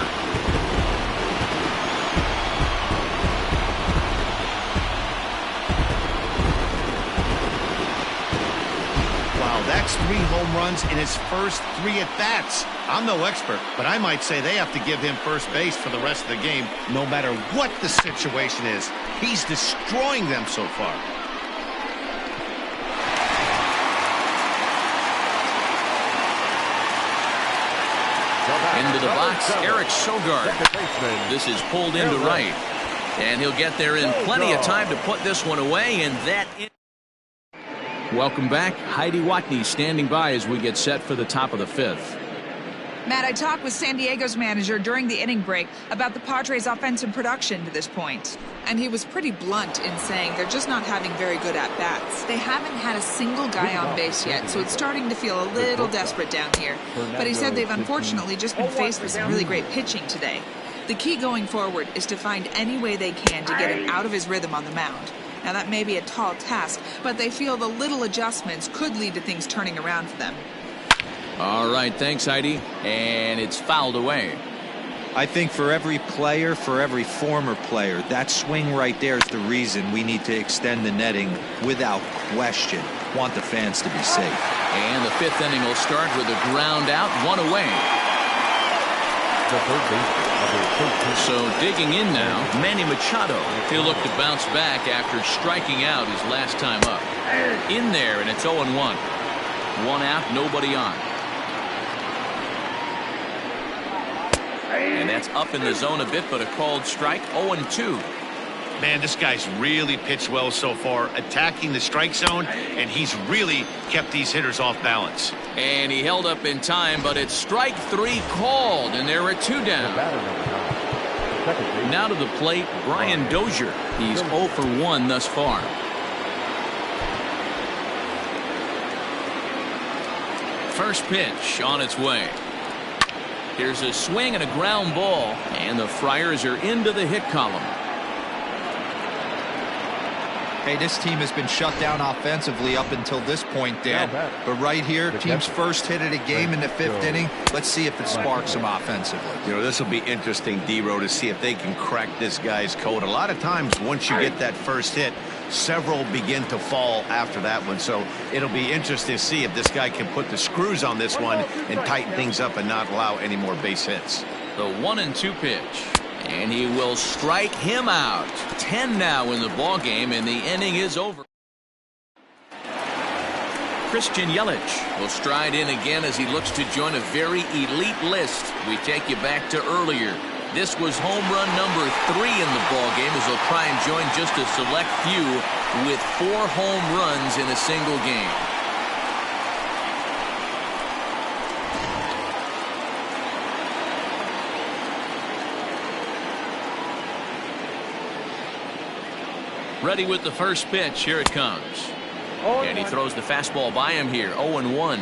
Wow, that's 3 home runs in his first 3 at-bats. I'm no expert, but I might say they have to give him first base for the rest of the game, no matter what the situation is. He's destroying them so far. Into the box, Eric Sogard. This is pulled into right. And he'll get there in plenty of time to put this one away, and that is... Welcome back. Heidi Watney standing by as we get set for the top of the 5th. Matt, I talked with San Diego's manager during the inning break about the Padres' offensive production to this point. And he was pretty blunt in saying they're just not having very good at-bats. They haven't had a single guy on base yet, so it's starting to feel a little desperate down here. But he said they've unfortunately just been faced with some really great pitching today. The key going forward is to find any way they can to get him out of his rhythm on the mound. Now, that may be a tall task, but they feel the little adjustments could lead to things turning around for them. All right, thanks, Heidi. And it's fouled away. I think for every player, for every former player, that swing right there is the reason we need to extend the netting without question. Want the fans to be safe. And the 5th inning will start with a ground out, 1 away. So digging in now, Manny Machado. He'll look to bounce back after striking out his last time up. In there, and it's 0-1. 1 out, nobody on. And that's up in the zone a bit, but a called strike. 0-2. Man, this guy's really pitched well so far, attacking the strike zone, and he's really kept these hitters off balance. And he held up in time, but it's strike 3 called, and there are 2 down. Now to the plate, Brian Dozier. He's 0 for 1 thus far. First pitch on its way. Here's a swing and a ground ball, and the Friars are into the hit column. Hey, this team has been shut down offensively up until this point, Dan. But right here, team's first hit of the game in the 5th inning. Let's see if it sparks them offensively. You know, this will be interesting, D-Row, to see if they can crack this guy's code. A lot of times, once you get that first hit, several begin to fall after that one. So it'll be interesting to see if this guy can put the screws on this one and tighten things up and not allow any more base hits. The 1-2 pitch. And he will strike him out. 10 now in the ball game, and the inning is over. Christian Yelich will stride in again as he looks to join a very elite list. We take you back to earlier. This was home run number 3 in the ball game as he'll try and join just a select few with 4 home runs in a single game. Ready with the first pitch. Here it comes. And he throws the fastball by him here. 0-1.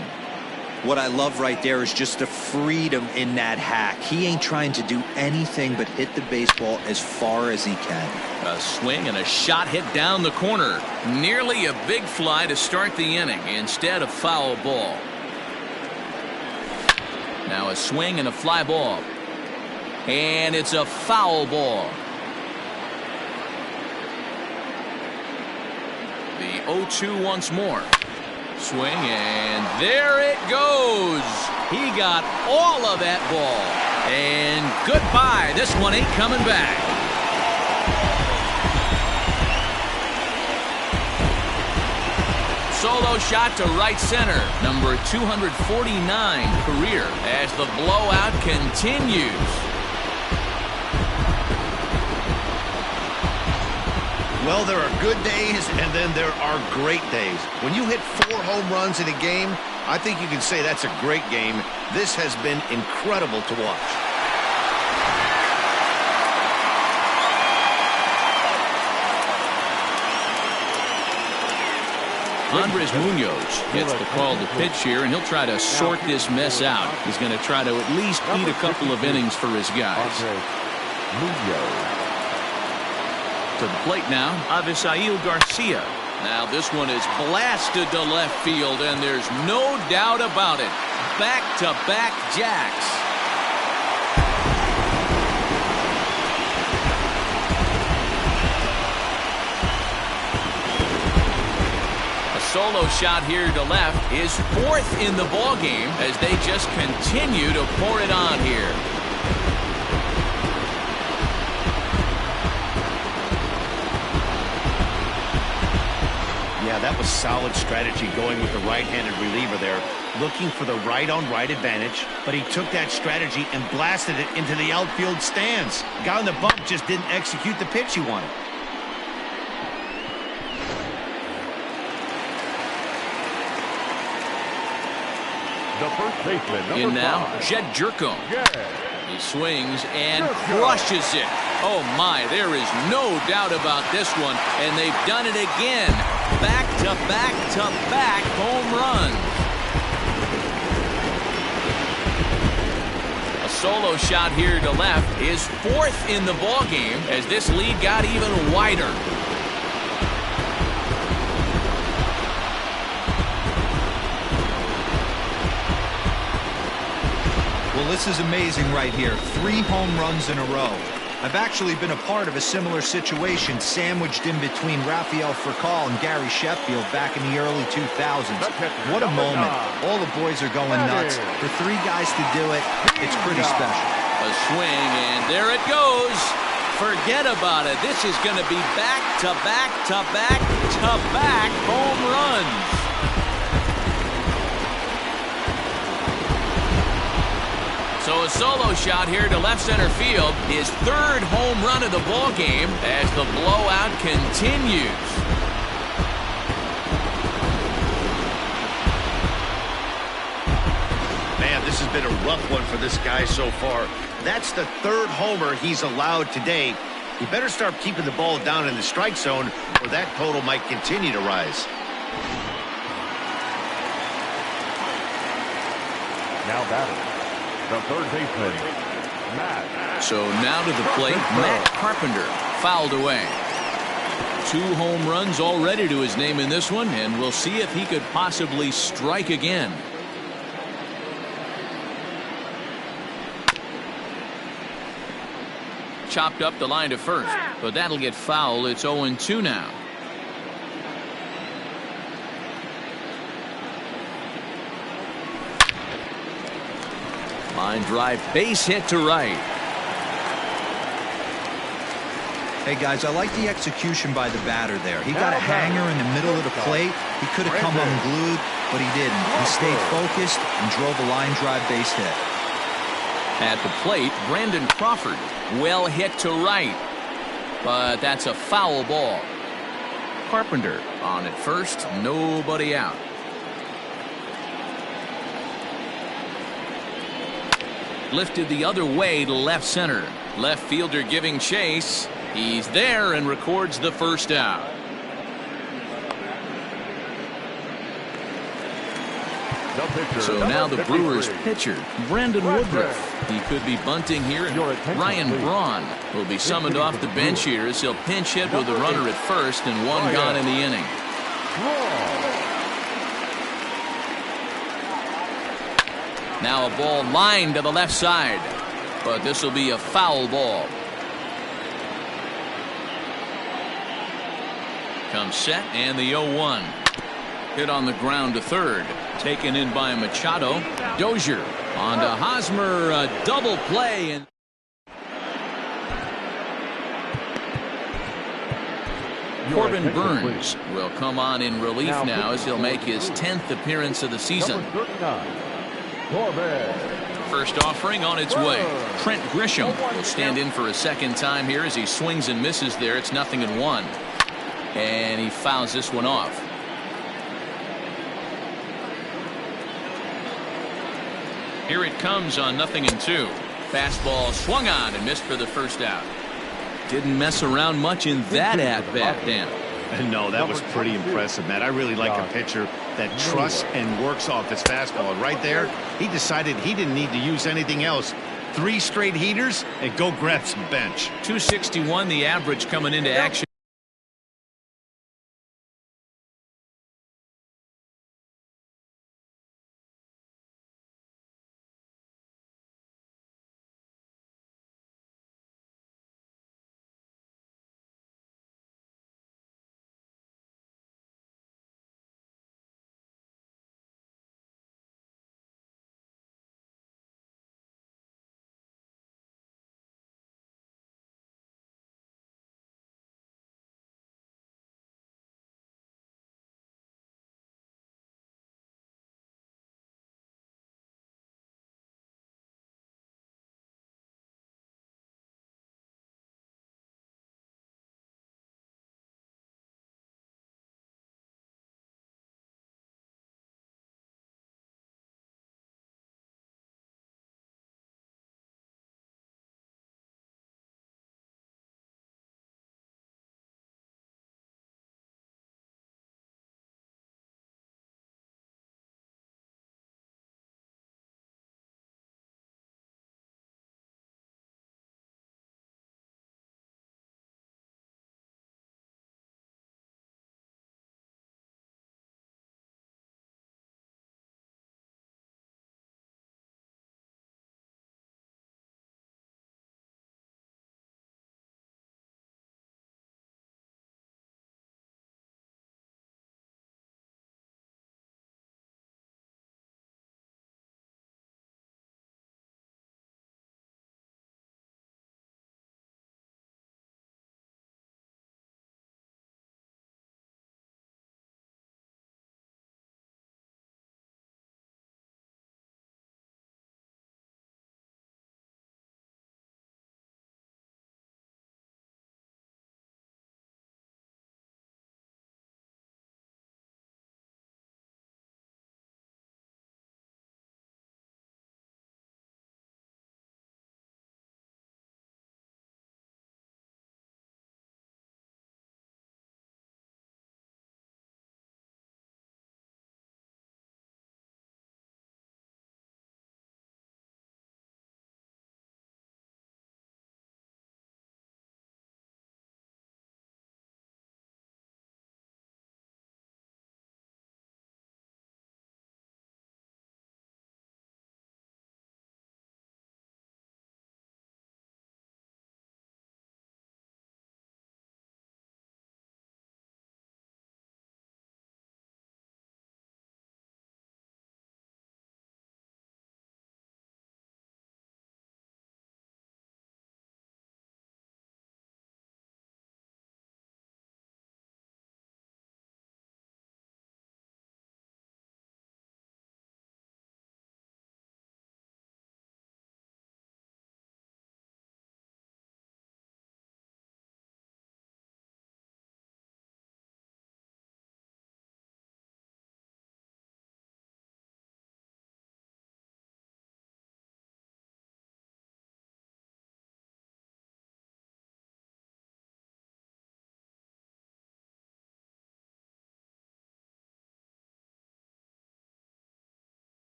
What I love right there is just the freedom in that hack. He ain't trying to do anything but hit the baseball as far as he can. A swing and a shot hit down the corner. Nearly a big fly to start the inning. Instead, a foul ball. Now a swing and a fly ball. And it's a foul ball. The 0-2 once more. Swing, and there it goes. He got all of that ball. And goodbye. This one ain't coming back. Solo shot to right center. Number 249 career as the blowout continues. Well, there are good days, and then there are great days. When you hit 4 home runs in a game, I think you can say that's a great game. This has been incredible to watch. Andres Munoz gets the call to pitch here, and he'll try to sort this mess out. He's going to try to at least eat a couple of innings for his guys. To the plate now, Avisail Garcia. Now this one is blasted to left field, and there's no doubt about it. Back-to-back jacks. A solo shot here to left is 4th in the ball game as they just continue to pour it on here. Yeah, that was solid strategy going with the right-handed reliever there, looking for the right-on-right advantage, but he took that strategy and blasted it into the outfield stands. Guy on the bump just didn't execute the pitch he wanted. The first baseman, number In now, 5. Jed Jerko. Yeah. He swings and crushes it. Oh my, there is no doubt about this one, and they've done it again. Back-to-back-to-back home runs. A solo shot here to left is 4th in the ball game as this lead got even wider. Well, this is amazing right here. 3 home runs in a row. I've actually been a part of a similar situation sandwiched in between Rafael Furcal and Gary Sheffield back in the early 2000s. What a moment. All the boys are going nuts. For 3 guys to do it, it's pretty special. A swing, and there it goes. Forget about it. This is going to be back-to-back-to-back-to-back home runs. So a solo shot here to left center field, his 3rd home run of the ball game as the blowout continues. Man, this has been a rough one for this guy so far. That's the 3rd homer he's allowed today. He better start keeping the ball down in the strike zone, or that total might continue to rise. Now batting, the third baseman, Matt. So now to the plate, Matt Carpenter fouled away. 2 home runs already to his name in this one, and we'll see if he could possibly strike again. Chopped up the line to first, but that'll get foul. It's 0-2 now. Line drive, base hit to right. Hey guys, I like the execution by the batter there. He got a hanger in the middle of the plate. He could have come unglued, but he didn't. He stayed focused and drove a line drive base hit. At the plate, Brandon Crawford. Well hit to right, but that's a foul ball. Carpenter on at first, nobody out. Lifted the other way to left center. Left fielder giving chase. He's there and records the first out. So now the Brewers pitcher, Brandon Woodruff. He could be bunting here. Ryan Braun will be summoned off the bench here as he'll pinch hit with a runner at first and 1 gone in the inning. Now a ball lined to the left side, but this will be a foul ball. Comes set and the 0-1. Hit on the ground to third. Taken in by Machado. Dozier on to Hosmer. A double play. And Corbin Burns will come on in relief now as he'll make his 10th appearance of the season. First offering on its way. Trent Grisham will stand in for a second time here as he swings and misses there. It's 0-1. And he fouls this one off. Here it comes on 0-2. Fastball swung on and missed for the first out. Didn't mess around much in that at-bat, Dan. No, that was pretty impressive, Matt. I really like a pitcher that trusts and works off his fastball. And right there, he decided he didn't need to use anything else. 3 straight heaters and go grab some bench. 261 the average coming into action.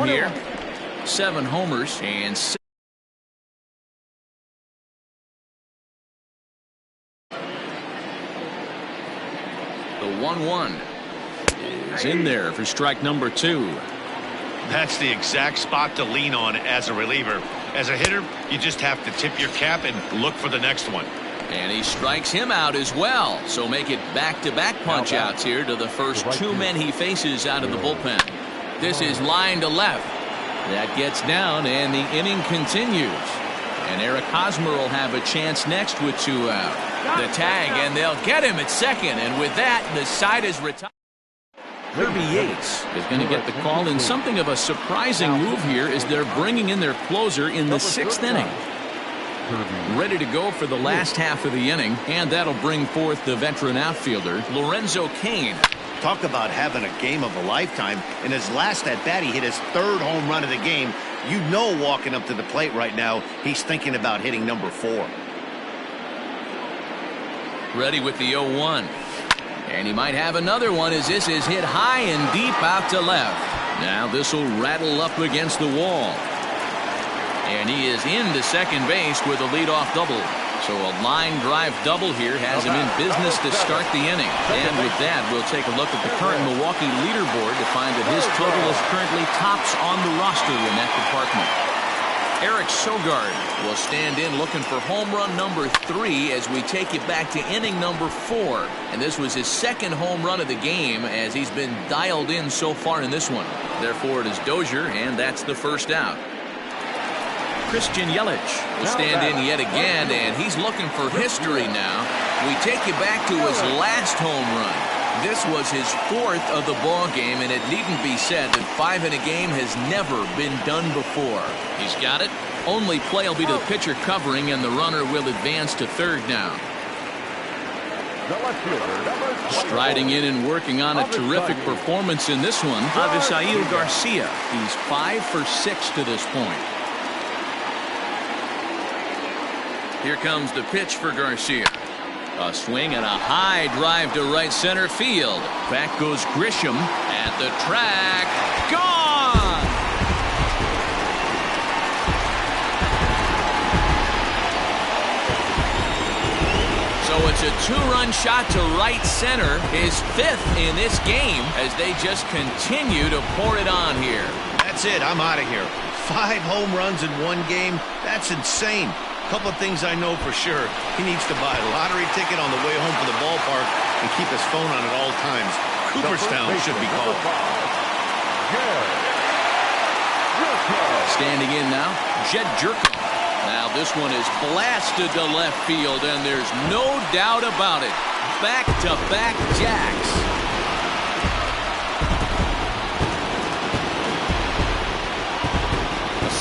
here. 7 homers and 6. The 1-1 is in there for strike number 2. That's the exact spot to lean on as a reliever. As a hitter, you just have to tip your cap and look for the next one. And he strikes him out as well. So make it back-to-back punch-outs here to the first 2 men he faces out of the bullpen. This is line to left. That gets down, and the inning continues. And Eric Hosmer will have a chance next with 2 out. The tag, and they'll get him at second. And with that, the side is retired. Kirby Yates is going to get the call in something of a surprising move here as they're bringing in their closer in the 6th inning. Ready to go for the last half of the inning, and that'll bring forth the veteran outfielder, Lorenzo Cain. Talk about having a game of a lifetime. In his last at-bat, he hit his 3rd home run of the game. You know, walking up to the plate right now, he's thinking about hitting number 4. Ready with the 0-1. And he might have another one as this is hit high and deep out to left. Now this will rattle up against the wall. And he is into second base with a leadoff double. So a line drive double here has him in business to start the inning. And with that, we'll take a look at the current Milwaukee leaderboard to find that his total is currently tops on the roster in that department. Eric Sogard will stand in looking for home run number 3 as we take it back to inning number 4. And this was his 2nd home run of the game as he's been dialed in so far in this one. Therefore, it is Dozier, and that's the first out. Christian Yelich will stand in yet again, and he's looking for history now. We take you back to his last home run. This was his 4th of the ball game, and it needn't be said that 5 in a game has never been done before. He's got it. Only play will be to the pitcher covering, and the runner will advance to 3rd now. Striding in and working on a terrific performance in this one, Avisail Garcia. He's 5 for 6 to this point. Here comes the pitch for Garcia. A swing and a high drive to right center field. Back goes Grisham at the track. Gone! So it's a 2-run shot to right center. His 5th in this game as they just continue to pour it on here. That's it. I'm out of here. 5 home runs in 1 game. That's insane. Couple of things I know for sure. He needs to buy a lottery ticket on the way home from the ballpark and keep his phone on at all times. Cooperstown should be called. Standing in now, Jed Jerko. Now this one is blasted to left field, and there's no doubt about it. Back-to-back jacks.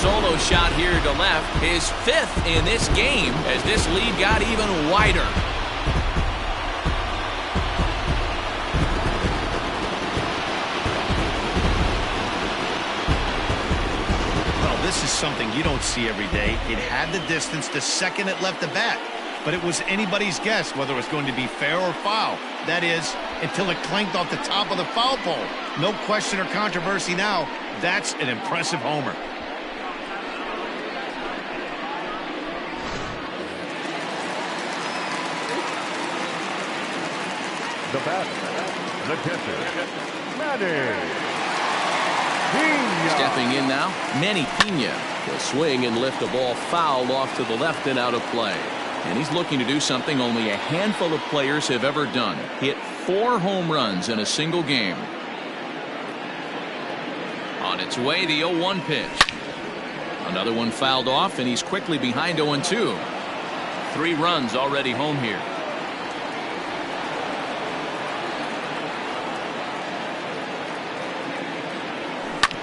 Solo shot here to left, his 5th in this game as this lead got even wider. Well, this is something you don't see every day. It had the distance to second it left the bat, but it was anybody's guess whether it was going to be fair or foul. That is, until it clanked off the top of the foul pole. No question or controversy now. That's an impressive homer. The batter, the catcher, Manny Pena. Stepping in now, Manny Pena will swing and lift a ball foul off to the left and out of play. And he's looking to do something only a handful of players have ever done. Hit 4 home runs in a single game. On its way, the 0-1 pitch. Another one fouled off, and he's quickly behind 0-2. 3 runs already home here.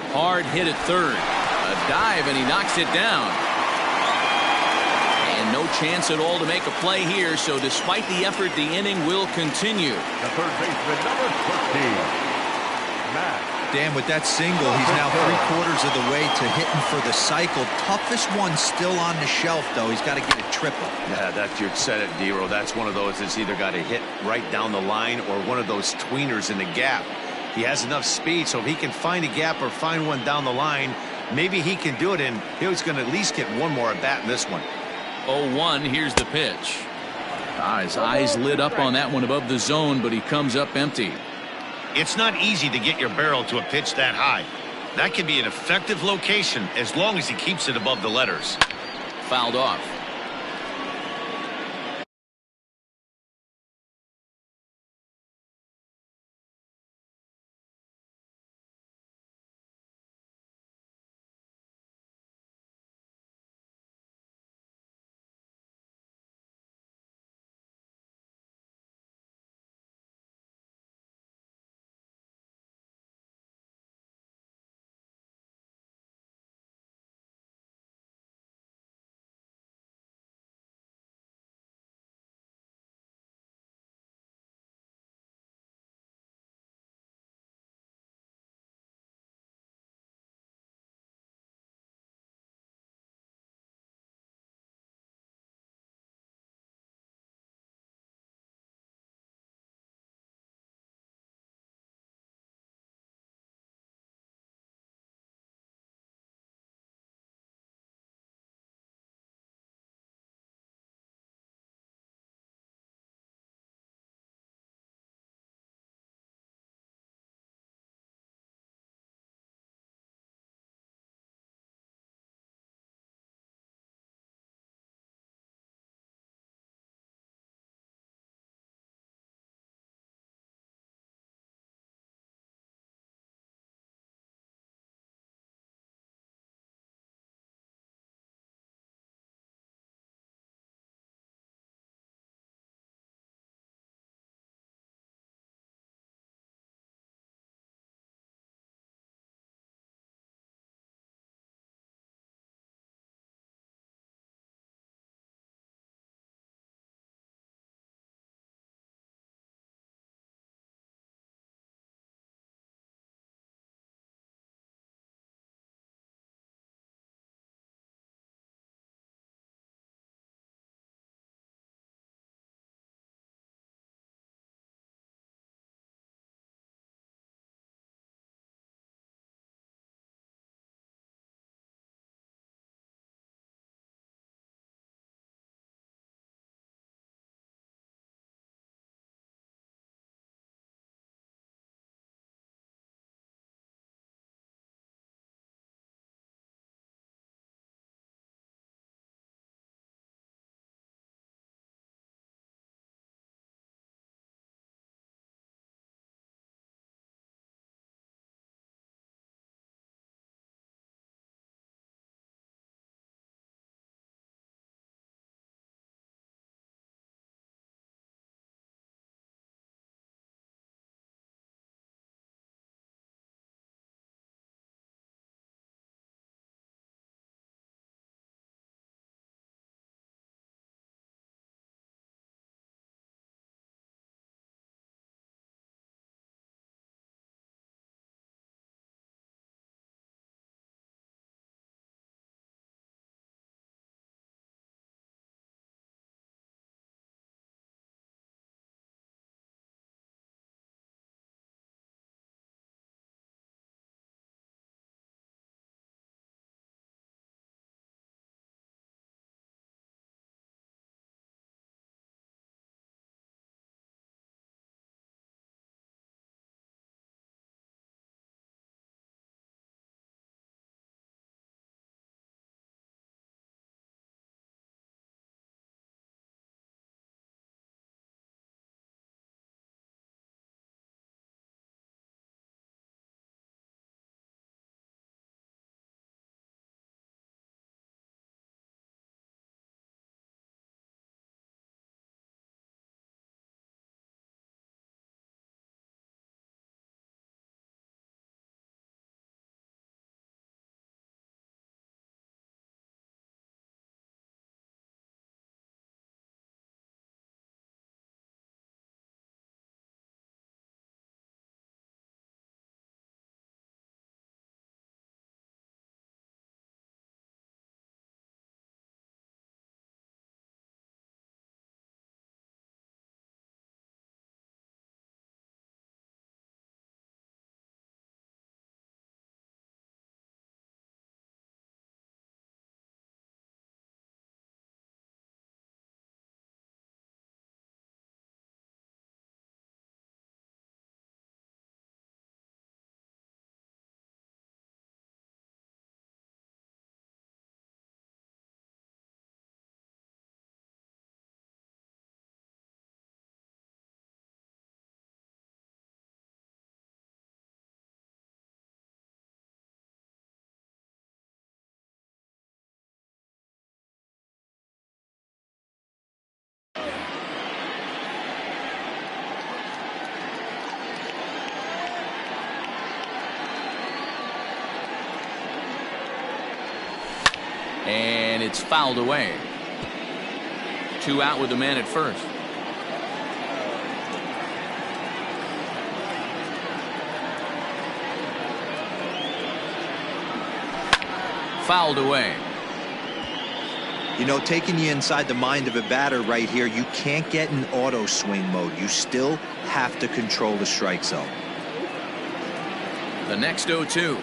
Hard hit at 3rd. A dive, and he knocks it down. And no chance at all to make a play here, so despite the effort, the inning will continue. The third baseman, number 13, Matt. Dan, with that single, he's now 3/4 of the way to hitting for the cycle. Toughest one still on the shelf, though. He's got to get a triple. Yeah, you said it, Dero. That's one of those that's either got to hit right down the line or one of those tweeners in the gap. He has enough speed, so if he can find a gap or find one down the line, maybe he can do it, and he's going to at least get one more at bat in this one. 0-1, here's the pitch. His eyes lit up on that one above the zone, but he comes up empty. It's not easy to get your barrel to a pitch that high. That can be an effective location as long as he keeps it above the letters. Fouled off. And it's fouled away. 2 out with the man at first. Fouled away. You know, taking you inside the mind of a batter right here, you can't get in auto swing mode. You still have to control the strike zone. The next 0-2.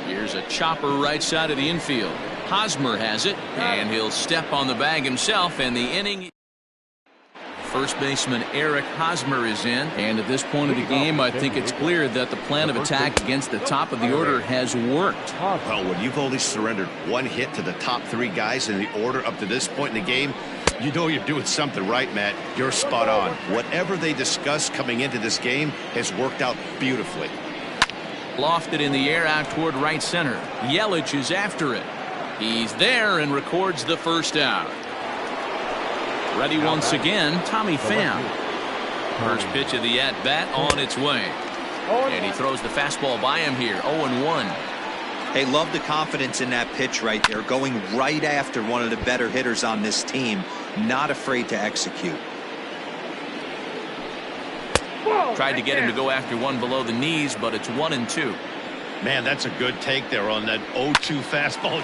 Here's a chopper right side of the infield. Hosmer has it, and he'll step on the bag himself, and the inning. First baseman Eric Hosmer is in, and at this point of the game, I think it's clear that the plan of attack against the top of the order has worked. Well, when you've only surrendered 1 hit to the top 3 guys in the order up to this point in the game, you know you're doing something right, Matt. You're spot on. Whatever they discussed coming into this game has worked out beautifully. Lofted in the air out toward right center. Yelich is after it. He's there and records the first out. Ready once again, Tommy Pham. First pitch of the at-bat on its way. And he throws the fastball by him here, 0-1. Hey, love the confidence in that pitch right there, going right after one of the better hitters on this team, not afraid to execute. Tried to get him to go after one below the knees, but it's 1-2. Man, that's a good take there on that 0-2 fastball.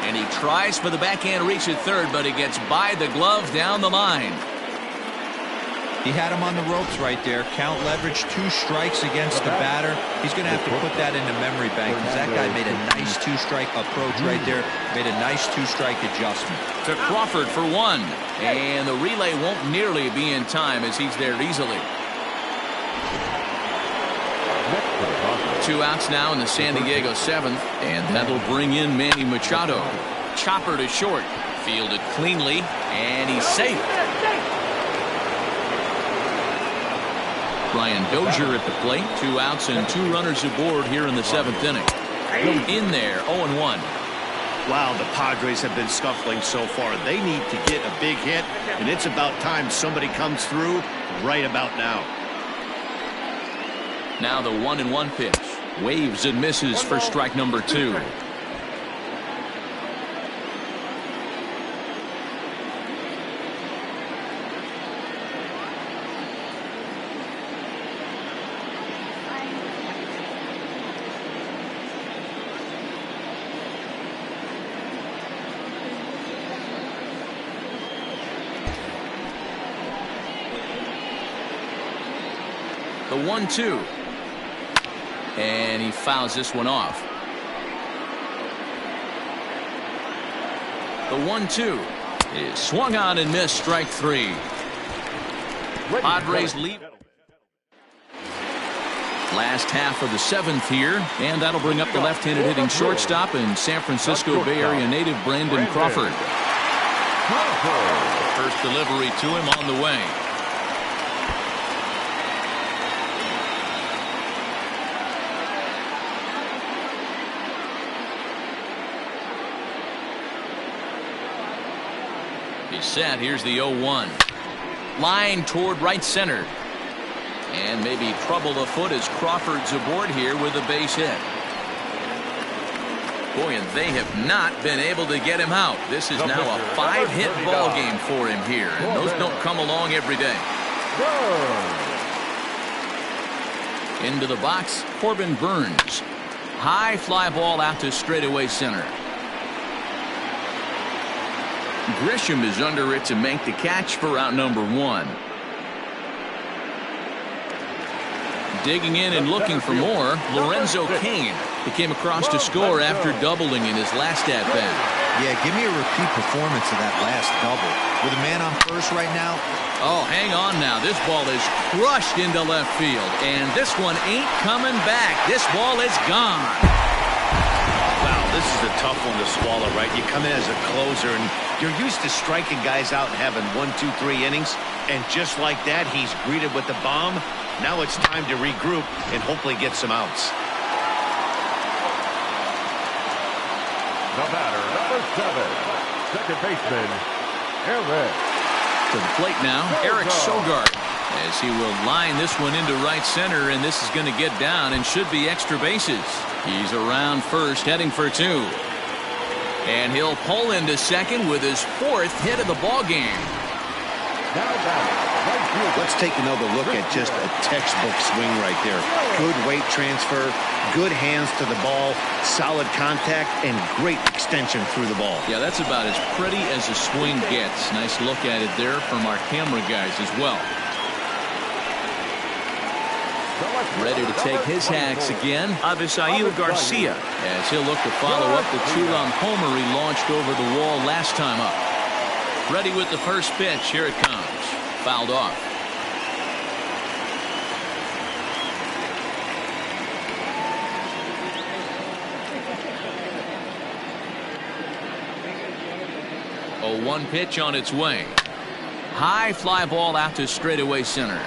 And he tries for the backhand reach at third, but he gets by the glove down the line. He had him on the ropes right there. Count leverage, 2 strikes against the batter. He's going to have to put that in the memory bank because that guy made a nice 2-strike approach right there. Made a nice 2-strike adjustment. To Crawford for 1. And the relay won't nearly be in time as he's there easily. 2 outs now in the San Diego 7th, and that'll bring in Manny Machado. Chopper to short, fielded cleanly, and he's safe. Brian Dozier at the plate. 2 outs and 2 runners aboard here in the 7th inning. In there, 0-1. Wow, the Padres have been scuffling so far. They need to get a big hit, and it's about time somebody comes through right about now. Now the 1-1 pitch. Waves and misses for strike number 2. The 1-2. And he fouls this one off. The 1-2 is swung on and missed, strike 3. Padres lead. Last half of the 7th here, and that'll bring up the left-handed hitting shortstop and San Francisco Bay Area native Brandon Crawford. First delivery to him on the way. He's set. Here's the 0-1. Line toward right center. And maybe trouble afoot as Crawford's aboard here with a base hit. Boy, and they have not been able to get him out. This is now a 5-hit ball game for him here. And those don't come along every day. Into the box, Corbin Burns. High fly ball out to straightaway center. Grisham is under it to make the catch for out number 1. Digging in and looking for more, Lorenzo Cain. He came across to score after doubling in his last at-bat. Yeah, give me a repeat performance of that last double. With a man on first right now. Oh, hang on now. This ball is crushed into left field, and this one ain't coming back. This ball is gone. Wow, this is a tough one to swallow, right? You come in as a closer, and you're used to striking guys out and having 1, 2, 3 innings, and just like that, he's greeted with the bomb. Now it's time to regroup and hopefully get some outs. The batter, number 7, second baseman, Eric. To the plate now, Eric Sogard. as he will line this one into right center, and this is going to get down and should be extra bases. He's around first, heading for two. And he'll pull into second with his 4th hit of the ball game. Let's take another look at just a textbook swing right there. Good weight transfer, good hands to the ball, solid contact, and great extension through the ball. Yeah, that's about as pretty as a swing gets. Nice look at it there from our camera guys as well. Ready to take his hacks again, Avisail Garcia, as he'll look to follow up the two-run homer he launched over the wall last time up. Ready with the first pitch. Here it comes. Fouled off. A 1 pitch on its way. High fly ball out to straightaway center.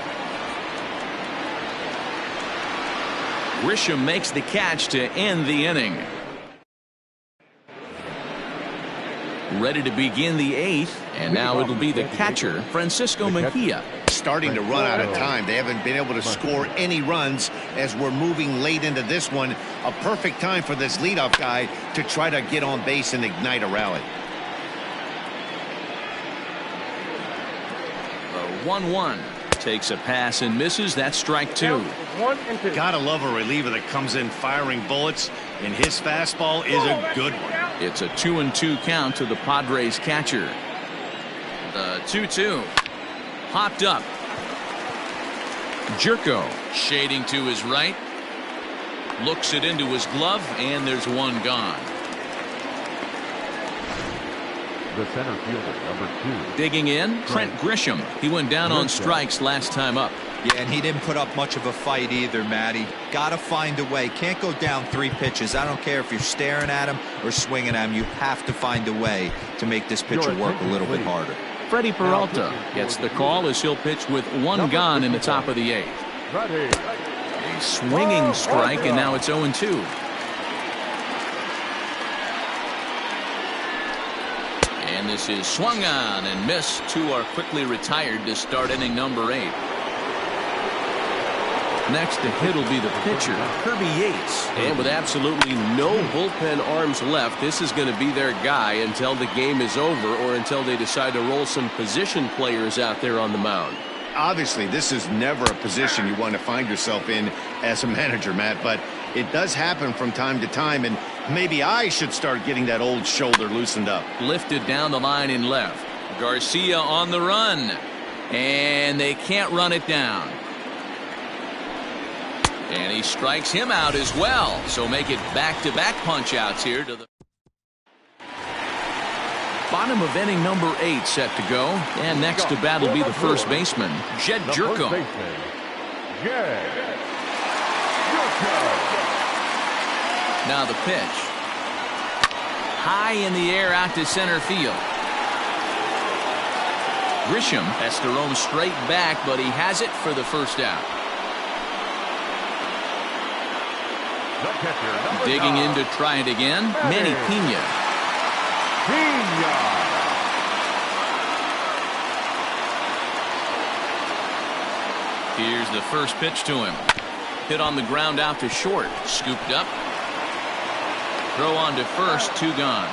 Grisham makes the catch to end the inning. Ready to begin the 8th, and now it'll be the catcher, Francisco Mejia. Starting to run out of time. They haven't been able to score any runs as we're moving late into this one. A perfect time for this leadoff guy to try to get on base and ignite a rally. 1-1. Takes a pass and misses. That's strike 2. Gotta love a reliever that comes in firing bullets, and his fastball is a good one. It's a 2-2 count to the Padres catcher. The 2-2. Hopped up. Jerko shading to his right. Looks it into his glove, and there's one gone. The center fielder, number 2. Digging in, Trent Grisham. He went down on strikes last time up. Yeah, and he didn't put up much of a fight either, Matty. Gotta find a way. Can't go down 3 pitches. I don't care if you're staring at him or swinging at him. You have to find a way to make this pitcher work a little bit harder. Freddie Peralta gets the call as he'll pitch with 1 gone in the top of the 8th. A swinging strike, and now it's 0-2. And this is swung on and missed. 2 are quickly retired to start inning number 8. Next to hit will be the pitcher, Kirby Yates. And with absolutely no bullpen arms left, this is going to be their guy until the game is over or until they decide to roll some position players out there on the mound. Obviously, this is never a position you want to find yourself in as a manager, Matt, but it does happen from time to time, and maybe I should start getting that old shoulder loosened up. Lifted down the line in left. Garcia on the run, and they can't run it down. And he strikes him out as well. So make it back-to-back punch-outs here to the bottom of inning number 8 set to go. And next to bat will be the first baseman, Jed Jerko. Now the pitch. High in the air out to center field. Grisham has to roam straight back, but he has it for the first out. Digging in to try it again, Manny Pena. Here's the first pitch to him. Hit on the ground out to short. Scooped up. Throw on to first. 2 gone.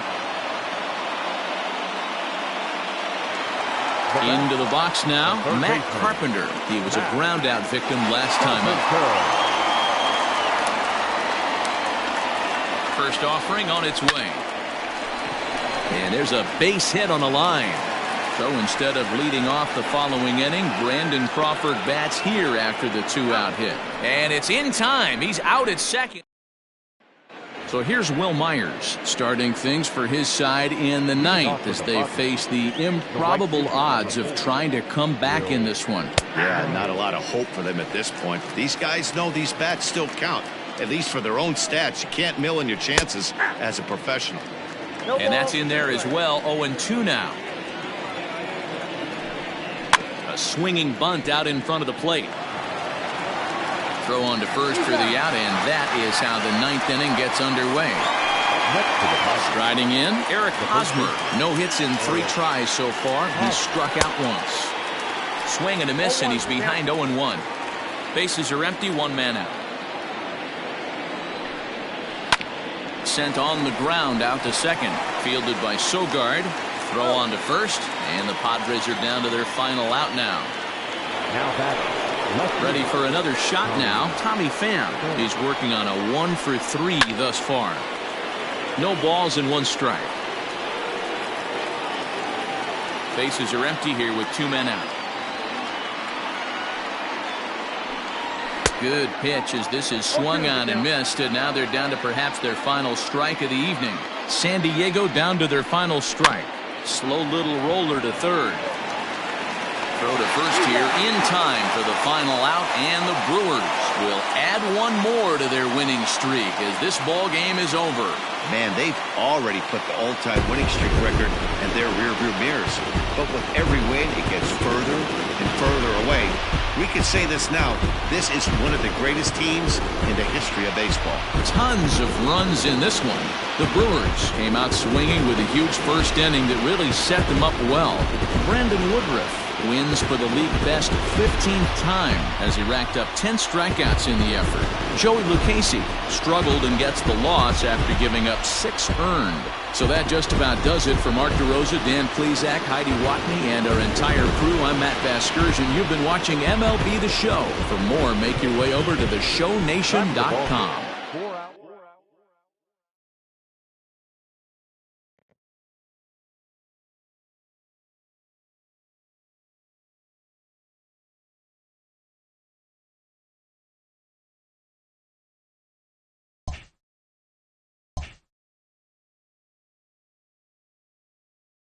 Into the box now, Matt Carpenter. He was a ground out victim last time up. First offering on its way. And there's a base hit on the line. So instead of leading off the following inning, Brandon Crawford bats here after the 2-out hit. And it's in time. He's out at second. So here's Will Myers starting things for his side in the 9th as they face the improbable odds of trying to come back in this one. Yeah, not a lot of hope for them at this point. These guys know these bats still count. At least for their own stats. You can't mill in your chances as a professional. And that's in there as well. 0-2 now. A swinging bunt out in front of the plate. Throw on to first for the out, and that is how the 9th inning gets underway. Striding in, Eric Hosmer. No hits in 3 tries so far. He struck out once. Swing and a miss, and he's behind 0-1. Bases are empty, one man out. Sent on the ground out to second. Fielded by Sogard. Throw on to first, and the Padres are down to their final out now. Ready for another shot now. Tommy Pham is working on a 1 for 3 thus far. No balls and 1 strike. Bases are empty here with 2 men out. Good pitch as this is swung on and missed, and now they're down to perhaps their final strike of the evening. San Diego down to their final strike. Slow little roller to third. Throw to first here in time for the final out, and the Brewers will add 1 more to their winning streak as this ball game is over. Man, they've already put the all-time winning streak record in their rearview mirrors. But with every win, it gets further and further away. We can say this now. This is one of the greatest teams in the history of baseball. Tons of runs in this one. The Brewers came out swinging with a huge first inning that really set them up well. Brandon Woodruff wins for the league best 15th time as he racked up 10 strikeouts in the effort. Joey Lucchesi struggled and gets the loss after giving up 6 earned. So that just about does it for Mark DeRosa, Dan Plesac, Heidi Watney, and our entire crew. I'm Matt Vasgersian. You've been watching MLB The Show. For more, make your way over to theshownation.com.